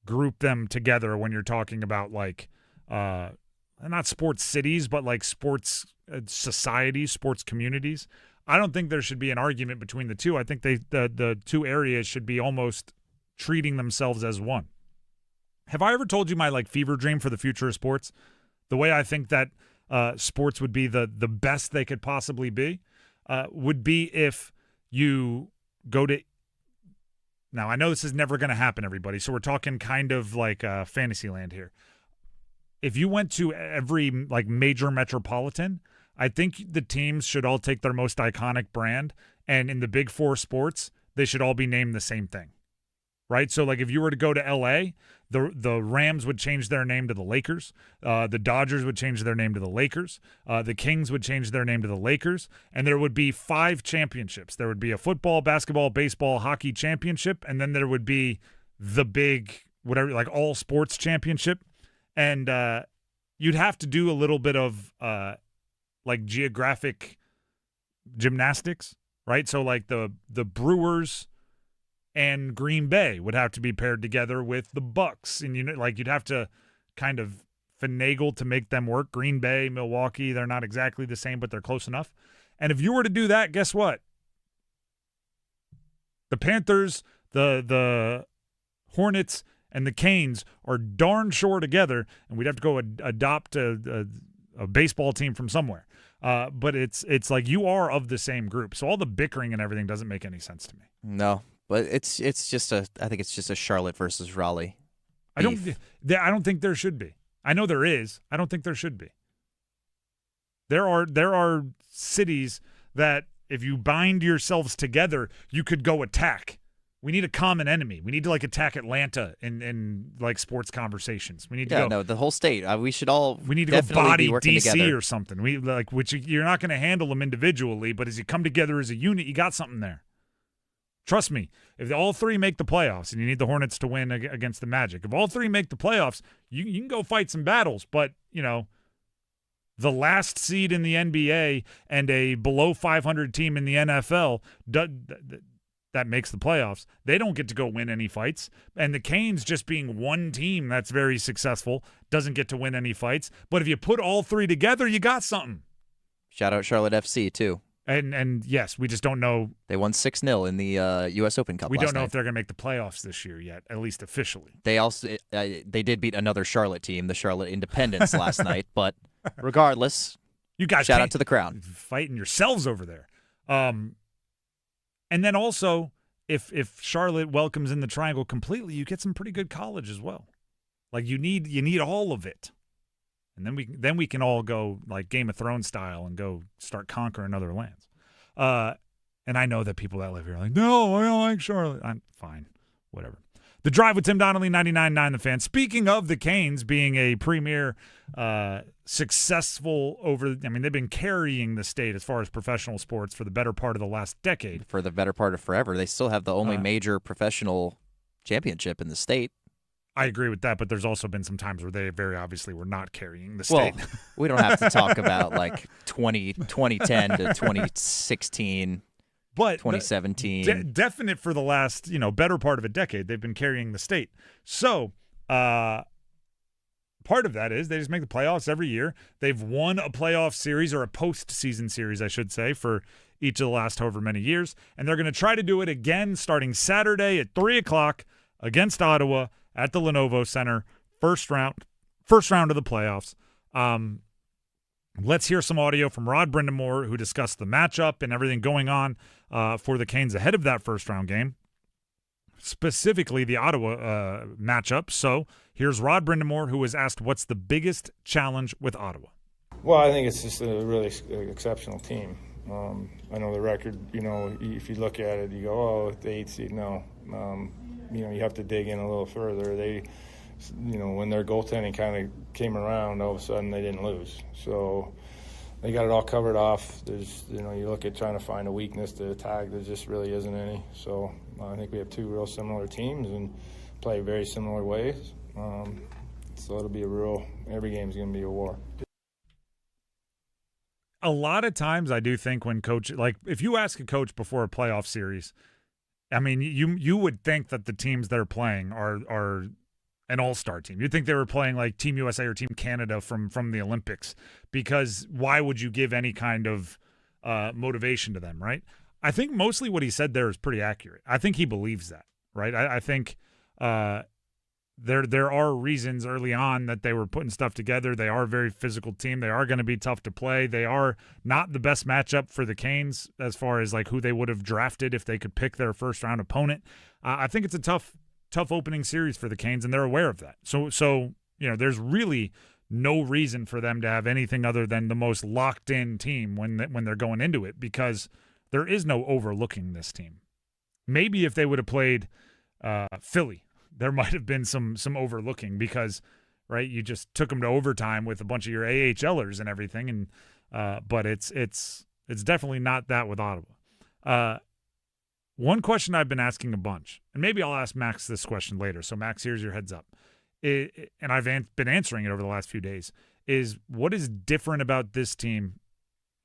group them together when you're talking about like not sports cities, but like sports societies, sports communities. I don't think there should be an argument between the two. I think the two areas should be almost treating themselves as one. Have I ever told you my like fever dream for the future of sports? The way I think that sports would be the best they could possibly be would be if you go to – now, I know this is never going to happen, everybody, so we're talking kind of like fantasy land here. If you went to every like major metropolitan – I think the teams should all take their most iconic brand, and in the big four sports, they should all be named the same thing, right? So, like, if you were to go to L.A., the Rams would change their name to the Lakers. The Dodgers would change their name to the Lakers. The Kings would change their name to the Lakers, and there would be 5 championships. There would be a football, basketball, baseball, hockey championship, and then there would be the big, whatever, like all sports championship, and you'd have to do a little bit of like geographic gymnastics, right? So like the Brewers and Green Bay would have to be paired together with the Bucks, and you'd have to kind of finagle to make them work. Green Bay, Milwaukee, they're not exactly the same, but they're close enough. And if you were to do that, guess what? The Panthers, the Hornets, and the Canes are darn sure together, and we'd have to go adopt a baseball team from somewhere. But it's like you are of the same group. So all the bickering and everything doesn't make any sense to me. No, but I think it's just a Charlotte versus Raleigh beef. I don't think there should be. I know there is. I don't think there should be. There are cities that if you bind yourselves together, you could go attack. We need a common enemy. We need to like attack Atlanta in like sports conversations. We need to go. The whole state. We should all. We need to go body DC together. or something. Which you're not going to handle them individually, but as you come together as a unit, you got something there. Trust me. If all 3 make the playoffs, and you need the Hornets to win against the Magic, if all 3 make the playoffs, you can go fight some battles. But the last seed in the NBA and a below 500 team in the NFL. that makes the playoffs. They don't get to go win any fights. And the Canes, just being one team that's very successful, doesn't get to win any fights. But if you put all three together, you got something. Shout out Charlotte FC, too. And yes, we just don't know. They won 6-0 in the U.S. Open Cup We last don't know night. if they're going to make the playoffs this year yet, at least officially. They also they did beat another Charlotte team, the Charlotte Independents, last night. But regardless, you guys shout out to the Crown. Fighting yourselves over there. And then also, if Charlotte welcomes in the Triangle completely, you get some pretty good college as well. Like you need all of it. And then we can all go like Game of Thrones style and go start conquering other lands. And I know that people that live here are like, no, I don't like Charlotte. I'm fine, whatever. The Drive with Tim Donnelly, 99.9 The Fan. Speaking of the Canes being a premier successful they've been carrying the state as far as professional sports for the better part of the last decade. For the better part of forever. They still have the only major professional championship in the state. I agree with that, but there's also been some times where they very obviously were not carrying the state. Well, we don't have to talk about like 2010 to 2016, but 2017. Definite for the last, better part of a decade, they've been carrying the state. So part of that is they just make the playoffs every year. They've won a playoff series, or a postseason series, I should say, for each of the last however many years. And they're going to try to do it again starting Saturday at 3 o'clock against Ottawa at the Lenovo Center, first round of the playoffs. Let's hear some audio from Rod Brind'Amour, who discussed the matchup and everything going on for the Canes ahead of that first-round game, specifically the Ottawa matchup. So here's Rod Brind'Amour, who was asked what's the biggest challenge with Ottawa. Well, I think it's just a really exceptional team. I know the record, if you look at it, you go, oh, the 8th seed, no. You have to dig in a little further. They, when their goaltending kind of came around, all of a sudden they didn't lose. So they got it all covered off. There's, you look at trying to find a weakness to attack, there just really isn't any. So I think we have two real similar teams and play very similar ways. So it'll be every game's going to be a war. A lot of times I do think when if you ask a coach before a playoff series, I mean, you would think that the teams they're playing are an all-star team. You'd think they were playing like Team USA or Team Canada from the Olympics, because why would you give any kind of motivation to them, right? I think mostly what he said there is pretty accurate. I think he believes that, right? I think there are reasons early on that they were putting stuff together. They are a very physical team. They are going to be tough to play. They are not the best matchup for the Canes as far as like who they would have drafted if they could pick their first-round opponent. I think it's a tough opening series for the Canes, and they're aware of that. So there's really no reason for them to have anything other than the most locked-in team when they're going into it, because there is no overlooking this team. Maybe if they would have played Philly, there might have been some overlooking, because, right, you just took them to overtime with a bunch of your AHLers and everything, and but it's definitely not that with Ottawa. One question I've been asking a bunch, and maybe I'll ask Max this question later. So Max, here's your heads up, and I've been answering it over the last few days, is what is different about this team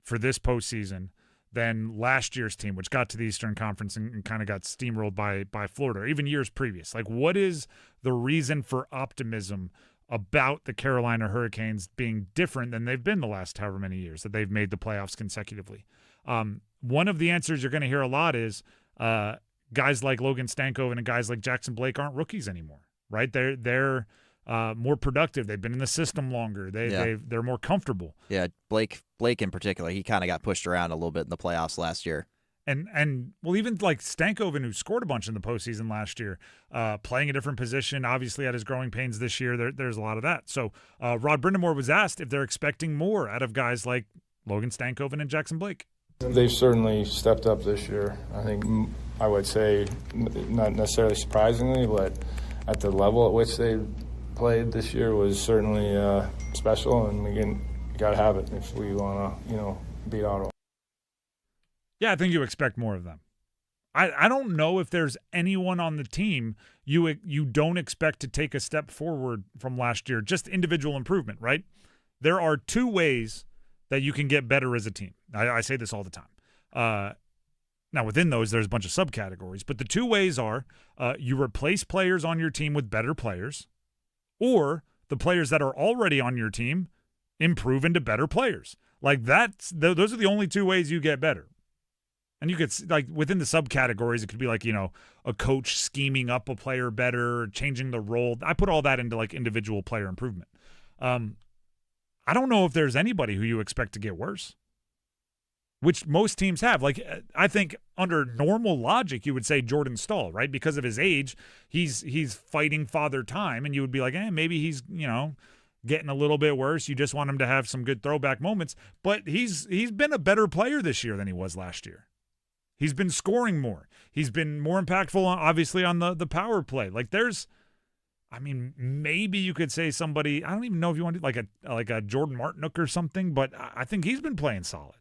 for this postseason than last year's team, which got to the Eastern Conference and kind of got steamrolled by Florida, or even years previous? Like, what is the reason for optimism about the Carolina Hurricanes being different than they've been the last however many years that they've made the playoffs consecutively? One of the answers you're going to hear a lot is guys like Logan Stankoven and guys like Jackson Blake aren't rookies anymore, right? They're more productive. They've been in the system longer. They're more comfortable. Yeah, Blake in particular, he kind of got pushed around a little bit in the playoffs last year. And well, even like Stankoven, who scored a bunch in the postseason last year, playing a different position, obviously had his growing pains this year. There's a lot of that. So Rod Brind'Amour was asked if they're expecting more out of guys like Logan Stankoven and Jackson Blake. They've certainly stepped up this year. I think I would say, not necessarily surprisingly, but at the level at which they played this year was certainly special, and we got to have it if we want to, beat Ottawa. Yeah, I think you expect more of them. I don't know if there's anyone on the team you don't expect to take a step forward from last year, just individual improvement, right? There are two ways that you can get better as a team. I say this all the time. Now, within those, there's a bunch of subcategories. But the two ways are you replace players on your team with better players, or the players that are already on your team improve into better players. Like those are the only two ways you get better. And you could, like, within the subcategories, it could be like, a coach scheming up a player better, changing the role. I put all that into, like, individual player improvement. I don't know if there's anybody who you expect to get worse, which most teams have. Like, I think under normal logic, you would say Jordan Staal, right? Because of his age, he's fighting father time, and you would be like, maybe he's, getting a little bit worse. You just want him to have some good throwback moments. But he's been a better player this year than he was last year. He's been scoring more. He's been more impactful, obviously, on the power play. Like, maybe you could say somebody, I don't even know if you want to do like a Jordan Martinook or something, but I think he's been playing solid.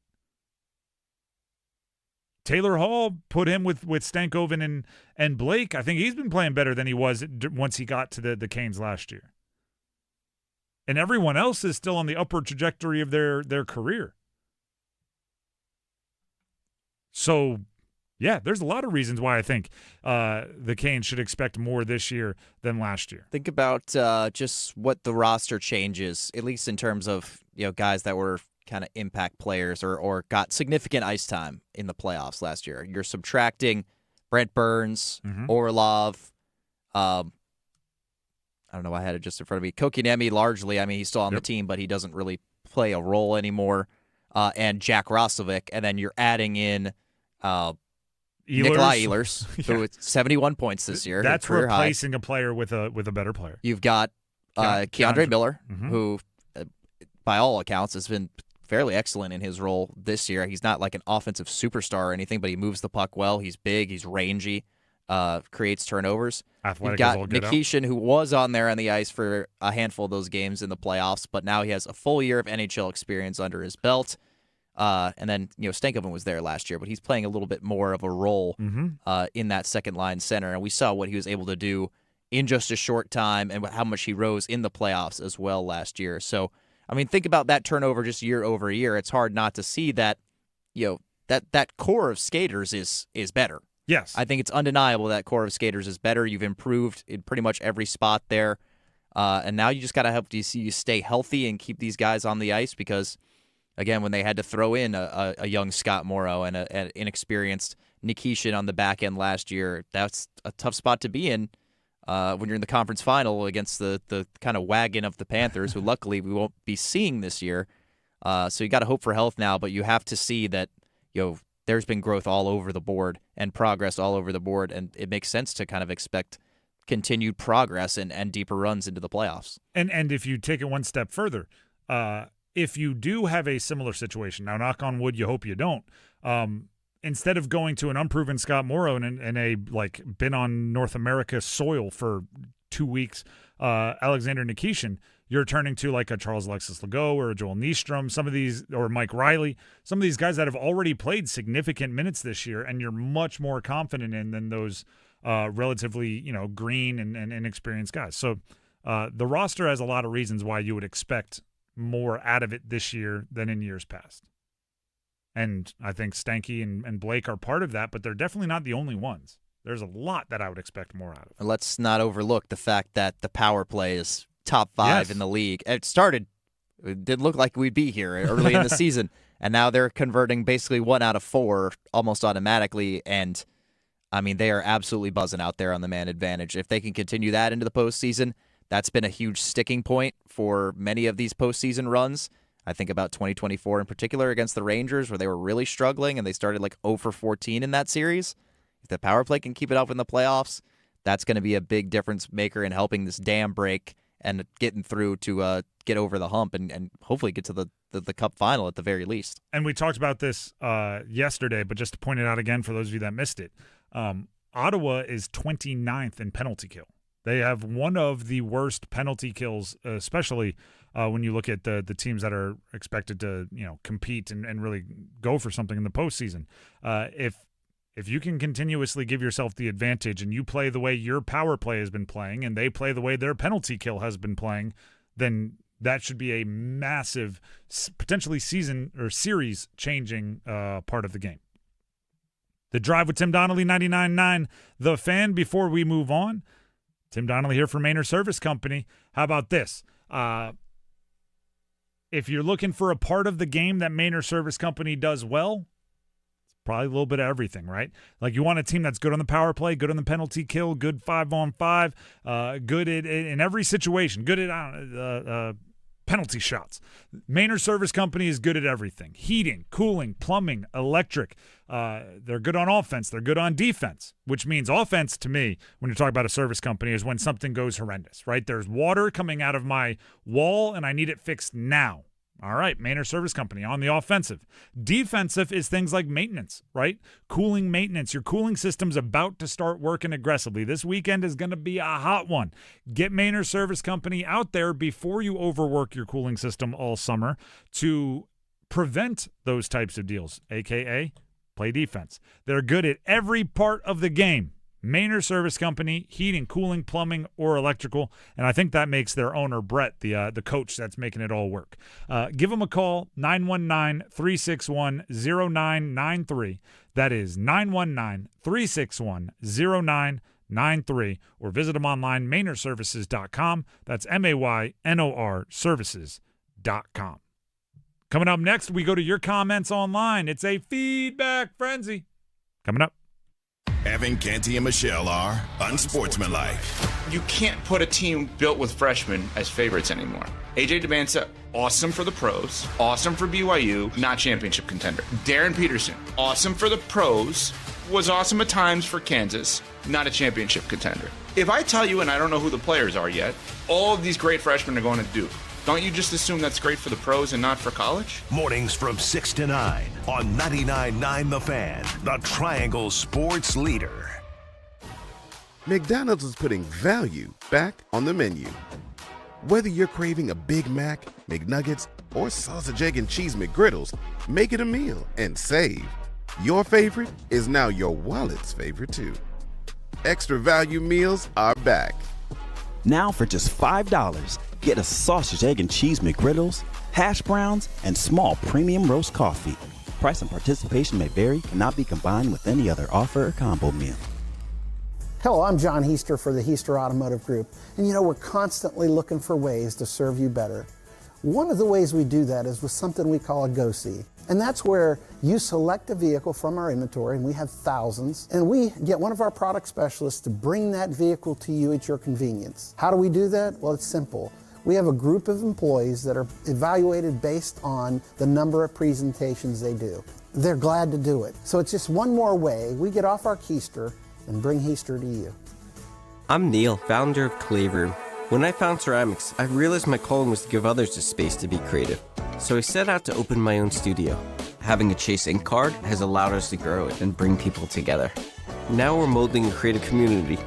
Taylor Hall, put him with Stankoven and Blake. I think he's been playing better than he was once he got to the Canes last year. And everyone else is still on the upward trajectory of their career. So, yeah, there's a lot of reasons why I think the Canes should expect more this year than last year. Think about just what the roster changes, at least in terms of guys that were kind of impact players or got significant ice time in the playoffs last year. You're subtracting Brent Burns, Orlov, I don't know, I had it just in front of me. Kotkaniemi, largely, he's still on the team, but he doesn't really play a role anymore. And Jack Roslovic, and then you're adding in Nikolai Ehlers, who with 71 points this year. That's replacing a player with a better player. You've got Keandre Miller, who, by all accounts, has been fairly excellent in his role this year. He's not like an offensive superstar or anything, but he moves the puck well. He's big. He's rangy. Creates turnovers. Athletic. You've got Nikishin, who was on there on the ice for a handful of those games in the playoffs, but now he has a full year of NHL experience under his belt. And then, Stankoven was there last year, but he's playing a little bit more of a role in that second-line center. And we saw what he was able to do in just a short time and how much he rose in the playoffs as well last year. So, think about that turnover just year over year. It's hard not to see that, that core of skaters is better. Yes. I think it's undeniable that core of skaters is better. You've improved in pretty much every spot there. And now you just got to help you stay healthy and keep these guys on the ice because, again, when they had to throw in a young Scott Morrow and an inexperienced Nikishin on the back end last year, that's a tough spot to be in when you're in the conference final against the kind of wagon of the Panthers, who luckily we won't be seeing this year. So you got to hope for health now, but you have to see that there's been growth all over the board and progress all over the board, and it makes sense to kind of expect continued progress and deeper runs into the playoffs. And if you take it one step further, if you do have a similar situation, now knock on wood, you hope you don't, instead of going to an unproven Scott Morrow and a been on North America soil for 2 weeks, Alexander Nikishin, you're turning to like a Charles Alexis Legault or a Joel Nystrom, some of these, or Mike Riley, some of these guys that have already played significant minutes this year, and you're much more confident in than those relatively, green and inexperienced guys. So the roster has a lot of reasons why you would expect more out of it this year than in years past. And I think Stanky and Blake are part of that, but they're definitely not the only ones. There's a lot that I would expect more out of. And let's not overlook the fact that the power play is top 5 in the league. It did look like we'd be here early in the season, and now they're converting basically 1 out of 4 almost automatically, and they are absolutely buzzing out there on the man advantage. If they can continue that into the postseason, that's been a huge sticking point for many of these postseason runs. I think about 2024 in particular against the Rangers, where they were really struggling and they started 0 for 14 in that series. If the power play can keep it up in the playoffs, that's going to be a big difference maker in helping this dam break and getting through to get over the hump and hopefully get to the Cup final at the very least. And we talked about this yesterday, but just to point it out again for those of you that missed it, Ottawa is 29th in penalty kill. They have one of the worst penalty kills, especially when you look at the teams that are expected to compete and really go for something in the postseason. If you can continuously give yourself the advantage and you play the way your power play has been playing and they play the way their penalty kill has been playing, then that should be a massive, potentially season or series changing part of the game. The Drive with Tim Donnelly, 99.9 The Fan. Before we move on, Tim Donnelly here for Manor Service Company. How about this? If you're looking for a part of the game that Manor Service Company does well, it's probably a little bit of everything, right? Like you want a team that's good on the power play, good on the penalty kill, good 5-on-5, good in every situation, good at penalty shots. Manor Service Company is good at everything. Heating, cooling, plumbing, electric. They're good on offense. They're good on defense, which means offense to me, when you're talking about a service company, is when something goes horrendous, right? There's water coming out of my wall, and I need it fixed now. All right, Manor Service Company on the offensive. Defensive is things like maintenance, right? Cooling maintenance. Your cooling system's about to start working aggressively. This weekend is going to be a hot one. Get Manor Service Company out there before you overwork your cooling system all summer to prevent those types of deals, a.k.a. play defense. They're good at every part of the game. Manor Service Company, heating, cooling, plumbing, or electrical. And I think that makes their owner, Brett, the coach that's making it all work. Give them a call, 919-361-0993. That is 919-361-0993. Or visit them online, manorservices.com. That's MAYNOR services.com. Coming up next, we go to your comments online. It's a feedback frenzy. Coming up. Evan, Canty, and Michelle are unsportsmanlike. You can't put a team built with freshmen as favorites anymore. AJ DeMansa, awesome for the pros, awesome for BYU, not championship contender. Darren Peterson, awesome for the pros, was awesome at times for Kansas, not a championship contender. If I tell you, and I don't know who the players are yet, all of these great freshmen are going to Duke, don't you just assume that's great for the pros and not for college? Mornings from 6 to 9 on 99.9 The Fan, the Triangle Sports Leader. McDonald's is putting value back on the menu. Whether you're craving a Big Mac, McNuggets, or sausage, egg, and cheese McGriddles, make it a meal and save. Your favorite is now your wallet's favorite too. Extra value meals are back. Now for just $5, get a sausage, egg, and cheese McGriddles, hash browns, and small premium roast coffee. Price and participation may vary, cannot be combined with any other offer or combo meal. Hello, I'm John Heister for the Heister Automotive Group. And we're constantly looking for ways to serve you better. One of the ways we do that is with something we call a Go-See. And that's where you select a vehicle from our inventory, and we have thousands, and we get one of our product specialists to bring that vehicle to you at your convenience. How do we do that? Well, it's simple. We have a group of employees that are evaluated based on the number of presentations they do. They're glad to do it. So it's just one more way we get off our keister and bring Heister to you. I'm Neil, founder of Clay Room. When I found ceramics, I realized my calling was to give others the space to be creative. So I set out to open my own studio. Having a Chase Ink card has allowed us to grow it and bring people together. Now we're molding a creative community.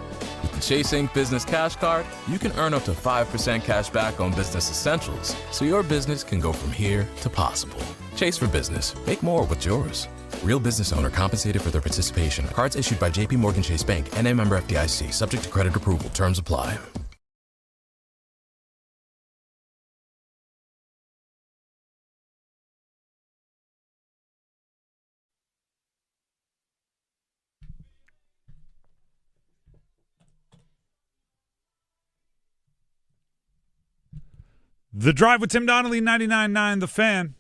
With the Chase Ink Business Cash Card, you can earn up to 5% cash back on business essentials, so your business can go from here to possible. Chase for business. Make more with yours. Real business owner compensated for their participation. Cards issued by J.P. Morgan Chase Bank, N.A. member FDIC, subject to credit approval. Terms apply. The Drive with Tim Donnelly, 99.9 The Fan.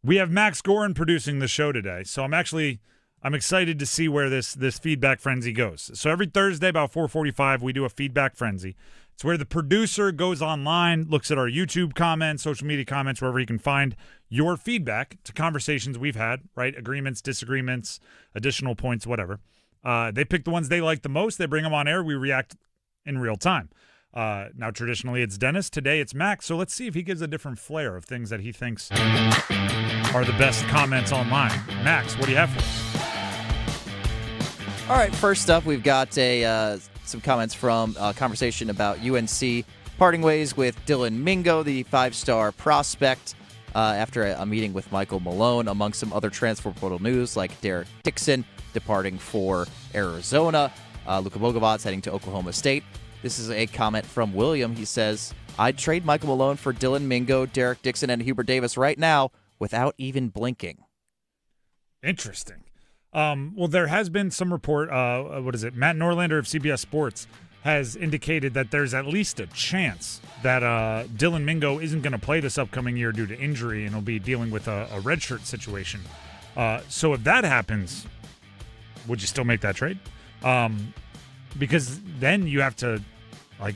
We have Max Gorin producing the show today, so I'm excited to see where this feedback frenzy goes. So every Thursday about 4:45, we do a feedback frenzy. It's where the producer goes online, looks at our YouTube comments, social media comments, wherever you can find your feedback to conversations we've had, right? Agreements, disagreements, additional points, whatever. They pick the ones they like the most. They bring them on air. We react in real time. Now, traditionally, it's Dennis. Today, it's Max. So let's see if he gives a different flair of things that he thinks are the best comments online. Max, what do you have for us? All right, first up, we've got some comments from a conversation about UNC parting ways with Dylan Mingo, the five-star prospect, after a meeting with Michael Malone, among some other transfer portal news, like Derek Dixon departing for Arizona, Luka Bogovac heading to Oklahoma State. This is a comment from William. He says, I'd trade Michael Malone for Dylan Mingo, Derek Dixon, and Hubert Davis right now without even blinking. Interesting. Well, there has been some report. Matt Norlander of CBS Sports has indicated that there's at least a chance that Dylan Mingo isn't going to play this upcoming year due to injury, and he'll be dealing with a redshirt situation. So if that happens, would you still make that trade? Because then you have to,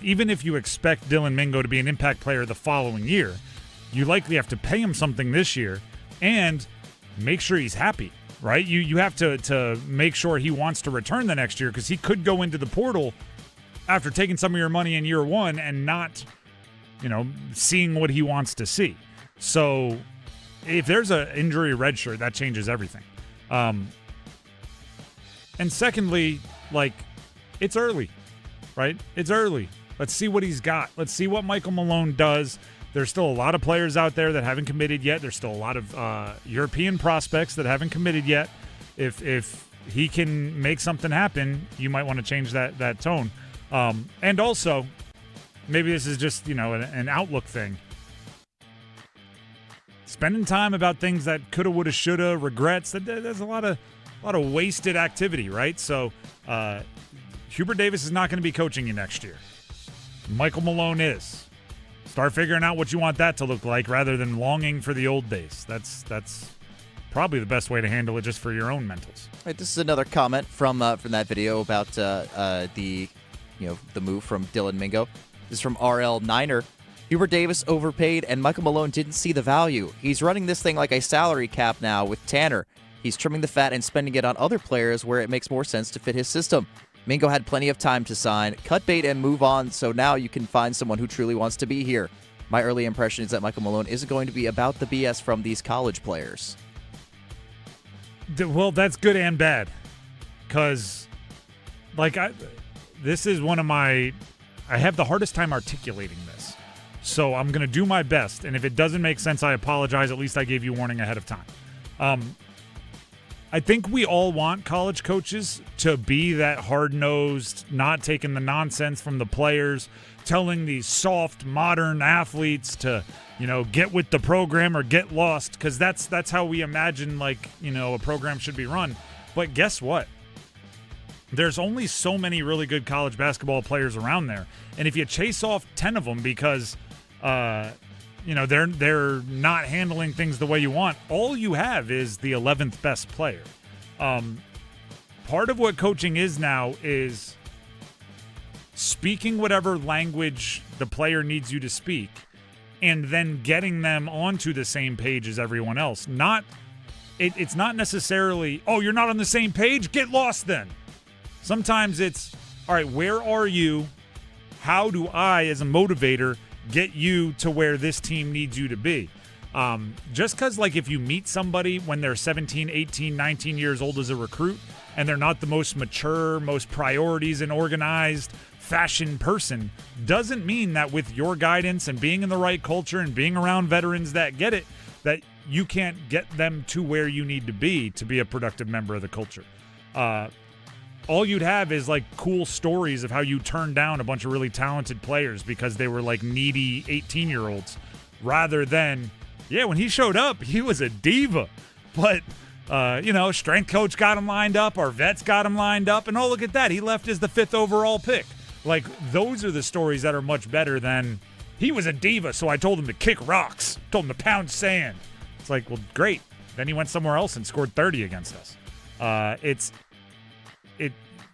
even if you expect Dylan Mingo to be an impact player the following year, you likely have to pay him something this year and make sure he's happy, right? You have to make sure he wants to return the next year, because he could go into the portal after taking some of your money in year one and not, seeing what he wants to see. So if there's an injury redshirt, that changes everything. And secondly, it's early, right? It's early. Let's see what he's got. Let's see what Michael Malone does. There's still a lot of players out there that haven't committed yet. There's still a lot of European prospects that haven't committed yet. If he can make something happen, you might want to change that tone. And also, maybe this is just, an outlook thing. Spending time about things that coulda, woulda, shoulda, regrets. There's a lot of wasted activity, right? So Hubert Davis is not going to be coaching you next year. Michael Malone is. Start figuring out what you want that to look like rather than longing for the old days. That's probably the best way to handle it, just for your own mentals. All right, this is another comment from that video about the move from Dylan Mingo. This is from RL Niner. Hubert Davis overpaid, and Michael Malone didn't see the value. He's running this thing like a salary cap now with Tanner. He's trimming the fat and spending it on other players where it makes more sense to fit his system. Mingo had plenty of time to sign, cut bait, and move on, so now you can find someone who truly wants to be here. My early impression is that Michael Malone isn't going to be about the BS from these college players. Well, that's good and bad, because, this is one of my... I have the hardest time articulating this, so I'm going to do my best, and if it doesn't make sense, I apologize. At least I gave you warning ahead of time. I think we all want college coaches to be that hard-nosed, not taking the nonsense from the players, telling these soft, modern athletes to, get with the program or get lost, because that's how we imagine, a program should be run. But guess what? There's only so many really good college basketball players around there, and if you chase off 10 of them because they're not handling things the way you want, all you have is the 11th best player. Part of what coaching is now is speaking whatever language the player needs you to speak and then getting them onto the same page as everyone else. It's not necessarily, oh, you're not on the same page? Get lost then. Sometimes it's, all right, where are you? How do I, as a motivator, get you to where this team needs you to be? Just because, if you meet somebody when they're 17, 18, 19 years old as a recruit, and they're not the most mature, most priorities and organized fashion person, doesn't mean that with your guidance and being in the right culture and being around veterans that get it, that you can't get them to where you need to be a productive member of the culture. All you'd have is cool stories of how you turned down a bunch of really talented players because they were needy 18-year-olds, rather than, yeah, when he showed up, he was a diva. But, strength coach got him lined up, our vets got him lined up, and oh, look at that, he left as the 5th overall pick. Those are the stories that are much better than, he was a diva, so I told him to kick rocks, told him to pound sand. It's well, great. Then he went somewhere else and scored 30 against us.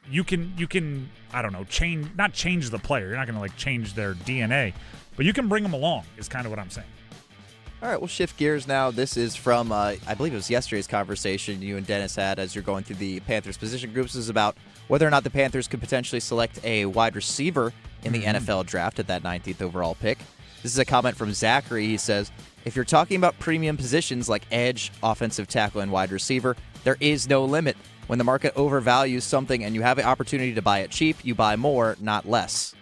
You can I don't know, not change the player. You're not going to change their DNA, but you can bring them along is kind of what I'm saying. All right, we'll shift gears now. This is from, I believe it was yesterday's conversation you and Dennis had as you're going through the Panthers position groups. This is about whether or not the Panthers could potentially select a wide receiver in the NFL draft at that 19th overall pick. This is a comment from Zachary. He says, if you're talking about premium positions like edge, offensive tackle, and wide receiver, there is no limit. When the market overvalues something and you have an opportunity to buy it cheap, you buy more, not less.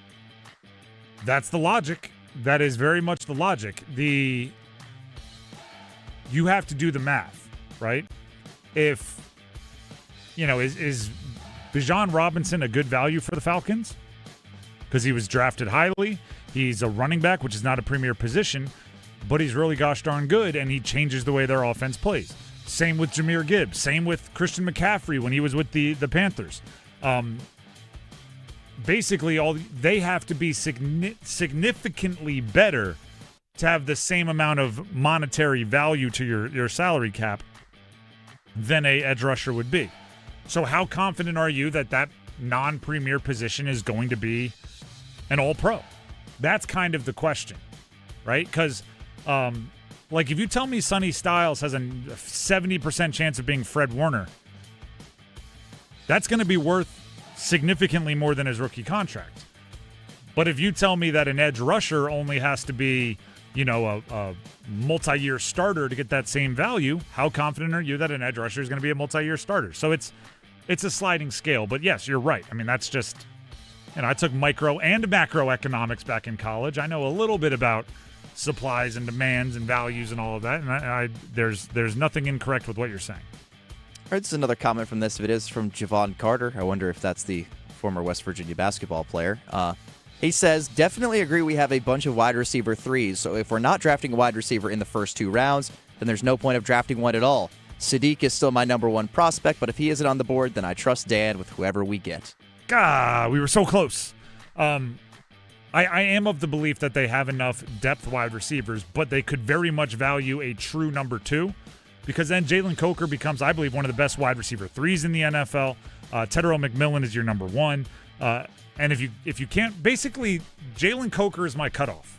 That's the logic. That is very much the logic. You have to do the math, right? If, is Bijan Robinson a good value for the Falcons? Because he was drafted highly. He's a running back, which is not a premier position, but he's really gosh darn good, and he changes the way their offense plays. Same with Jahmyr Gibbs. Same with Christian McCaffrey when he was with the Panthers. Basically, they have to be significantly better to have the same amount of monetary value to your salary cap than a edge rusher would be. So how confident are you that non-premier position is going to be an all-pro? That's kind of the question, right? Because, like, if you tell me Sonny Styles has a 70% chance of being Fred Warner, that's going to be worth significantly more than his rookie contract. But if you tell me that an edge rusher only has to be, a multi-year starter to get that same value, how confident are you that an edge rusher is going to be a multi-year starter? So it's a sliding scale. But yes, you're right. I mean, that's just, I took micro and macroeconomics back in college. I know a little bit about supplies and demands and values and all of that. And there's nothing incorrect with what you're saying. All right, this is another comment from this. If it is from Javon Carter, I wonder if that's the former West Virginia basketball player. He says, definitely agree we have a bunch of wide receiver threes, so if we're not drafting a wide receiver in the first 2 rounds, then there's no point of drafting one at all. Sadiq is still my number 1 prospect, but if he isn't on the board, then I trust Dan with whoever we get. God, we were so close. I am of the belief that they have enough depth wide receivers, but they could very much value a true number 2, because then Jalen Coker becomes, I believe, one of the best wide receiver 3s in the NFL. Tedero McMillan is your number 1. And if you can't, basically, Jalen Coker is my cutoff.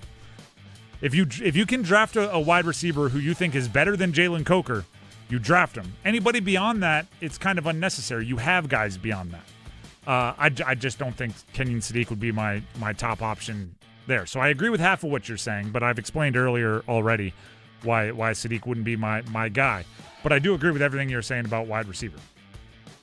If you can draft a wide receiver who you think is better than Jalen Coker, you draft him. Anybody beyond that, it's kind of unnecessary. You have guys beyond that. I just don't think Kenyon Sadiq would be my top option there. So I agree with half of what you're saying, but I've explained earlier already why Sadiq wouldn't be my guy. But I do agree with everything you're saying about wide receiver.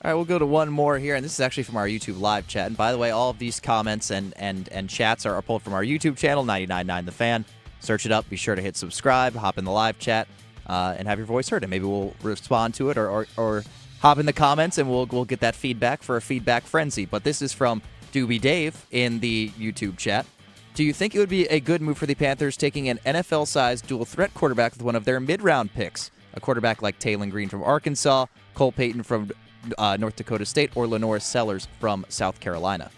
All right, we'll go to one more here, and this is actually from our YouTube live chat. And by the way, all of these comments and chats are pulled from our YouTube channel, 99.9 The Fan. Search it up. Be sure to hit subscribe, hop in the live chat, and have your voice heard. And maybe we'll respond to it or hop in the comments, and we'll get that feedback for a feedback frenzy. But this is from Doobie Dave in the YouTube chat. Do you think it would be a good move for the Panthers taking an NFL-sized dual-threat quarterback with one of their mid-round picks? A quarterback like Taylon Green from Arkansas, Cole Payton from North Dakota State, or Lenore Sellers from South Carolina.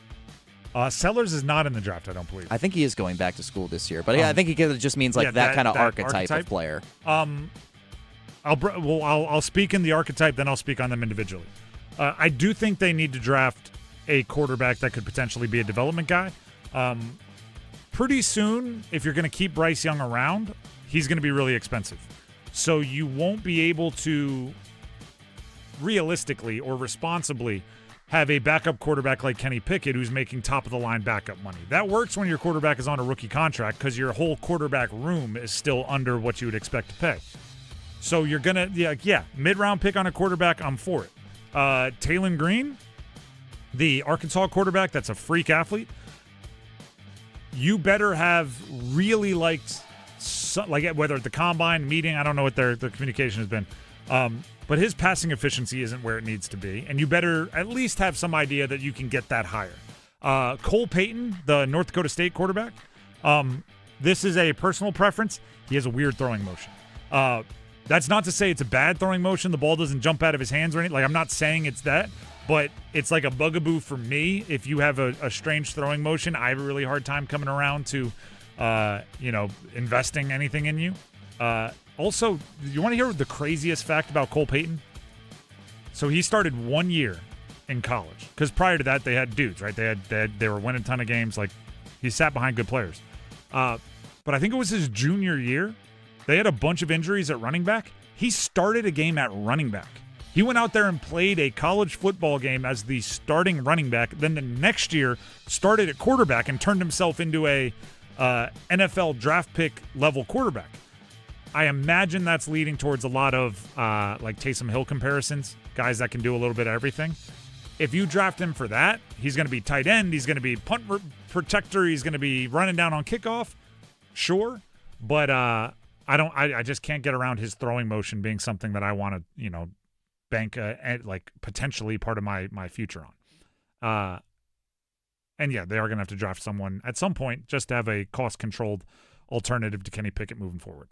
Sellers is not in the draft, I don't believe. I think he is going back to school this year, but yeah, I think it just means that kind of archetype of player. I'll speak in the archetype, then I'll speak on them individually. I do think they need to draft a quarterback that could potentially be a development guy. Pretty soon, if you're going to keep Bryce Young around, he's going to be really expensive. So you won't be able to realistically or responsibly have a backup quarterback like Kenny Pickett who's making top-of-the-line backup money. That works when your quarterback is on a rookie contract because your whole quarterback room is still under what you would expect to pay. So you're going to, mid-round pick on a quarterback, I'm for it. Taylon Green, the Arkansas quarterback that's a freak athlete, you better have really liked, whether at the combine, meeting, I don't know what their communication has been, but his passing efficiency isn't where it needs to be, and you better at least have some idea that you can get that higher. Cole Payton, the North Dakota State quarterback, this is a personal preference. He has a weird throwing motion. That's not to say it's a bad throwing motion. The ball doesn't jump out of his hands or anything. I'm not saying it's that, but it's like a bugaboo for me. If you have a strange throwing motion, I have a really hard time coming around to, investing anything in you. Also, you want to hear the craziest fact about Cole Payton? So he started 1 year in college because prior to that they had dudes, right? They were winning a ton of games. Like he sat behind good players. But I think it was his junior year. They had a bunch of injuries at running back. He started a game at running back. He went out there and played a college football game as the starting running back. Then the next year started at quarterback and turned himself into a NFL draft pick level quarterback. I imagine that's leading towards a lot of like Taysom Hill comparisons, guys that can do a little bit of everything. If you draft him for that, he's going to be tight end. He's going to be punt protector. He's going to be running down on kickoff. Sure, but I just can't get around his throwing motion being something that I want to bank like potentially part of my future on. And yeah, they are going to have to draft someone at some point just to have a cost controlled alternative to Kenny Pickett moving forward.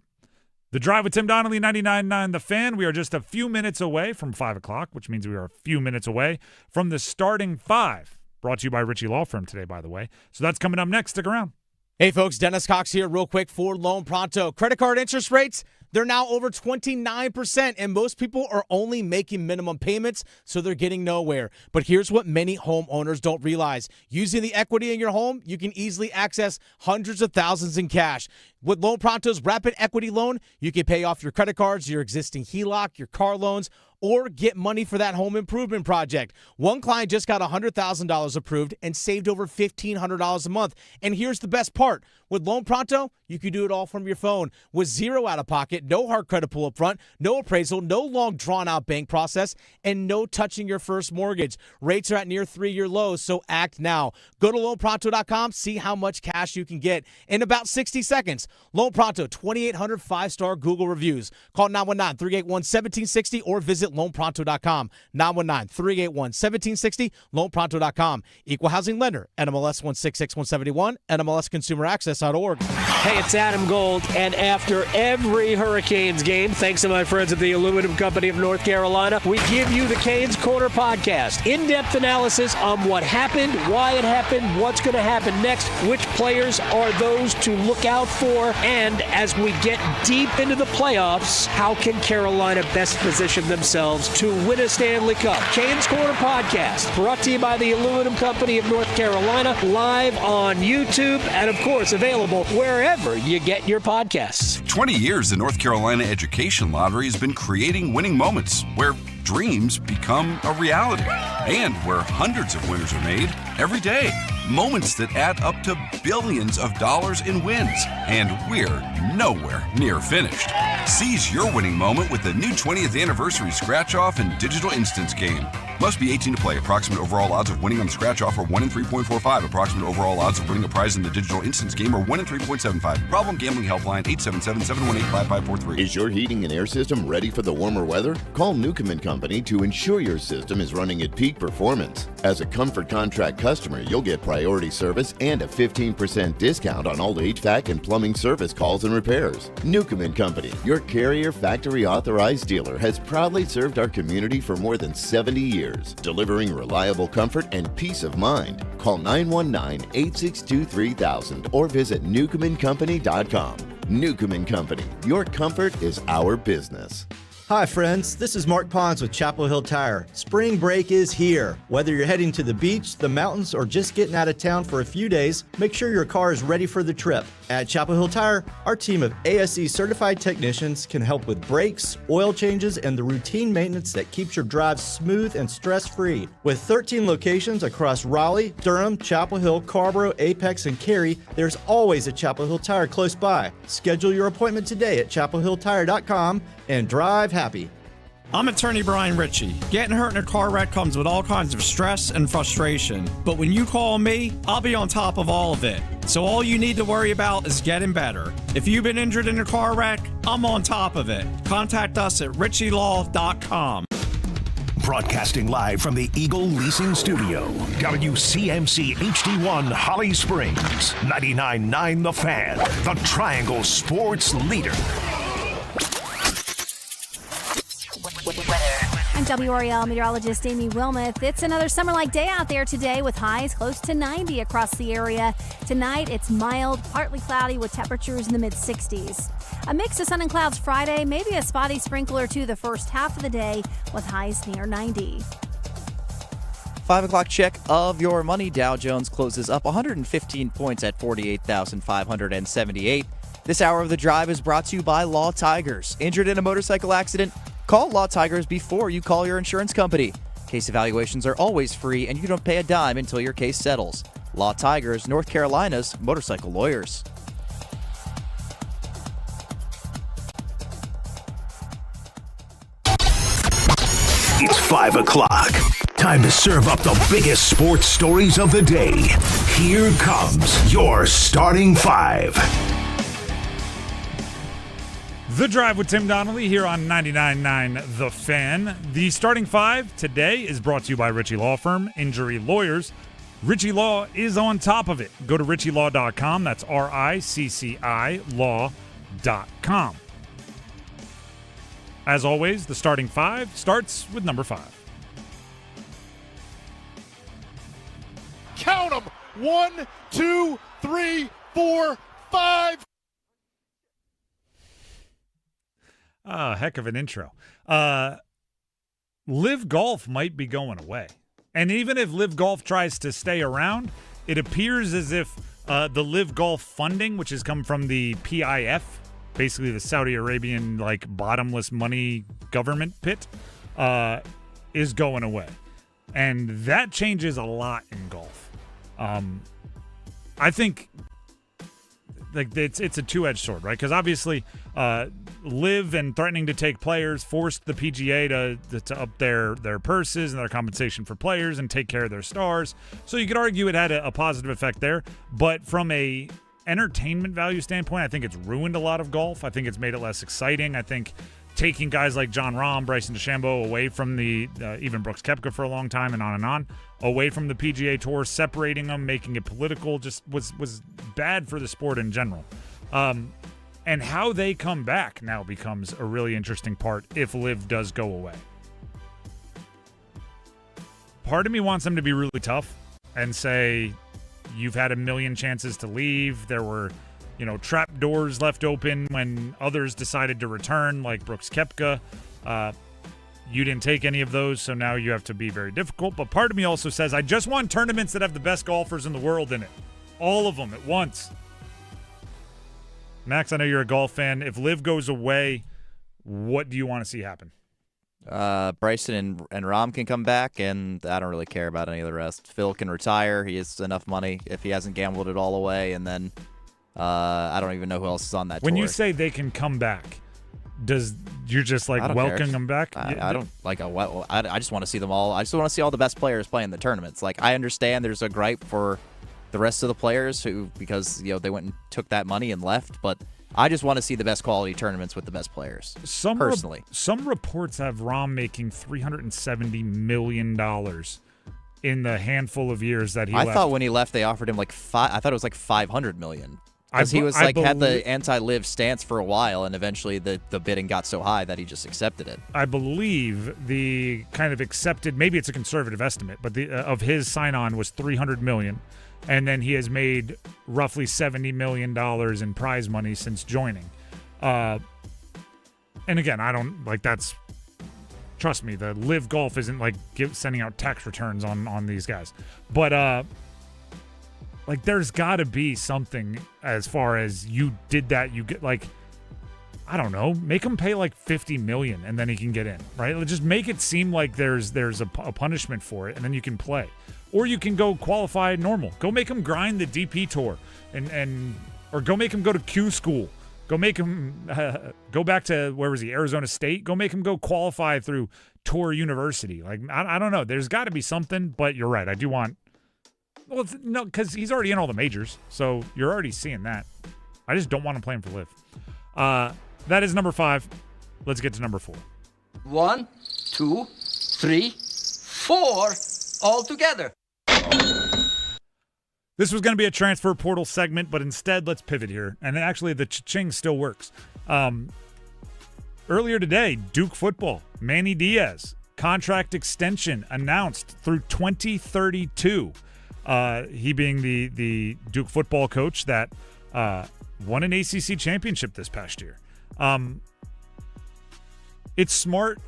The Drive with Tim Donnelly, 99.9 The Fan. We are just a few minutes away from 5 o'clock, which means we are a few minutes away from the starting five. Brought to you by Ritchie Law Firm today, by the way. So that's coming up next. Stick around. Hey, folks, Dennis Cox here real quick for Loan Pronto. Credit card interest rates, they're now over 29%, and most people are only making minimum payments, so they're getting nowhere. But here's what many homeowners don't realize. Using the equity in your home, you can easily access hundreds of thousands in cash. With Loan Pronto's Rapid Equity Loan, you can pay off your credit cards, your existing HELOC, your car loans, or get money for that home improvement project. One client just got $100,000 approved and saved over $1,500 a month. And here's the best part. With Loan Pronto, you can do it all from your phone with zero out of pocket, no hard credit pull up front, no appraisal, no long drawn out bank process, and no touching your first mortgage. Rates are at near 3-year lows, so act now. Go to loanpronto.com, see how much cash you can get in about 60 seconds. Loan Pronto, 2,800 5-star Google reviews. Call 919-381-1760 or visit loanpronto.com. 919-381-1760, loanpronto.com. Equal housing lender, NMLS 166171, NMLSconsumeraccess.org. Hey, it's Adam Gold, and after every Hurricanes game, thanks to my friends at the Aluminum Company of North Carolina, we give you the Canes Corner podcast. In-depth analysis on what happened, why it happened, what's going to happen next, which players are those to look out for, and as we get deep into the playoffs, how can Carolina best position themselves to win a Stanley Cup? Canes Corner podcast, brought to you by the Aluminum Company of North Carolina, live on YouTube, and of course available wherever you get your podcasts. 20 years, the North Carolina Education Lottery has been creating winning moments where dreams become a reality and where hundreds of winners are made every day. Moments that add up to billions of dollars in wins. And we're nowhere near finished. Seize your winning moment with the new 20th anniversary scratch-off and digital instance game. Must be 18 to play. Approximate overall odds of winning on the scratch-off are 1 in 3.45. Approximate overall odds of winning a prize in the digital instance game are 1 in 3.75. Problem Gambling Helpline 877-718-5543. Is your heating and air system ready for the warmer weather? Call Newcomb & Company to ensure your system is running at peak performance. As a Comfort Contract customer, you'll get priority service and a 15% discount on all HVAC and plumbing service calls and repairs. Newcomb & Company, your Carrier factory authorized dealer, has proudly served our community for more than 70 years, delivering reliable comfort and peace of mind. Call 919-862-3000 or visit newcombandcompany.com. Newcomb & Company, your comfort is our business. Hi friends, this is Mark Pons with Chapel Hill Tire. Spring break is here. Whether you're heading to the beach, the mountains, or just getting out of town for a few days, make sure your car is ready for the trip. At Chapel Hill Tire, our team of ASE certified technicians can help with brakes, oil changes, and the routine maintenance that keeps your drive smooth and stress-free. With 13 locations across Raleigh, Durham, Chapel Hill, Carrboro, Apex, and Cary, there's always a Chapel Hill Tire close by. Schedule your appointment today at chapelhilltire.com and drive happy. I'm attorney Brian Ritchie. Getting hurt in a car wreck comes with all kinds of stress and frustration. But when you call me, I'll be on top of all of it. So all you need to worry about is getting better. If you've been injured in a car wreck, I'm on top of it. Contact us at ritchielaw.com. Broadcasting live from the Eagle Leasing Studio. WCMC HD1 Holly Springs. 99.9 The Fan. The Triangle Sports Leader. I'm WREL meteorologist Amy Wilmoth. It's another summer-like day out there today with highs close to 90 across the area. Tonight, it's mild, partly cloudy with temperatures in the mid-60s. A mix of sun and clouds Friday, maybe a spotty sprinkle or two the first half of the day with highs near 90. 5 o'clock check of your money. Dow Jones closes up 115 points at 48,578. This hour of the drive is brought to you by Law Tigers. Injured in a motorcycle accident? Call Law Tigers before you call your insurance company. Case evaluations are always free, and you don't pay a dime until your case settles. Law Tigers, North Carolina's motorcycle lawyers. It's 5 o'clock. Time to serve up the biggest sports stories of the day. Here comes your starting five. The Drive with Tim Donnelly here on 99.9 The Fan. The starting five today is brought to you by Ritchie Law Firm, Injury Lawyers. Ritchie Law is on top of it. Go to ritchielaw.com. That's RICCI law.com. As always, the starting 5 starts with number 5. Count them. 1, 2, 3, 4, 5. Heck of an intro. Live Golf might be going away. And even if Live Golf tries to stay around, it appears as if the Live Golf funding, which has come from the PIF, basically the Saudi Arabian bottomless money government pit, is going away. And that changes a lot in golf. I think it's a two-edged sword, right? Because obviously Live and threatening to take players forced the PGA to up their purses and their compensation for players and take care of their stars. So you could argue it had a positive effect there. But from a entertainment value standpoint, I think it's ruined a lot of golf. I think it's made it less exciting. I think taking guys like Jon Rahm, Bryson DeChambeau away from the even Brooks Koepka for a long time and on, away from the PGA Tour, separating them, making it political, just was bad for the sport in general. And how they come back now becomes a really interesting part if Live does go away. Part of me wants them to be really tough and say, you've had a million chances to leave. There were trap doors left open when others decided to return, like Brooks Koepka. You didn't take any of those, so now you have to be very difficult. But part of me also says, I just want tournaments that have the best golfers in the world in it. All of them at once. Max, I know you're a golf fan. If Liv goes away, what do you want to see happen? Bryson and Rahm can come back, and I don't really care about any of the rest. Phil can retire. He has enough money if he hasn't gambled it all away, and then I don't even know who else is on that When tour. you say they can come back, you're just welcoming them back? I don't like I just want to see them all. I just want to see all the best players playing the tournaments. I understand there's a gripe for the rest of the players because they went and took that money and left, but I just want to see the best quality tournaments with the best players. Personally, some reports have Rahm making $370 million in the handful of years that he left. I thought when he left, they offered him I thought it was $500 million. Because he was had the anti-live stance for a while, and eventually the bidding got so high that he just accepted it. I believe the kind of accepted, maybe it's a conservative estimate, but the of his sign-on was $300 million, and then he has made roughly $70 million in prize money since joining. And again, I don't that's. Trust me, the Live Golf isn't sending out tax returns on these guys, but there's got to be something as far as you did that. You get I don't know, make him pay $50 million and then he can get in, right? Just make it seem like there's a punishment for it, and then you can play, or you can go qualify normal. Go make him grind the DP tour, or go make him go to Q school. Go make him go back to, where was he, Arizona State? Go make him go qualify through Tour University. I don't know. There's got to be something, but you're right. I do want. Well, no, because he's already in all the majors, so you're already seeing that. I just don't want him playing for Live. That is number 5. Let's get to number 4. 1, 2, 3, 4, all together. This was going to be a transfer portal segment, but instead, let's pivot here. And actually, the cha-ching still works. Earlier today, Duke football, Manny Diaz, contract extension announced through 2032. He being the Duke football coach that won an ACC championship this past year. It's smart.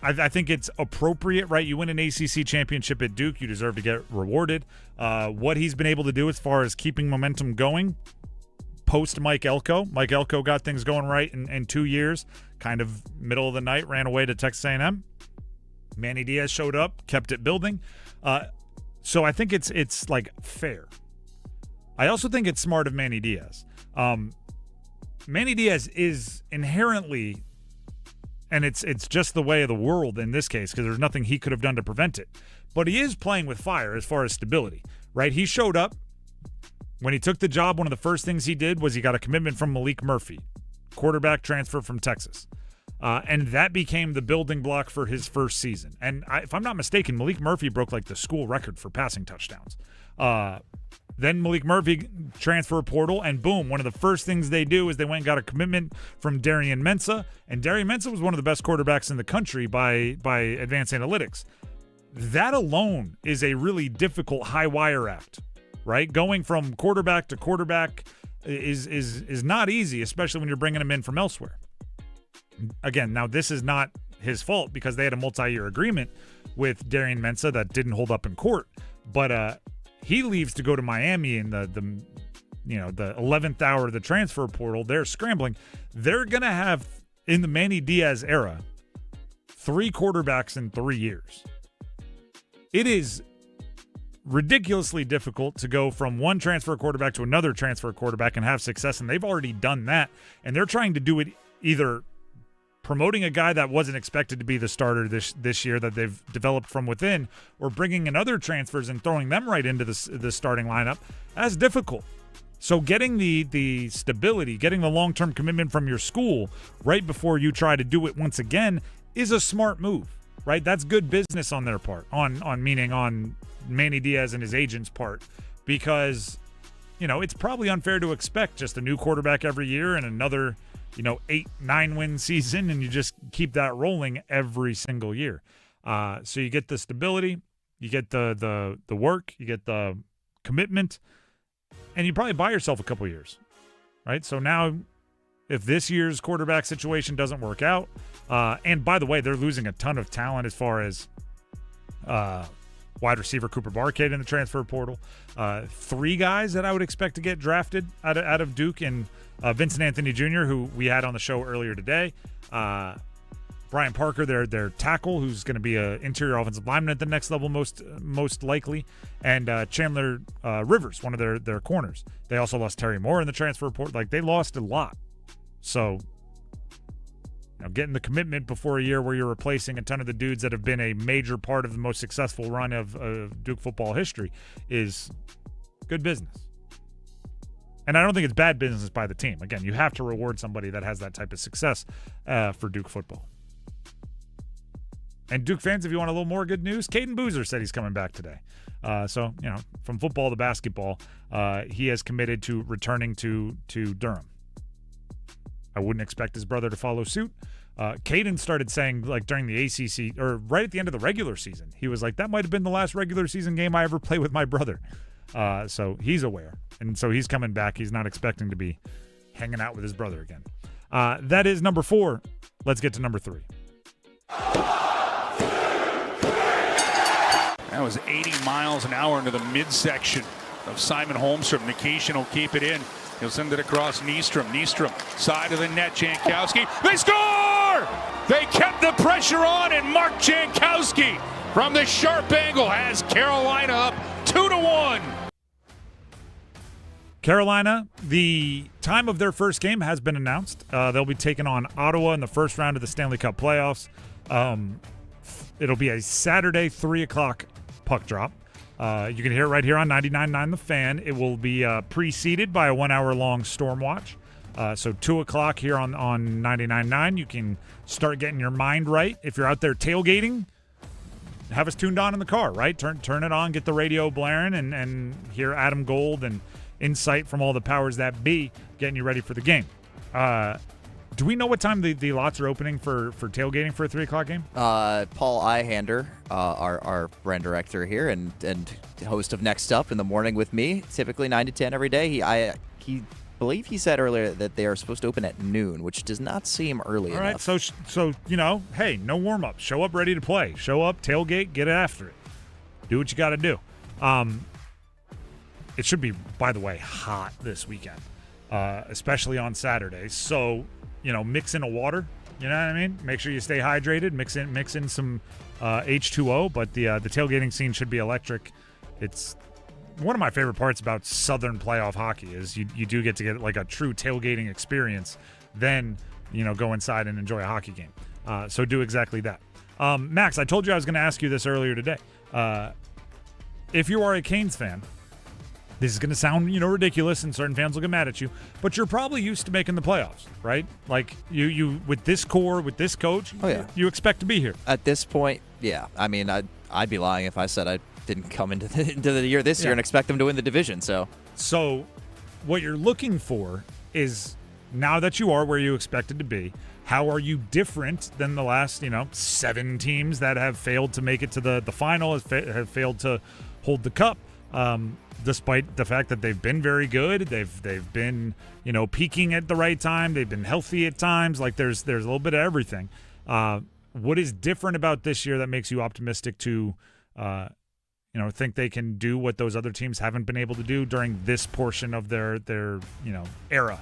I think it's appropriate, right? You win an ACC championship at Duke, you deserve to get rewarded. What he's been able to do as far as keeping momentum going, post Mike Elko. Mike Elko got things going right in 2 years, kind of middle of the night, ran away to Texas A&M. Manny Diaz showed up, kept it building. So I think it's fair. I also think it's smart of Manny Diaz. Manny Diaz is inherently, and it's just the way of the world in this case, because there's nothing he could have done to prevent it. But he is playing with fire as far as stability, right? He showed up. When he took the job, one of the first things he did was he got a commitment from Malik Murphy, quarterback transfer from Texas. And that became the building block for his first season. And if I'm not mistaken, Malik Murphy broke the school record for passing touchdowns. Then Malik Murphy transfer portal, and boom, one of the first things they do is they went and got a commitment from Darian Mensah, and Darian Mensah was one of the best quarterbacks in the country by advanced analytics. That alone is a really difficult high wire act, right? Going from quarterback to quarterback is not easy, especially when you're bringing him in from elsewhere. Again, now this is not his fault because they had a multi-year agreement with Darian Mensah that didn't hold up in court, but he leaves to go to Miami in the 11th hour of the transfer portal. They're scrambling. They're going to have, in the Manny Diaz era, 3 quarterbacks in 3 years. It is ridiculously difficult to go from one transfer quarterback to another transfer quarterback and have success, and they've already done that. And they're trying to do it either promoting a guy that wasn't expected to be the starter this year that they've developed from within, or bringing in other transfers and throwing them right into the starting lineup. That's difficult. So getting the stability, getting the long-term commitment from your school right before you try to do it once again is a smart move, right? That's good business on their part, on Manny Diaz and his agent's part, because, it's probably unfair to expect just a new quarterback every year and another 8-9 win season, and you just keep that rolling every single year. So you get the stability, you get the work, you get the commitment, and you probably buy yourself a couple years, right? So now if this year's quarterback situation doesn't work out, and by the way, they're losing a ton of talent as far as wide receiver Cooper Barcade in the transfer portal. 3 guys that I would expect to get drafted out of Duke, and Vincent Anthony Jr., who we had on the show earlier today. Brian Parker, their tackle, who's going to be an interior offensive lineman at the next level most likely. And Chandler Rivers, one of their corners. They also lost Terry Moore in the transfer report. Like, they lost a lot. So, getting the commitment before a year where you're replacing a ton of the dudes that have been a major part of the most successful run of Duke football history is good business. And I don't think it's bad business by the team. Again, you have to reward somebody that has that type of success for Duke football. And Duke fans, if you want a little more good news, Caden Boozer said he's coming back today. So, from football to basketball, he has committed to returning to Durham. I wouldn't expect his brother to follow suit. Caden started saying, like, during the ACC, or right at the end of the regular season, he was like, that might have been the last regular season game I ever played with my brother. So he's aware. And so he's coming back. He's not expecting to be hanging out with his brother again. That is number 4. Let's get to number 3. That was 80 miles an hour into the midsection of Simon Holmstrom. Nikishin will keep it in. He'll send it across Nystrom. Nystrom, side of the net, Jankowski. They score! They kept the pressure on, and Mark Jankowski from the sharp angle has Carolina up 2-1. Carolina, the time of their first game has been announced. They'll be taking on Ottawa in the first round of the Stanley Cup playoffs. It'll be a Saturday 3 o'clock puck drop. You can hear it right here on 99.9 The Fan. It will be preceded by a 1 hour long storm watch. So 2 o'clock here on 99.9. You can start getting your mind right. If you're out there tailgating, have us tuned on in the car, right? Turn it on, get the radio blaring, and hear Adam Gold and insight from all the powers that be getting you ready for the game. Do we know what time the lots are opening for tailgating for a 3 o'clock game? Paul Ihander, our brand director here and host of Next Up in the morning with me, typically 9 to 10 every day. He believe he said earlier that they are supposed to open at noon, which does not seem early enough. All right, so hey, no warm-up. Show up ready to play. Show up, tailgate, get after it. Do what you got to do. It should be, by the way, hot this weekend, especially on Saturday. So, mix in a water. You know what I mean? Make sure you stay hydrated. Mix in some H2O. But the tailgating scene should be electric. It's one of my favorite parts about Southern playoff hockey is you do get to get like a true tailgating experience. Then go inside and enjoy a hockey game. So do exactly that. Max, I told you I was going to ask you this earlier today. If you are a Canes fan, this is going to sound, ridiculous, and certain fans will get mad at you, but you're probably used to making the playoffs, right? Like, you with this core, with this coach, you expect to be here. At this point, yeah. I mean, I'd be lying if I said I didn't come into the year this year and expect them to win the division. So what you're looking for is, now that you are where you expected to be, how are you different than the last 7 teams that have failed to make it to the final, have failed to hold the cup, despite the fact that they've been very good. They've been peaking at the right time. They've been healthy at times. Like there's a little bit of everything. What is different about this year that makes you optimistic to think they can do what those other teams haven't been able to do during this portion of their era?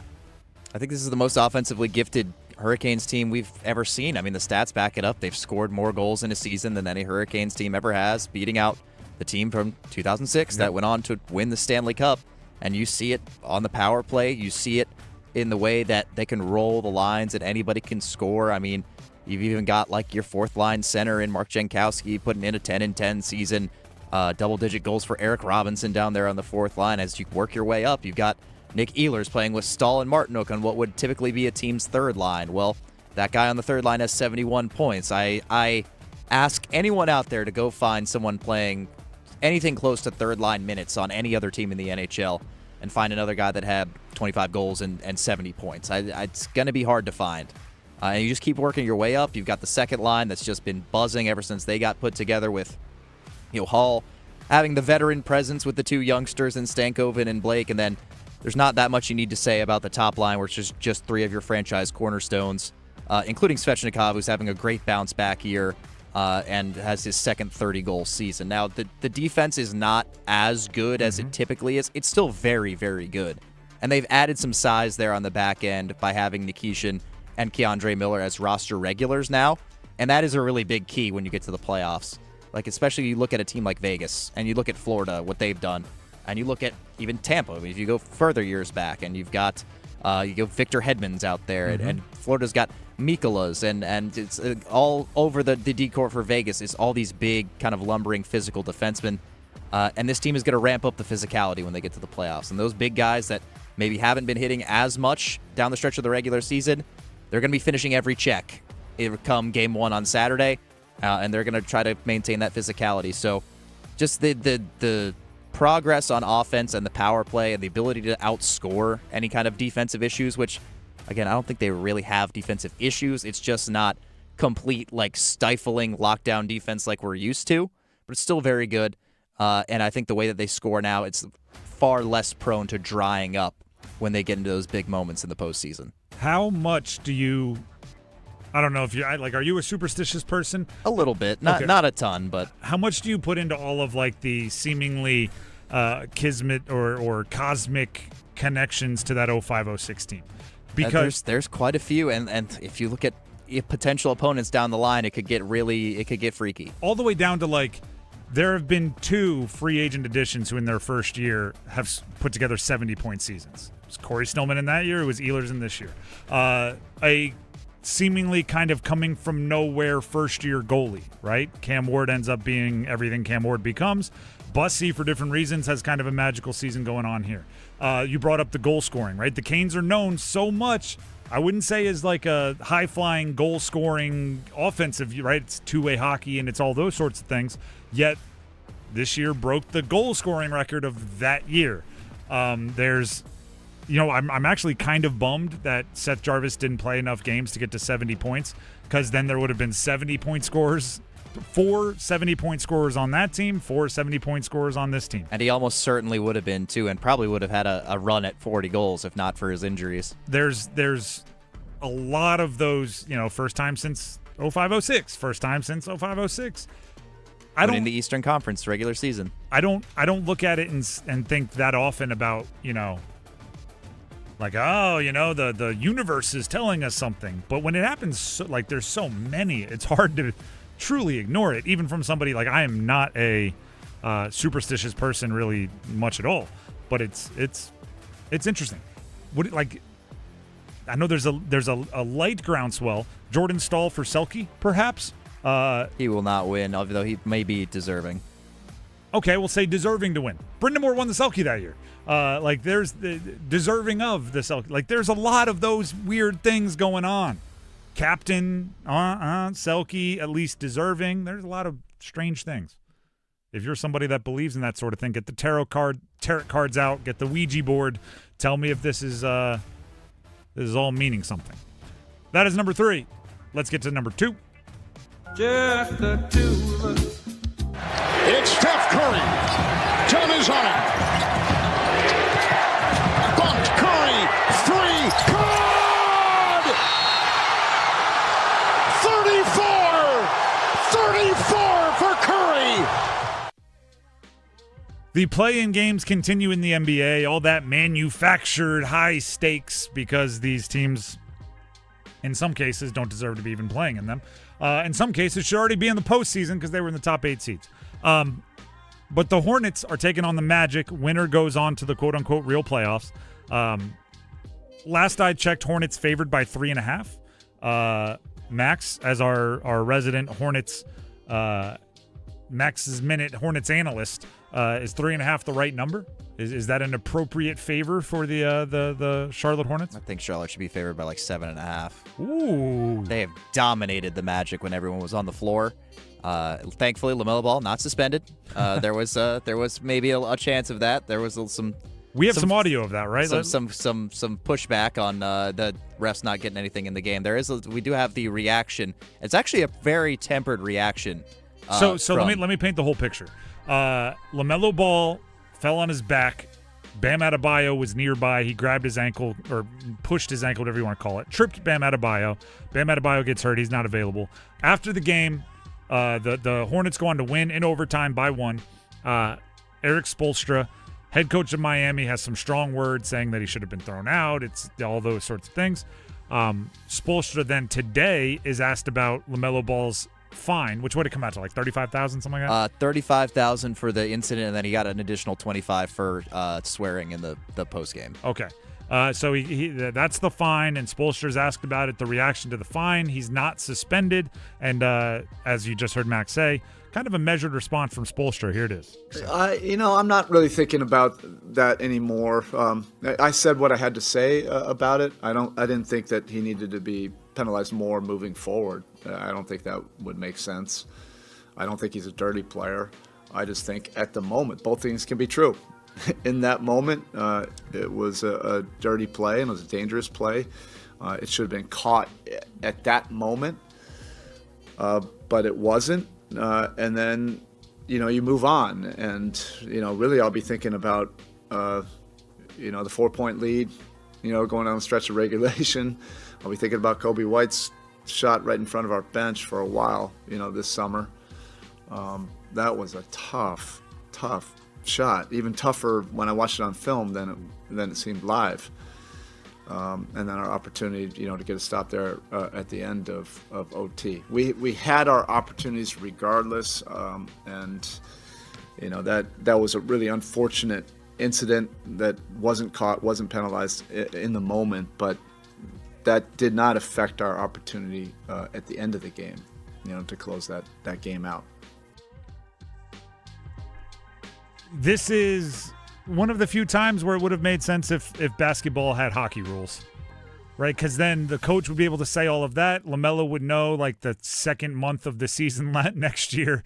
I think this is the most offensively gifted Hurricanes team we've ever seen. I mean, the stats back it up. They've scored more goals in a season than any Hurricanes team ever has, beating out the team from 2006 that went on to win the Stanley Cup. And you see it on the power play. You see it in the way that they can roll the lines and anybody can score. I mean, you've even got like your fourth-line center in Mark Jankowski putting in a 10-10 season. Double-digit goals for Eric Robinson down there on the fourth line. As you work your way up, you've got Nick Ehlers playing with Stahl and Martinook on what would typically be a team's third line. Well, that guy on the third line has 71 points. I ask anyone out there to go find someone playing anything close to third-line minutes on any other team in the NHL and find another guy that had 25 goals and 70 points. It's going to be hard to find. And you just keep working your way up. You've got the second line that's just been buzzing ever since they got put together with Hall having the veteran presence with the 2 youngsters in Stankoven and Blake, and then there's not that much you need to say about the top line, where it's just 3 of your franchise cornerstones, including Svechnikov, who's having a great bounce-back year and has his second 30-goal season. Now, the defense is not as good as it typically is. It's still very, very good. And they've added some size there on the back end by having Nikishin and Keandre Miller as roster regulars now, and that is a really big key when you get to the playoffs. Like, especially you look at a team like Vegas, and you look at Florida, what they've done, and you look at even Tampa. I mean, if you go further years back, and you've got Victor Hedman's out there, and Florida's got Mikolas, and it's all over the decor for Vegas. It's all these big, kind of lumbering physical defensemen, and this team is going to ramp up the physicality when they get to the playoffs. And those big guys that maybe haven't been hitting as much down the stretch of the regular season, they're going to be finishing every check come game 1 on Saturday, and they're going to try to maintain that physicality. So just the progress on offense and the power play and the ability to outscore any kind of defensive issues, which, again, I don't think they really have defensive issues. It's just not complete, like, stifling lockdown defense like we're used to, but it's still very good. And I think the way that they score now, it's far less prone to drying up when they get into those big moments in the postseason. How much do you... I don't know if are you a superstitious person? A little bit, not a ton, but how much do you put into all of like the seemingly kismet or cosmic connections to that 05-06 team? Because there's quite a few, and if you look at potential opponents down the line, it could get freaky. All the way down to like there have been 2 free agent additions who in their first year have put together 70-point seasons. It was Corey Snellman in that year. It was Ehlers in this year. A seemingly kind of coming from nowhere first-year goalie, right? Cam Ward ends up being everything Cam Ward becomes. Bussy, for different reasons, has kind of a magical season going on here. You brought up the goal scoring, right? The Canes are known so much, I wouldn't say as like a high-flying goal-scoring offensive, right? It's two-way hockey and it's all those sorts of things, yet this year broke the goal-scoring record of that year. I'm actually kind of bummed that Seth Jarvis didn't play enough games to get to 70 points, because then there would have been 70-point scorers, 4 70-point scorers on that team, 4 70-point scorers on this team. And he almost certainly would have been, too, and probably would have had a run at 40 goals if not for his injuries. There's a lot of those, first time since 05-06, first time since 05-06. In the Eastern Conference regular season. I don't look at it and think that often about, the universe is telling us something. But when it happens, there's so many, it's hard to truly ignore it, even from somebody like I am not a superstitious person really much at all. But it's interesting. I know there's a light groundswell. Jordan Stahl for Selke, perhaps. He will not win, although he may be deserving. Okay, we'll say deserving to win. Brind'Amour won the Selke that year. There's the deserving of the Selke. There's a lot of those weird things going on. Captain, Selke, at least deserving. There's a lot of strange things. If you're somebody that believes in that sort of thing, get the tarot cards out, get the Ouija board. Tell me if this is all meaning something. That is number 3. Let's get to number 2. Just the two of us. It's Steph Curry. John is on it. Bumped Curry. 3. Good! 34 for Curry. The play-in games continue in the NBA. All that manufactured high stakes because these teams, in some cases, don't deserve to be even playing in them. In some cases, should already be in the postseason because they were in the top 8 seeds. But the Hornets are taking on the Magic. Winner goes on to the quote-unquote real playoffs. Last I checked, Hornets favored by 3.5. Max, as our resident Hornets, Max's Minute Hornets analyst, is 3.5 the right number? Is that an appropriate favor for the Charlotte Hornets? I think Charlotte should be favored by like 7.5. Ooh. They have dominated the Magic when everyone was on the floor. Thankfully, LaMelo Ball not suspended. There was maybe a chance of that. There was some. We have some audio of that, right? Some pushback on the refs not getting anything in the game. We do have the reaction. It's actually a very tempered reaction. So let me paint the whole picture. LaMelo Ball fell on his back. Bam Adebayo was nearby. He grabbed his ankle or pushed his ankle, whatever you want to call it. Tripped Bam Adebayo. Bam Adebayo gets hurt. He's not available. After the game, the Hornets go on to win in overtime by 1. Eric Spoelstra, head coach of Miami, has some strong words saying that he should have been thrown out. It's all those sorts of things. Spoelstra then today is asked about LaMelo Ball's fine, which would have come out to like $35,000, something like that. $35,000 for the incident, and then he got an additional $25,000 for swearing in the post game. Okay, so he that's the fine, and Spoelstra's asked about it. The reaction to the fine: he's not suspended, and as you just heard Max say, kind of a measured response from Spoelstra. Here it is. I'm not really thinking about that anymore. I said what I had to say about it. I didn't think that he needed to be penalized more moving forward. I don't think that would make sense. I don't think he's a dirty player. I just think at the moment, both things can be true. In that moment, it was a dirty play and it was a dangerous play. It should have been caught at that moment, but it wasn't. And then, you move on. And, really I'll be thinking about, the 4-point lead, going down the stretch of regulation. I'll be thinking about Kobe White's shot right in front of our bench for a while, this summer. That was a tough shot, even tougher when I watched it on film than it seemed live. And then our opportunity, to get a stop there at the end of OT. We had our opportunities regardless, and that was a really unfortunate incident that wasn't caught, wasn't penalized in the moment, but that did not affect our opportunity at the end of the game, to close that game out. This is one of the few times where it would have made sense if basketball had hockey rules, right? Because then the coach would be able to say all of that. LaMelo would know, like, the second month of the season next year,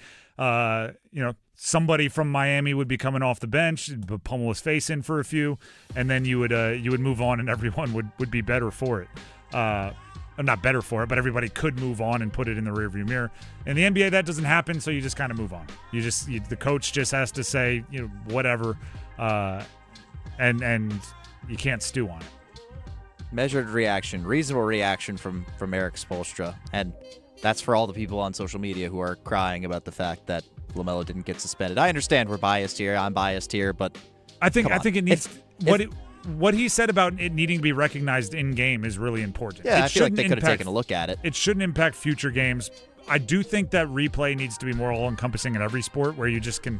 somebody from Miami would be coming off the bench, pummel his face in for a few, and then you would move on, and everyone would be better for it. Not better for it, but everybody could move on and put it in the rearview mirror. In the NBA, that doesn't happen, so you just kind of move on. The coach just has to say, whatever, and you can't stew on it. Measured reaction, reasonable reaction from Eric Spoelstra, and that's for all the people on social media who are crying about the fact that LaMelo didn't get suspended. I understand we're biased here. I'm biased here, but I think it needs what he said about it needing to be recognized in game is really important. Yeah, I feel like they could have taken a look at it. It shouldn't impact future games. I do think that replay needs to be more all-encompassing in every sport, where you just can,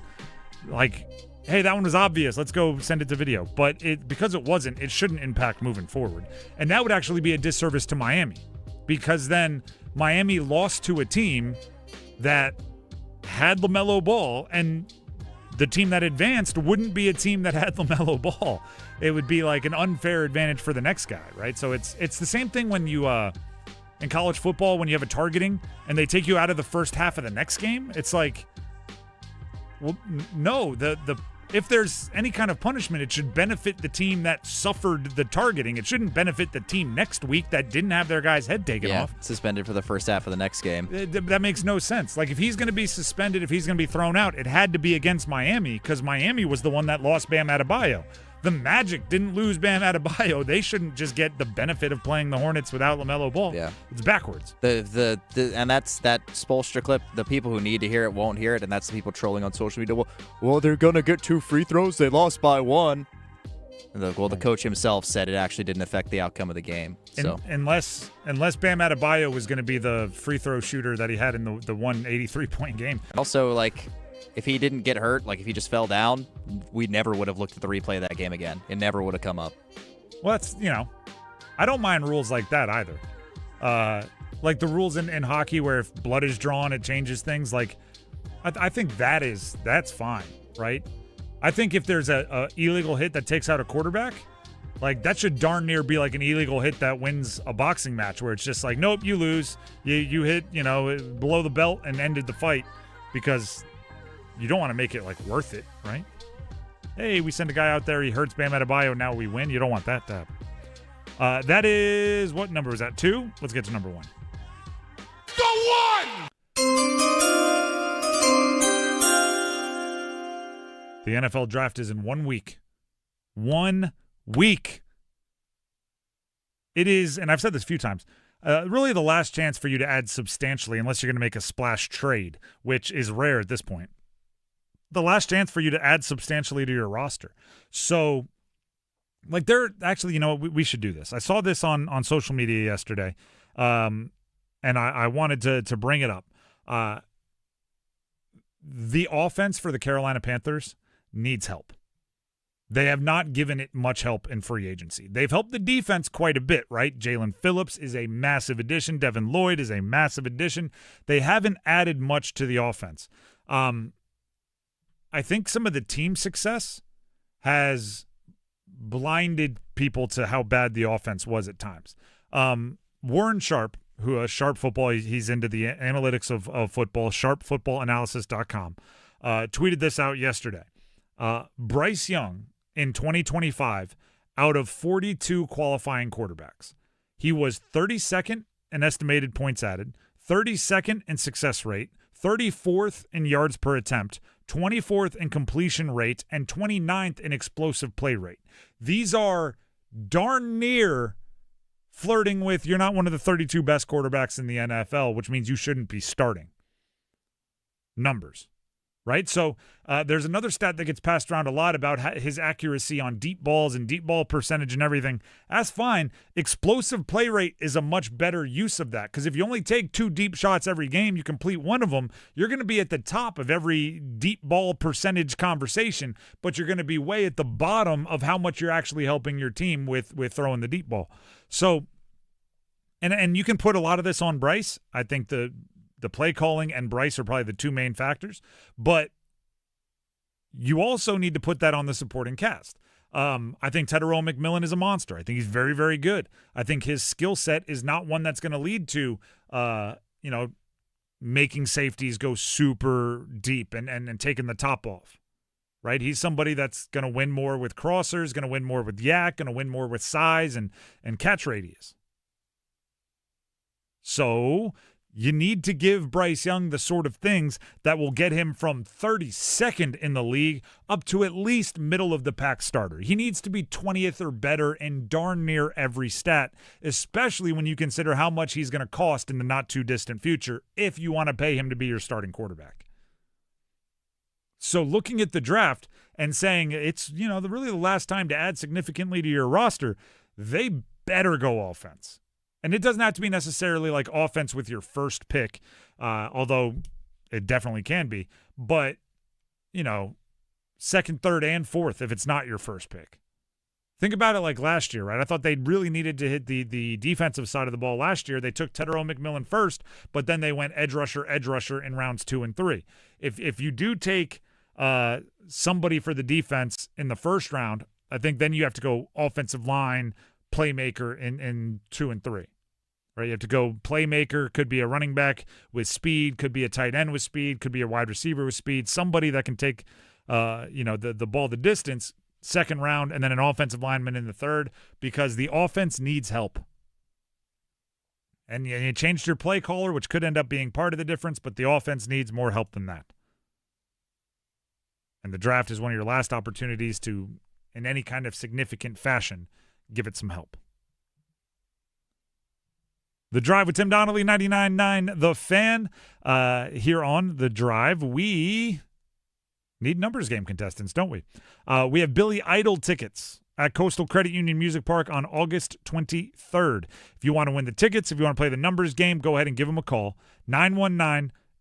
like, hey, that one was obvious. Let's go send it to video. But because it wasn't, it shouldn't impact moving forward. And that would actually be a disservice to Miami, because then Miami lost to a team that had LaMelo Ball, and the team that advanced wouldn't be a team that had LaMelo Ball. It would be like an unfair advantage for the next guy, right? So it's the same thing when you in college football, when you have a targeting and they take you out of the first half of the next game. It's like, Well, no. If there's any kind of punishment, it should benefit the team that suffered the targeting. It shouldn't benefit the team next week that didn't have their guy's head taken off. Suspended for the first half of the next game. That makes no sense. Like, if he's going to be suspended, if he's going to be thrown out, it had to be against Miami because Miami was the one that lost Bam Adebayo. The Magic didn't lose Bam Adebayo. They shouldn't just get the benefit of playing the Hornets without LaMelo Ball. Yeah. It's backwards. And that's that Spoelstra clip. The people who need to hear it won't hear it, and that's the people trolling on social media. Well, they're going to get 2 free throws. They lost by 1. The coach himself said it actually didn't affect the outcome of the game. So unless Bam Adebayo was going to be the free throw shooter that he had in the 183-point game. Also, like, if he didn't get hurt, like if he just fell down, we never would have looked at the replay of that game again. It never would have come up. Well, that's, I don't mind rules like that either. Like the rules in hockey where if blood is drawn, it changes things. Like, I think that's fine, right? I think if there's a illegal hit that takes out a quarterback, like that should darn near be like an illegal hit that wins a boxing match where it's just like, nope, you lose. You hit, below the belt and ended the fight because you don't want to make it like worth it, right? Hey, we send a guy out there, he hurts Bam Adebayo, now we win. You don't want that to happen. That is, what number is that? 2? Let's get to number 1. The NFL draft is in 1 week. 1 week. It is, and I've said this a few times, really the last chance for you to add substantially, unless you're going to make a splash trade, which is rare at this point. The last chance for you to add substantially to your roster. So, like, actually, we should do this. I saw this on social media yesterday, and I wanted to bring it up. The offense for the Carolina Panthers needs help. They have not given it much help in free agency. They've helped the defense quite a bit, right? Jalen Phillips is a massive addition. Devin Lloyd is a massive addition. They haven't added much to the offense. I think some of the team success has blinded people to how bad the offense was at times. Warren Sharp, who Sharp Football, he's into the analytics of football, sharpfootballanalysis.com, tweeted this out yesterday. Bryce Young in 2025, out of 42 qualifying quarterbacks, he was 32nd in estimated points added, 32nd in success rate, 34th in yards per attempt, 24th in completion rate, and 29th in explosive play rate. These are darn near flirting with you're not one of the 32 best quarterbacks in the NFL, which means you shouldn't be starting. Numbers, right? So there's another stat that gets passed around a lot about his accuracy on deep balls and deep ball percentage and everything. That's fine. Explosive play rate is a much better use of that because if you only take 2 deep shots every game, you complete one of them, you're going to be at the top of every deep ball percentage conversation, but you're going to be way at the bottom of how much you're actually helping your team with throwing the deep ball. So, and you can put a lot of this on Bryce. I think the play calling and Bryce are probably the 2 main factors, but you also need to put that on the supporting cast. I think Tedero McMillan is a monster. I think he's very, very good. I think his skill set is not one that's going to lead to, making safeties go super deep and taking the top off, right? He's somebody that's going to win more with crossers, going to win more with yak, going to win more with size and catch radius. So you need to give Bryce Young the sort of things that will get him from 32nd in the league up to at least middle of the pack starter. He needs to be 20th or better in darn near every stat, especially when you consider how much he's going to cost in the not too distant future if you want to pay him to be your starting quarterback. So looking at the draft and saying it's, really the last time to add significantly to your roster, they better go offense. And it doesn't have to be necessarily like offense with your first pick, although it definitely can be. But, second, third, and fourth if it's not your first pick. Think about it like last year, right? I thought they really needed to hit the defensive side of the ball last year. They took Tedero McMillan first, but then they went edge rusher in rounds 2 and 3. If you do take somebody for the defense in the first round, I think then you have to go offensive line, playmaker in 2 and 3. Right, you have to go playmaker, could be a running back with speed, could be a tight end with speed, could be a wide receiver with speed, somebody that can take the ball the distance, second round, and then an offensive lineman in the third, because the offense needs help. And you changed your play caller, which could end up being part of the difference, but the offense needs more help than that. And the draft is one of your last opportunities to, in any kind of significant fashion, give it some help. The Drive with Tim Donnelly, 99.9 The Fan. Here on The Drive, we need numbers game contestants, don't we? We have Billy Idol tickets at Coastal Credit Union Music Park on August 23rd. If you want to win the tickets, if you want to play the numbers game, go ahead and give them a call.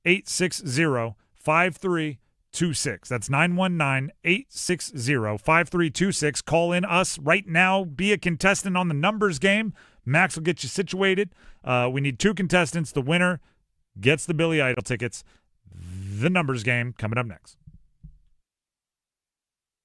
919-860-5326. That's 919-860-5326. Call in us right now. Be a contestant on the numbers game. Max will get you situated. We need 2 contestants. The winner gets the Billy Idol tickets. The numbers game coming up next.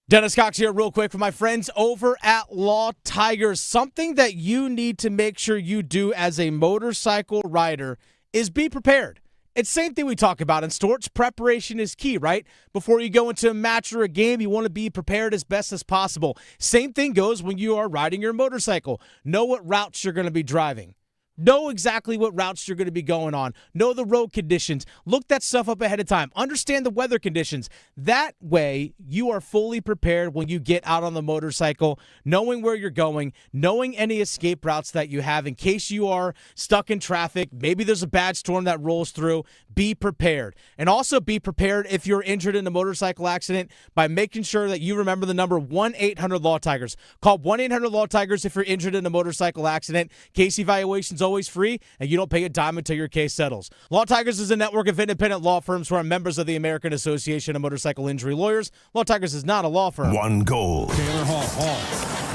Dennis Cox here real quick for my friends over at Law Tigers. Something that you need to make sure you do as a motorcycle rider is be prepared. It's the same thing we talk about in sports. Preparation is key, right? Before you go into a match or a game, you want to be prepared as best as possible. Same thing goes when you are riding your motorcycle. Know what routes you're going to be driving. Know exactly what routes you're going to be going on. Know the road conditions. Look that stuff up ahead of time. Understand the weather conditions. That way, you are fully prepared when you get out on the motorcycle, knowing where you're going, knowing any escape routes that you have in case you are stuck in traffic. Maybe there's a bad storm that rolls through. Be prepared. And also be prepared if you're injured in a motorcycle accident by making sure that you remember the number 1-800-LAW-TIGERS. Call 1-800-LAW-TIGERS if you're injured in a motorcycle accident. Case evaluations always free, and you don't pay a dime until your case settles. Law Tigers is a network of independent law firms who are members of the American Association of Motorcycle Injury Lawyers. Law Tigers is not a law firm. One goal. Taylor Hall.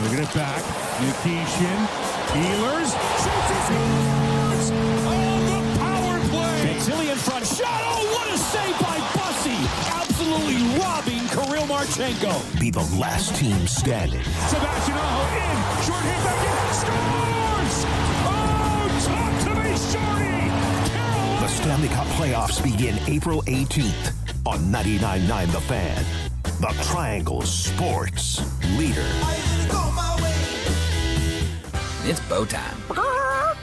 Moving it back. Nikishin. Ehlers. Shoots his scores! Oh, the power play! Tilly in front. Shot! Oh, what a save by Bussy! Absolutely robbing Kirill Marchenko. Be the last team standing. Sebastian Aho in. Short hit back in. Scores! Oh, talk to me, Shorty! The Stanley Cup playoffs begin April 18th on 99.9 The Fan. The Triangle Sports Leader. It's bow time.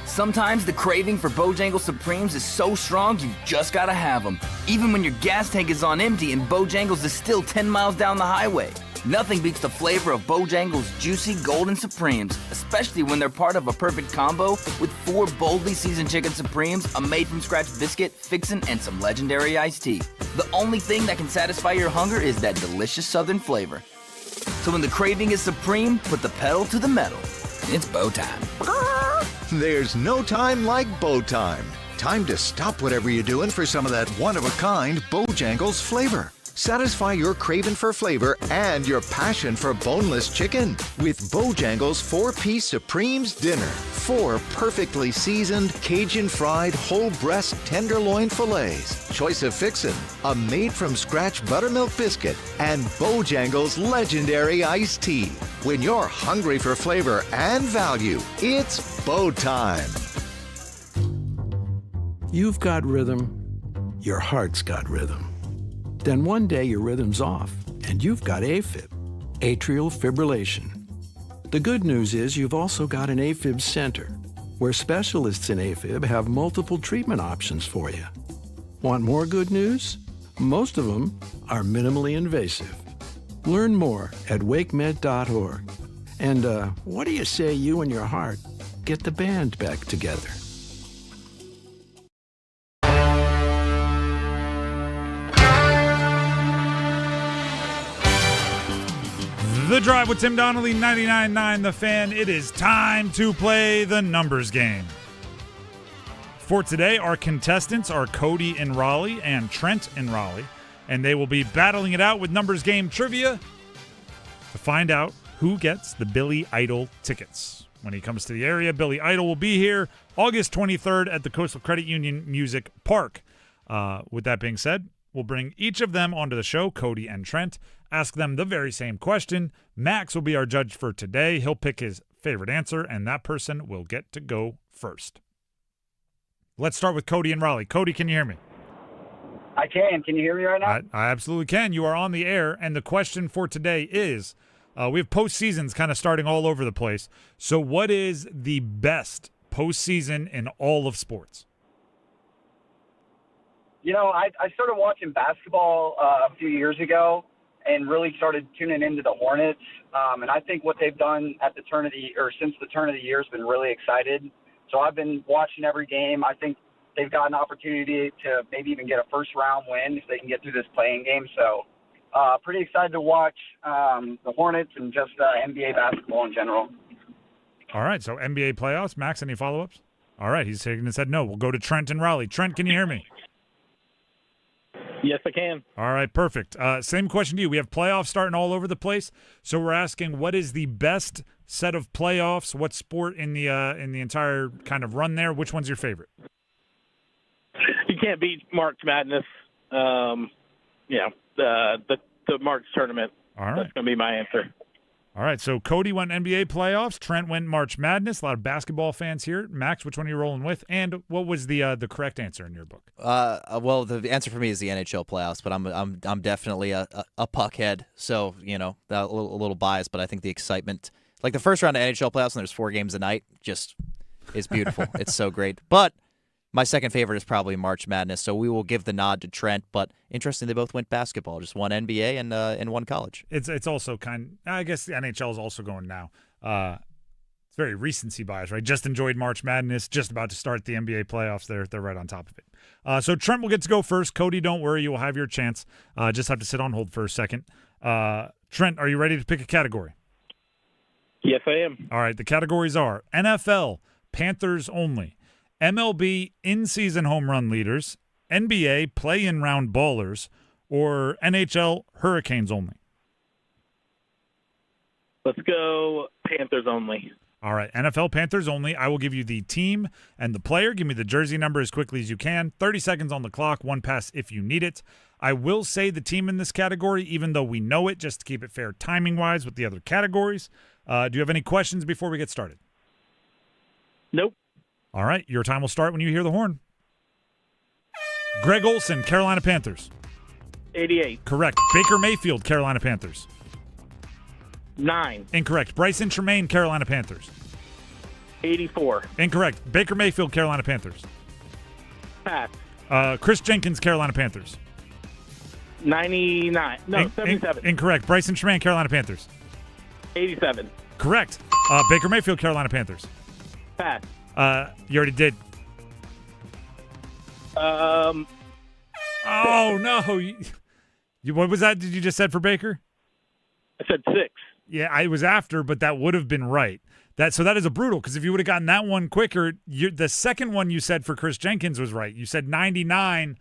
Sometimes the craving for Bojangles Supremes is so strong you just gotta have them. Even when your gas tank is on empty and Bojangles is still 10 miles down the highway. Nothing beats the flavor of Bojangles' juicy golden Supremes, especially when they're part of a perfect combo with 4 boldly seasoned chicken Supremes, a made-from-scratch biscuit, fixin', and some legendary iced tea. The only thing that can satisfy your hunger is that delicious southern flavor. So when the craving is supreme, put the pedal to the metal. It's bow time. There's no time like bow time. Time to stop whatever you're doing for some of that one-of-a-kind Bojangles flavor. Satisfy your craving for flavor and your passion for boneless chicken with Bojangles 4-piece Supremes Dinner. 4 perfectly seasoned, Cajun-fried, whole breast tenderloin fillets. Choice of fixin', a made-from-scratch buttermilk biscuit, and Bojangles' legendary iced tea. When you're hungry for flavor and value, it's bow time. You've got rhythm. Your heart's got rhythm. Then one day your rhythm's off, and you've got AFib, atrial fibrillation. The good news is you've also got an AFib center, where specialists in AFib have multiple treatment options for you. Want more good news? Most of them are minimally invasive. Learn more at wakemed.org. And what do you say you and your heart get the band back together? The Drive with Tim Donnelly, 99.9 The Fan. It is time to play the numbers game. For today, our contestants are Cody in Raleigh and Trent in Raleigh, and they will be battling it out with numbers game trivia to find out who gets the Billy Idol tickets. When he comes to the area, Billy Idol will be here August 23rd at the Coastal Credit Union Music Park. With that being said, we'll bring each of them onto the show, Cody and Trent, ask them the very same question. Max will be our judge for today. He'll pick his favorite answer, and that person will get to go first. Let's start with Cody in Raleigh. Cody, can you hear me? I can. Can you hear me right now? I absolutely can. You are on the air, and the question for today is, we have postseasons kind of starting all over the place. So what is the best postseason in all of sports? You know, I started watching basketball a few years ago and really started tuning into the Hornets. And I think what they've done at the turn of the since the turn of the year has been really excited. So I've been watching every game. I think they've got an opportunity to maybe even get a first-round win if they can get through this playing game. So pretty excited to watch the Hornets and just NBA basketball in general. All right, so NBA playoffs. Max, any follow-ups? All right, he's shaking his head no. We'll go to Trent in Raleigh. Trent, can you hear me? Yes, I can. All right, perfect. Same question to you. We have playoffs starting all over the place, so we're asking what is the best set of playoffs? What sport in the entire kind of run there? Which one's your favorite? You can't beat March Madness. The March tournament. All right. That's going to be my answer. All right, so Cody went NBA playoffs. Trent went March Madness. A lot of basketball fans here. Max, which one are you rolling with? And what was the correct answer in your book? Well, the answer for me is the NHL playoffs, but I'm definitely a puck head, so a little biased. But I think the excitement, like the first round of NHL playoffs, and there's 4 games a night, just is beautiful. It's so great. But my second favorite is probably March Madness, so we will give the nod to Trent. But interesting, they both went basketball, just one NBA and one college. It's also I guess the NHL is also going now. It's very recency bias, right? Just enjoyed March Madness, just about to start the NBA playoffs. They're right on top of it. So Trent will get to go first. Cody, don't worry, you will have your chance. Just have to sit on hold for a second. Trent, are you ready to pick a category? Yes, I am. All right, the categories are NFL, Panthers only. MLB in-season home run leaders, NBA play-in round ballers, or NHL Hurricanes only? Let's go Panthers only. All right, NFL Panthers only. I will give you the team and the player. Give me the jersey number as quickly as you can. 30 seconds on the clock, one pass if you need it. I will say the team in this category, even though we know it, just to keep it fair timing-wise with the other categories. Do you have any questions before we get started? Nope. All right, your time will start when you hear the horn. Greg Olson, Carolina Panthers. 88. Correct. Baker Mayfield, Carolina Panthers. 9. Incorrect. Bryson Tremaine, Carolina Panthers. 84. Incorrect. Baker Mayfield, Carolina Panthers. Pass. Chris Jenkins, Carolina Panthers. 99. No, 77. Incorrect. Bryson Tremaine, Carolina Panthers. 87. Correct. Baker Mayfield, Carolina Panthers. Pass. You already did. Oh, no. What was that? Did you just said for Baker? I said 6. Yeah, I was after, but that would have been right. So that is a brutal, because if you would have gotten that one quicker, the second one you said for Chris Jenkins was right. You said 99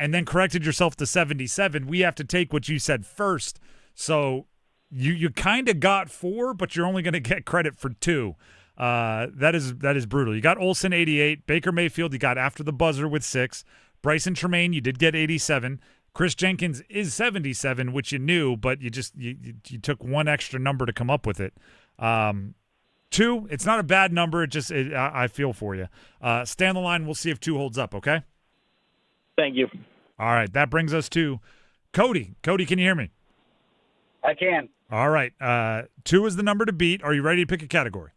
and then corrected yourself to 77. We have to take what you said first. So you kind of got 4, but you're only going to get credit for 2. That is brutal. You got Olsen 88, Baker Mayfield you got after the buzzer with 6, Bryson Tremaine you did get 87, Chris Jenkins is 77, which you knew, but you took one extra number to come up with it. 2, it's not a bad number. I feel for you. Stay on the line. We'll see if 2 holds up. Okay. Thank you. All right, that brings us to Cody. Cody, can you hear me? I can. All right. 2 is the number to beat. Are you ready to pick a category?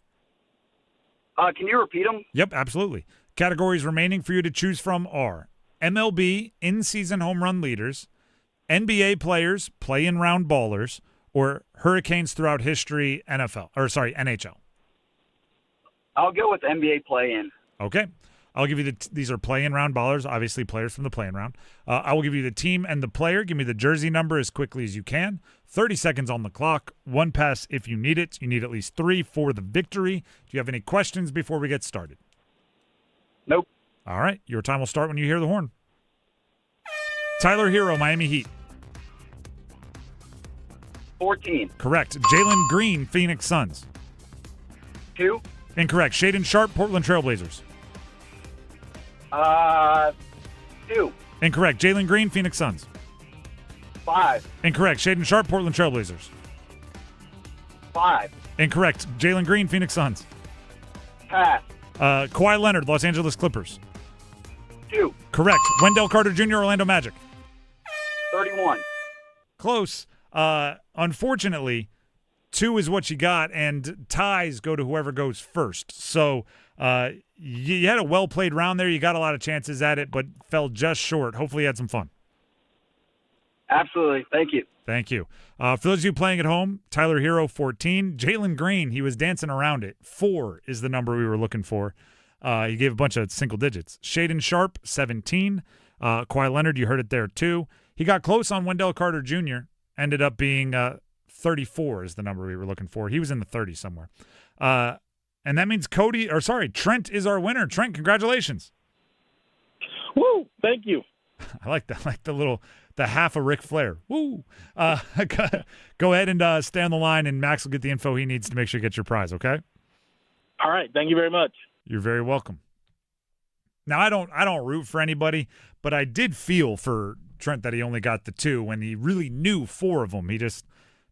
Can you repeat them? Yep, absolutely. Categories remaining for you to choose from are MLB in-season home run leaders, NBA players, play-in round ballers, or Hurricanes throughout history, NHL. I'll go with NBA play-in. Okay. I'll give you these are play-in round ballers, obviously players from the play-in round. I will give you the team and the player. Give me the jersey number as quickly as you can. 30 seconds on the clock. One pass if you need it. You need at least 3 for the victory. Do you have any questions before we get started? Nope. All right. Your time will start when you hear the horn. Tyler Hero, Miami Heat. 14. Correct. Jalen Green, Phoenix Suns. 2. Incorrect. Shaden Sharp, Portland Trailblazers. 2. Incorrect. Jalen Green, Phoenix Suns. 5. Incorrect. Shaden Sharp, Portland Trailblazers. 5. Incorrect. Jalen Green, Phoenix Suns. Pass. Kawhi Leonard, Los Angeles Clippers. 32. Correct. Wendell Carter Jr., Orlando Magic. 31. Close. Unfortunately, 2 is what you got, and ties go to whoever goes first. So you had a well-played round there. You got a lot of chances at it, but fell just short. Hopefully you had some fun. Absolutely. Thank you. Thank you. For those of you playing at home, Tyler Hero, 14. Jalen Green, he was dancing around it. 4 is the number we were looking for. He gave a bunch of single digits. Shaden Sharp, 17. Kawhi Leonard, you heard it there too. He got close on Wendell Carter Jr., ended up being 34 is the number we were looking for. He was in the 30s somewhere. And that means Trent is our winner. Trent, congratulations. Woo! Thank you. I like that. I like the half of Ric Flair. Woo! Go ahead and stay on the line, and Max will get the info he needs to make sure you get your prize, okay? All right. Thank you very much. You're very welcome. Now, I don't root for anybody, but I did feel for Trent that he only got the 2 when he really knew 4 of them. He just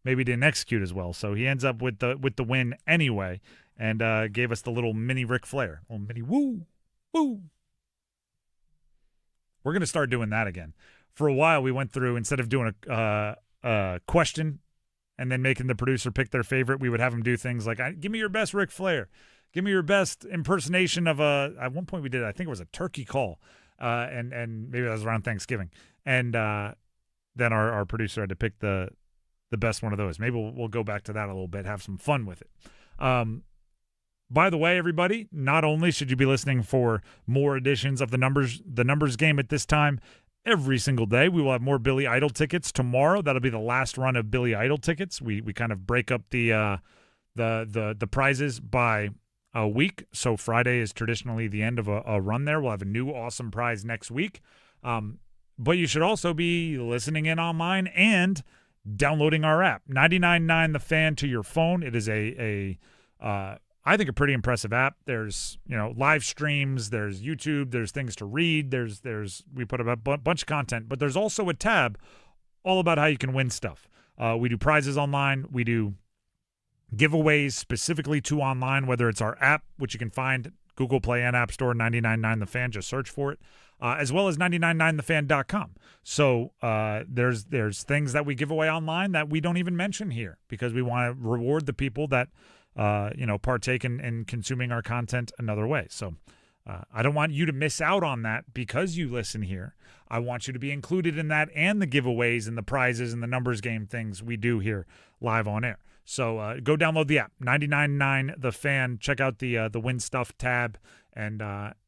maybe didn't execute as well. So he ends up with the win anyway, and gave us the little mini Ric Flair. Little mini woo, woo. We're going to start doing that again. For a while, we went through, instead of doing a question and then making the producer pick their favorite, we would have them do things like, give me your best Ric Flair. Give me your best impersonation of at one point we did, I think it was a turkey call, and maybe that was around Thanksgiving. And then our producer had to pick the best one of those. Maybe we'll go back to that a little bit, have some fun with it. By the way, everybody, not only should you be listening for more editions of the numbers game at this time every single day, we will have more Billy Idol tickets tomorrow. That'll be the last run of Billy Idol tickets. We kind of break up the prizes by a week. So Friday is traditionally the end of a run there. We'll have a new awesome prize next week. But you should also be listening in online and downloading our app, 99.9 The Fan, to your phone. It is I think a pretty impressive app. There's, live streams, there's YouTube, there's things to read, we put up a bunch of content, but there's also a tab all about how you can win stuff. We do prizes online. We do giveaways specifically to online, whether it's our app, which you can find Google Play and App Store, 99.9 The Fan, just search for it, as well as 999thefan.com. So there's things that we give away online that we don't even mention here because we want to reward the people that partake in consuming our content another way. So I don't want you to miss out on that because you listen here. I want you to be included in that and the giveaways and the prizes and the numbers game things we do here live on air. So go download the app, 99.9 The Fan. Check out the Win Stuff tab and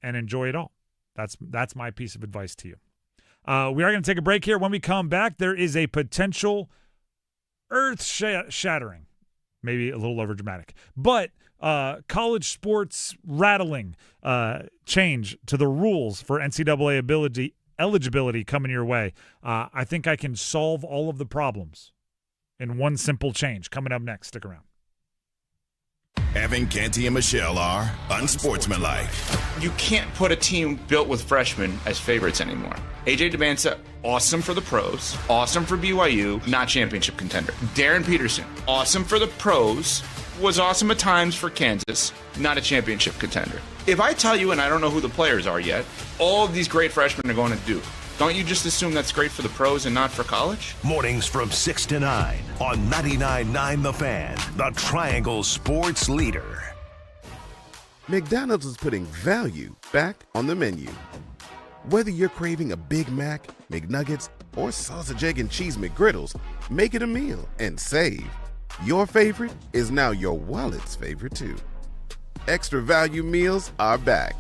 enjoy it all. That's my piece of advice to you. We are going to take a break here. When we come back, there is a potential earth-shattering, maybe a little overdramatic, but college sports rattling change to the rules for NCAA eligibility coming your way. I think I can solve all of the problems in one simple change. Coming up next. Stick around. Evan, Canty, and Michelle are unsportsmanlike. You can't put a team built with freshmen as favorites anymore. AJ DeBanza, awesome for the pros, awesome for BYU, not championship contender. Darren Peterson, awesome for the pros, was awesome at times for Kansas, not a championship contender. If I tell you, and I don't know who the players are yet, all of these great freshmen are going to Duke, don't you just assume that's great for the pros and not for college? Mornings from 6 to 9 on 99.9 The Fan, the Triangle Sports Leader. McDonald's is putting value back on the menu. Whether you're craving a Big Mac, McNuggets, or sausage, egg, and cheese McGriddles, make it a meal and save. Your favorite is now your wallet's favorite too. Extra value meals are back.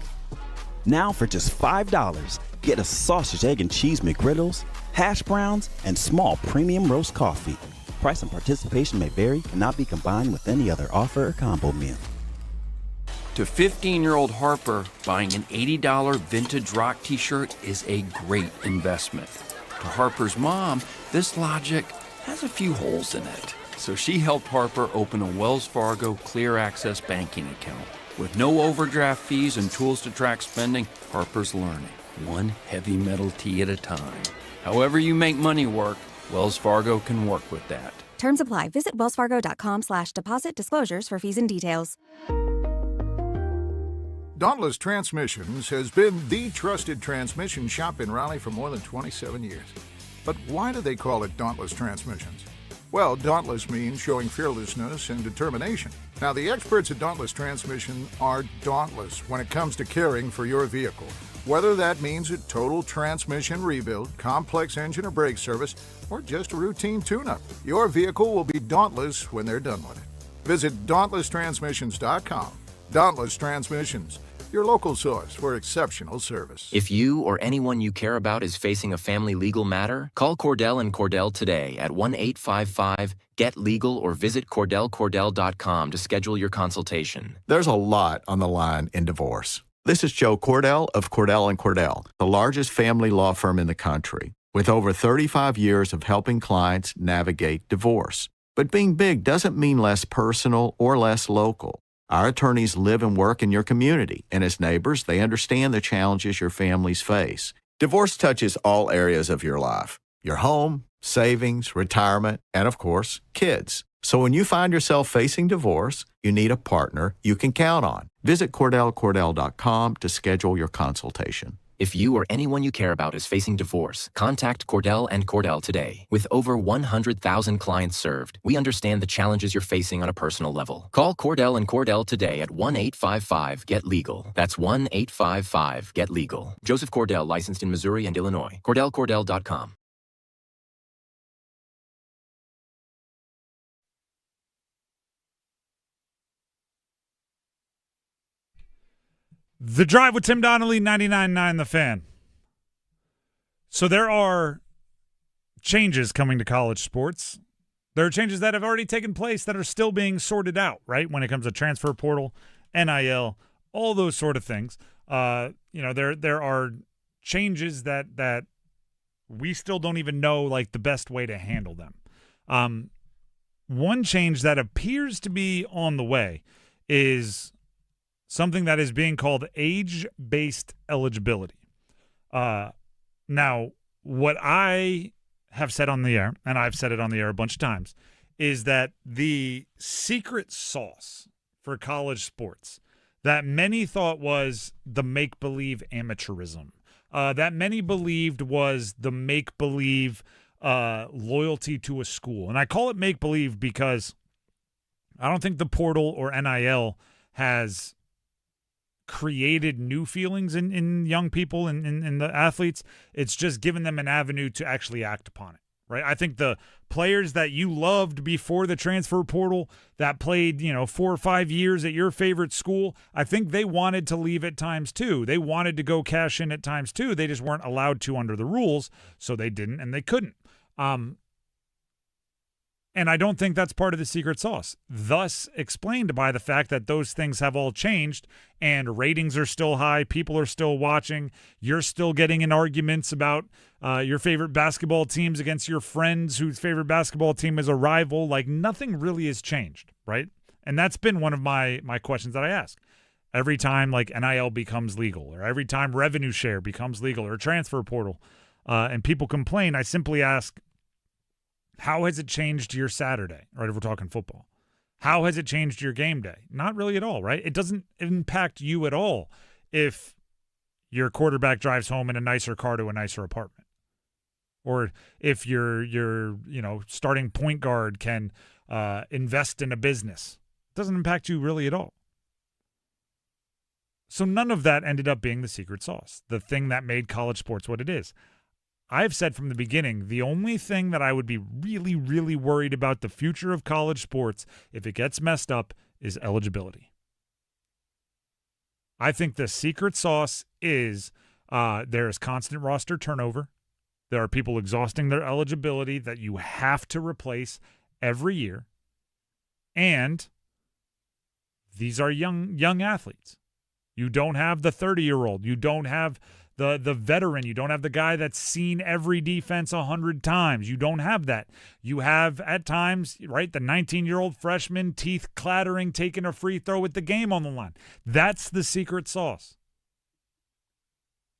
Now for just $5, get a sausage, egg, and cheese McGriddles, hash browns, and small premium roast coffee. Price and participation may vary, cannot be combined with any other offer or combo meal. To 15-year-old Harper, buying an $80 vintage rock t-shirt is a great investment. To Harper's mom, this logic has a few holes in it. So she helped Harper open a Wells Fargo Clear Access banking account. With no overdraft fees and tools to track spending, Harper's learning, one heavy metal tee at a time. However you make money work, Wells Fargo can work with that. Terms apply. Visit wellsfargo.com/deposit disclosures for fees and details. Dauntless Transmissions has been the trusted transmission shop in Raleigh for more than 27 years. But why do they call it Dauntless Transmissions? Well, dauntless means showing fearlessness and determination. Now, the experts at Dauntless Transmission are dauntless when it comes to caring for your vehicle. Whether that means a total transmission rebuild, complex engine or brake service, or just a routine tune-up, your vehicle will be dauntless when they're done with it. Visit DauntlessTransmissions.com. Dauntless Transmissions, your local source for exceptional service. If you or anyone you care about is facing a family legal matter, call Cordell and Cordell today at 1-855-GET-LEGAL or visit CordellCordell.com to schedule your consultation. There's a lot on the line in divorce. This is Joe Cordell of Cordell & Cordell, the largest family law firm in the country, with over 35 years of helping clients navigate divorce. But being big doesn't mean less personal or less local. Our attorneys live and work in your community, and as neighbors, they understand the challenges your families face. Divorce touches all areas of your life: your home, savings, retirement, and of course, kids. So when you find yourself facing divorce, you need a partner you can count on. Visit CordellCordell.com to schedule your consultation. If you or anyone you care about is facing divorce, contact Cordell and Cordell today. With over 100,000 clients served, we understand the challenges you're facing on a personal level. Call Cordell and Cordell today at 1-855-GET-LEGAL. That's 1-855-GET-LEGAL. Joseph Cordell, licensed in Missouri and Illinois. CordellCordell.com. The Drive with Tim Donnelly, 99.9 The Fan. So there are changes coming to college sports. There are changes that have already taken place that are still being sorted out, right? When it comes to transfer portal, NIL, all those sort of things. There are changes that we still don't even know like the best way to handle them. One change that appears to be on the way is something that is being called age-based eligibility. Now, what I have said on the air, and I've said it on the air a bunch of times, is that the secret sauce for college sports that many thought was the make-believe amateurism, that many believed was the make-believe loyalty to a school. And I call it make-believe because I don't think the portal or NIL has created new feelings in young people and in the athletes. It's just given them an avenue to actually act upon it, right? I think the players that you loved before the transfer portal that played, 4 or 5 years at your favorite school, I think they wanted to leave at times too. They wanted to go cash in at times too. They just weren't allowed to under the rules, so they didn't and they couldn't. And I don't think that's part of the secret sauce, thus explained by the fact that those things have all changed and ratings are still high, people are still watching, you're still getting in arguments about your favorite basketball teams against your friends whose favorite basketball team is a rival. Like, nothing really has changed, right? And that's been one of my questions that I ask. Every time, like, NIL becomes legal, or every time revenue share becomes legal, or transfer portal, and people complain, I simply ask, how has it changed your Saturday, right, if we're talking football? How has it changed your game day? Not really at all, right? It doesn't impact you at all if your quarterback drives home in a nicer car to a nicer apartment, or if your starting point guard can invest in a business. It doesn't impact you really at all. So none of that ended up being the secret sauce, the thing that made college sports what it is. I've said from the beginning, the only thing that I would be really, really worried about the future of college sports, if it gets messed up, is eligibility. I think the secret sauce is there is constant roster turnover. There are people exhausting their eligibility that you have to replace every year. And these are young athletes. You don't have the 30-year-old. You don't have the veteran. You don't have the guy that's seen every defense 100 times. You don't have that. You have, at times, right, the 19-year-old freshman, teeth clattering, taking a free throw with the game on the line. That's the secret sauce.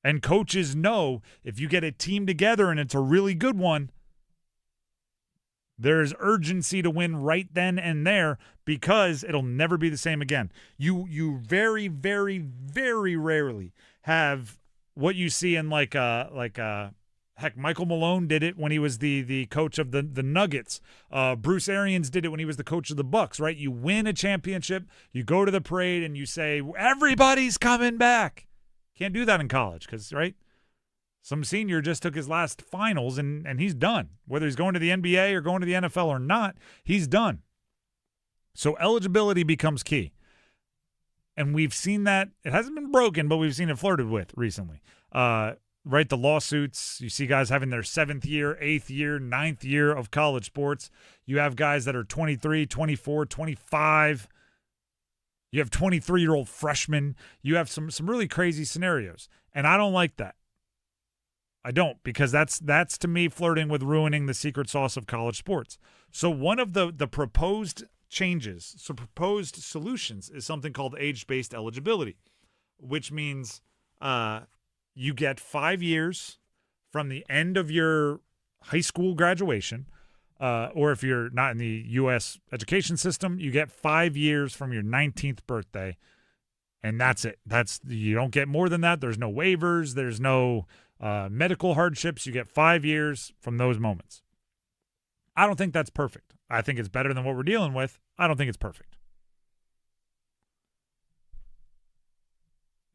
And coaches know if you get a team together and it's a really good one, There's urgency to win right then and there because it'll never be the same again. You very, very, very rarely have what you see in heck, Michael Malone did it when he was the coach of the Nuggets. Bruce Arians did it when he was the coach of the Bucks, right? You win a championship, you go to the parade, and you say, everybody's coming back. Can't do that in college because, right, some senior just took his last finals and he's done. Whether he's going to the NBA or going to the NFL or not, he's done. So eligibility becomes key. And we've seen that. It hasn't been broken, but we've seen it flirted with recently. Right, the lawsuits. You see guys having their 7th year, 8th year, 9th year of college sports. You have guys that are 23, 24, 25. You have 23-year-old freshmen. You have some really crazy scenarios. And I don't like that. I don't, because that's to me flirting with ruining the secret sauce of college sports. So one of the proposed changes, so proposed solutions, is something called age-based eligibility, which means you get 5 years from the end of your high school graduation, or if you're not in the U.S. education system, you get 5 years from your 19th birthday, and that's it. You don't get more than that. There's no waivers. There's no medical hardships. You get 5 years from those moments. I don't think that's perfect. I think it's better than what we're dealing with. I don't think it's perfect.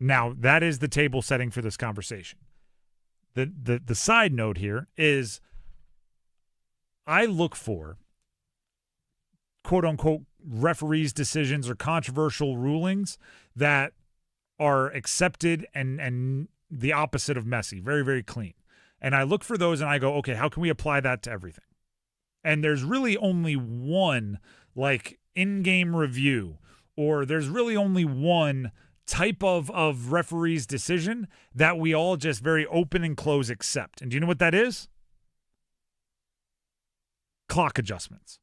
Now, that is the table setting for this conversation. The side note here is I look for quote-unquote referees' decisions or controversial rulings that are accepted and the opposite of messy, very, very clean. And I look for those and I go, okay, how can we apply that to everything? And there's really only one in-game review, or there's really only one type of referee's decision that we all just very open and close accept. And do you know what that is? Clock adjustments.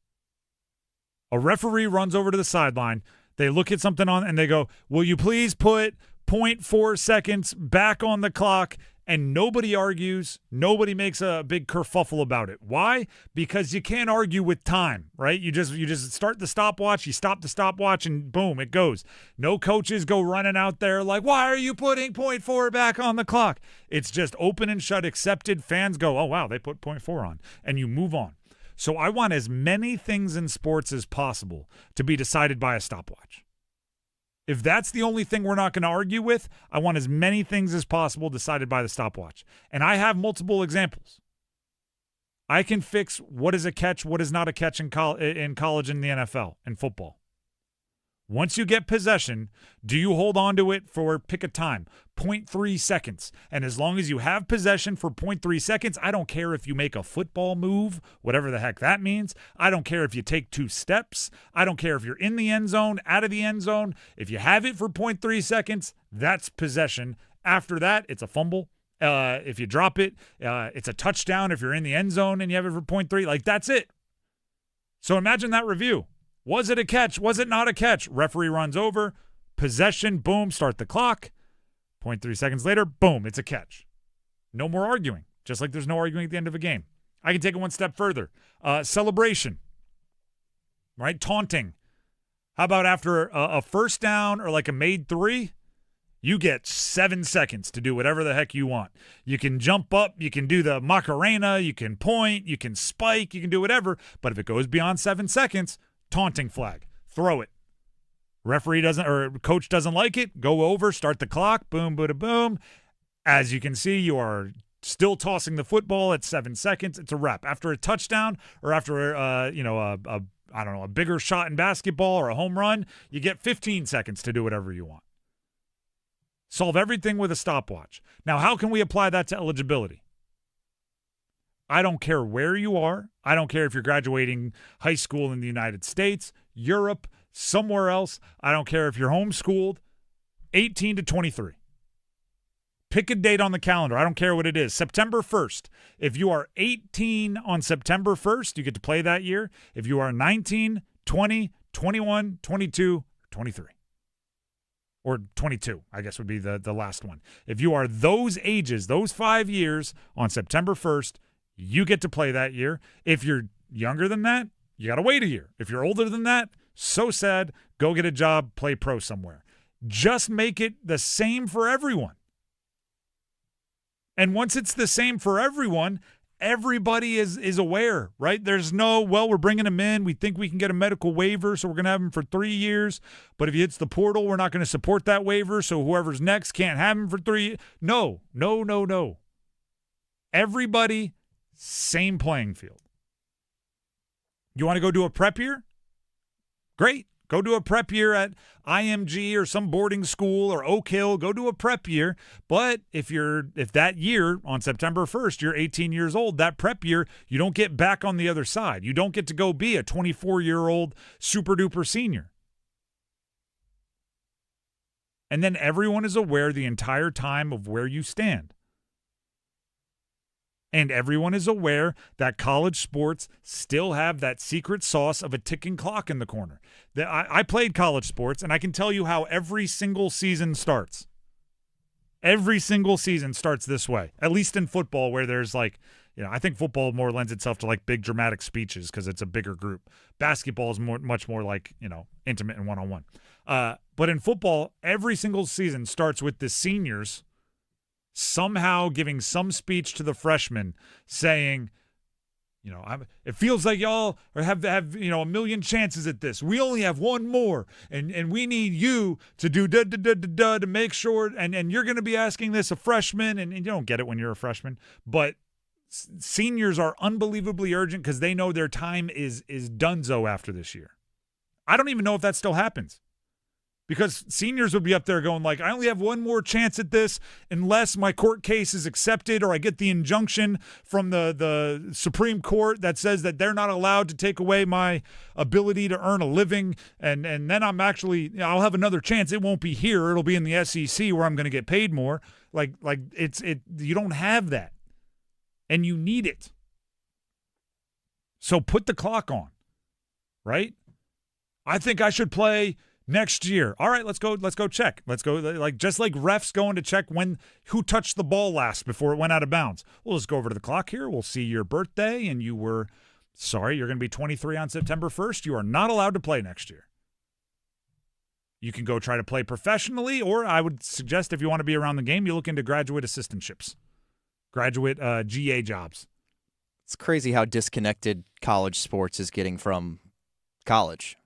A referee runs over to the sideline. They look at something on and they go, will you please put 0.4 seconds back on the clock? And nobody argues. Nobody makes a big kerfuffle about it. Why? Because you can't argue with time, right? You just start the stopwatch, you stop the stopwatch, and boom, it goes. No coaches go running out there like, why are you putting 0.4 back on the clock? It's just open and shut, accepted. Fans go, oh, wow, they put 0.4 on. And you move on. So I want as many things in sports as possible to be decided by a stopwatch. If that's the only thing we're not going to argue with, I want as many things as possible decided by the stopwatch. And I have multiple examples. I can fix what is a catch, what is not a catch in college and the NFL and football. Once you get possession, do you hold on to it for, pick a time, 0.3 seconds? And as long as you have possession for 0.3 seconds, I don't care if you make a football move, whatever the heck that means. I don't care if you take 2 steps. I don't care if you're in the end zone, out of the end zone. If you have it for 0.3 seconds, that's possession. After that, it's a fumble. If you drop it, it's a touchdown if you're in the end zone and you have it for 0.3. That's it. So imagine that review. Was it a catch? Was it not a catch? Referee runs over. Possession, boom, start the clock. 0.3 seconds later, boom, it's a catch. No more arguing, just like there's no arguing at the end of a game. I can take it one step further. Celebration, right? Taunting. How about after a first down or a made 3? You get 7 seconds to do whatever the heck you want. You can jump up, you can do the Macarena, you can point, you can spike, you can do whatever. But if it goes beyond 7 seconds, taunting flag. Throw it. Referee doesn't, or coach doesn't like it, go over, start the clock, boom, boom, boom. As you can see, you are still tossing the football at 7 seconds. It's a wrap. After a touchdown or after a bigger shot in basketball or a home run, you get 15 seconds to do whatever you want. Solve everything with a stopwatch. Now, how can we apply that to eligibility? I don't care where you are. I don't care if you're graduating high school in the United States, Europe, somewhere else. I don't care if you're homeschooled. 18 to 23. Pick a date on the calendar. I don't care what it is. September 1st. If you are 18 on September 1st, you get to play that year. If you are 19, 20, 21, 22, 23. Or 22, I guess would be the last one. If you are those ages, those 5 years on September 1st, you get to play that year. If you're younger than that, you got to wait a year. If you're older than that, so sad, go get a job, play pro somewhere. Just make it the same for everyone. And once it's the same for everyone, everybody is aware, right? There's no, well, we're bringing him in. We think we can get a medical waiver, so we're going to have him for 3 years. But if he hits the portal, we're not going to support that waiver, so whoever's next can't have him for 3 years. No. Everybody, same playing field. You want to go do a prep year? Great. Go do a prep year at IMG or some boarding school or Oak Hill. Go do a prep year. But if that year on September 1st, you're 18 years old, that prep year, you don't get back on the other side. You don't get to go be a 24-year-old super duper senior. And then everyone is aware the entire time of where you stand. And everyone is aware that college sports still have that secret sauce of a ticking clock in the corner. I played college sports, and I can tell you how every single season starts. Every single season starts this way, at least in football, where there's like, I think football more lends itself to like big dramatic speeches because it's a bigger group. Basketball is much more like, intimate and one-on-one. But in football, every single season starts with the seniors somehow giving some speech to the freshmen saying, it feels like y'all have a million chances at this. We only have one more, and we need you to do to make sure, and you're going to be asking this a freshman, and you don't get it when you're a freshman, but seniors are unbelievably urgent because they know their time is donezo after this year. I don't even know if that still happens. Because seniors would be up there going like, I only have one more chance at this unless my court case is accepted or I get the injunction from the Supreme Court that says that they're not allowed to take away my ability to earn a living. And then I'll have another chance. It won't be here. It'll be in the SEC where I'm going to get paid more. You don't have that. And you need it. So put the clock on, right? I think I should play next year. All right, let's go check. Let's go, just like refs going to check who touched the ball last before it went out of bounds. We'll just go over to the clock here. We'll see your birthday, and you're going to be 23 on September 1st. You are not allowed to play next year. You can go try to play professionally, or I would suggest if you want to be around the game, you look into graduate assistantships, graduate GA jobs. It's crazy how disconnected college sports is getting from college.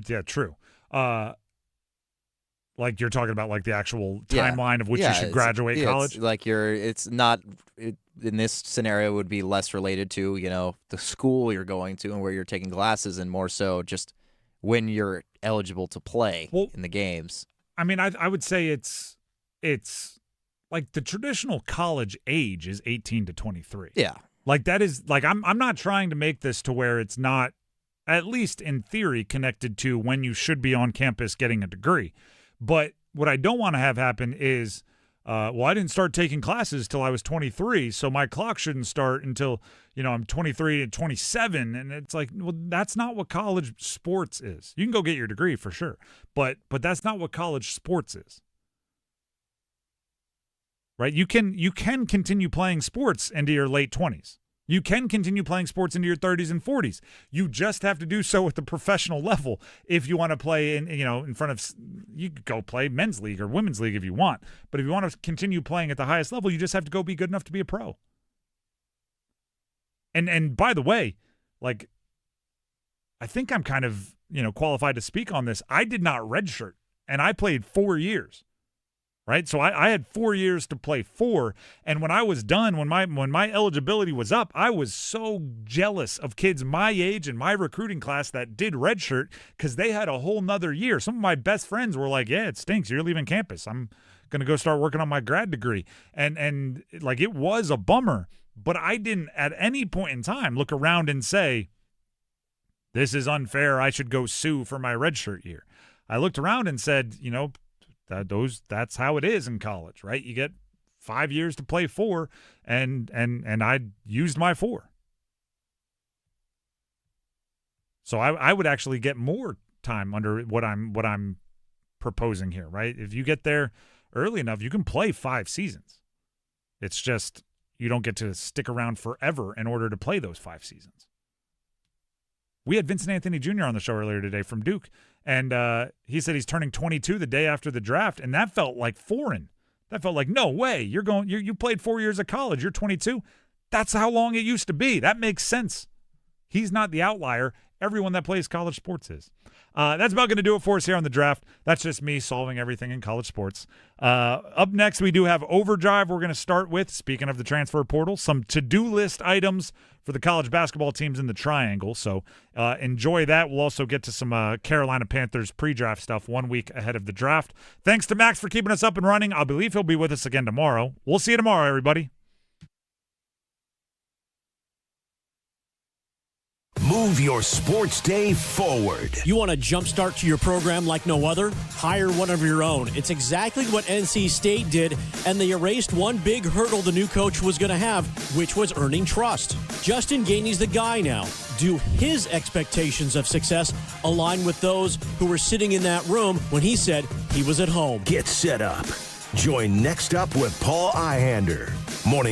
Yeah, true. Like you're talking about like the actual timeline of which you should graduate college. It's not in this scenario would be less related to, the school you're going to and where you're taking classes, and more so just when you're eligible to play in the games. I mean, I would say it's like the traditional college age is 18 to 23. Yeah. Like that is like, I'm not trying to make this to where it's not, at least in theory, connected to when you should be on campus getting a degree. But what I don't want to have happen is, I didn't start taking classes till I was 23, so my clock shouldn't start until, I'm 23 and 27. And it's like, well, that's not what college sports is. You can go get your degree for sure, but that's not what college sports is. Right? You can continue playing sports into your late 20s. You can continue playing sports into your 30s and 40s. You just have to do so at the professional level. If you want to play in front of, you could go play men's league or women's league if you want. But if you want to continue playing at the highest level, you just have to go be good enough to be a pro. And by the way, like, I think I'm kind of, qualified to speak on this. I did not redshirt, and I played 4 years. Right, so I had 4 years to play 4, and when I was done, when my eligibility was up, I was so jealous of kids my age in my recruiting class that did redshirt because they had a whole nother year. Some of my best friends were like, "Yeah, it stinks. You're leaving campus. I'm gonna go start working on my grad degree," and like it was a bummer. But I didn't at any point in time look around and say, "This is unfair. I should go sue for my redshirt year." I looked around and said, that's how it is in college, right? You get 5 years to play 4, and I used my 4. So I would actually get more time under what I'm proposing here, right? If you get there early enough, you can play 5 seasons. It's just you don't get to stick around forever in order to play those 5 seasons. We had Vincent Anthony Jr. on the show earlier today from Duke, and he said he's turning 22 the day after the draft, and that felt like foreign. That felt like, no way. You played 4 years of college. You're 22. That's how long it used to be. That makes sense. He's not the outlier. Everyone that plays college sports is. That's about going to do it for us here on the draft. That's just me solving everything in college sports. Up next, we do have Overdrive. We're going to start with, speaking of the transfer portal, some to-do list items for the college basketball teams in the Triangle. So enjoy that. We'll also get to some Carolina Panthers pre-draft stuff 1 week ahead of the draft. Thanks to Max for keeping us up and running. I believe he'll be with us again tomorrow. We'll see you tomorrow, everybody. Move your sports day forward. You want a jump start to your program like no other? Hire one of your own. It's exactly what NC State did, and they erased one big hurdle the new coach was going to have, which was earning trust. Justin Gainey's the guy now. Do his expectations of success align with those who were sitting in that room when he said he was at home? Get set up. Join Next Up with Paul Ihander. Morning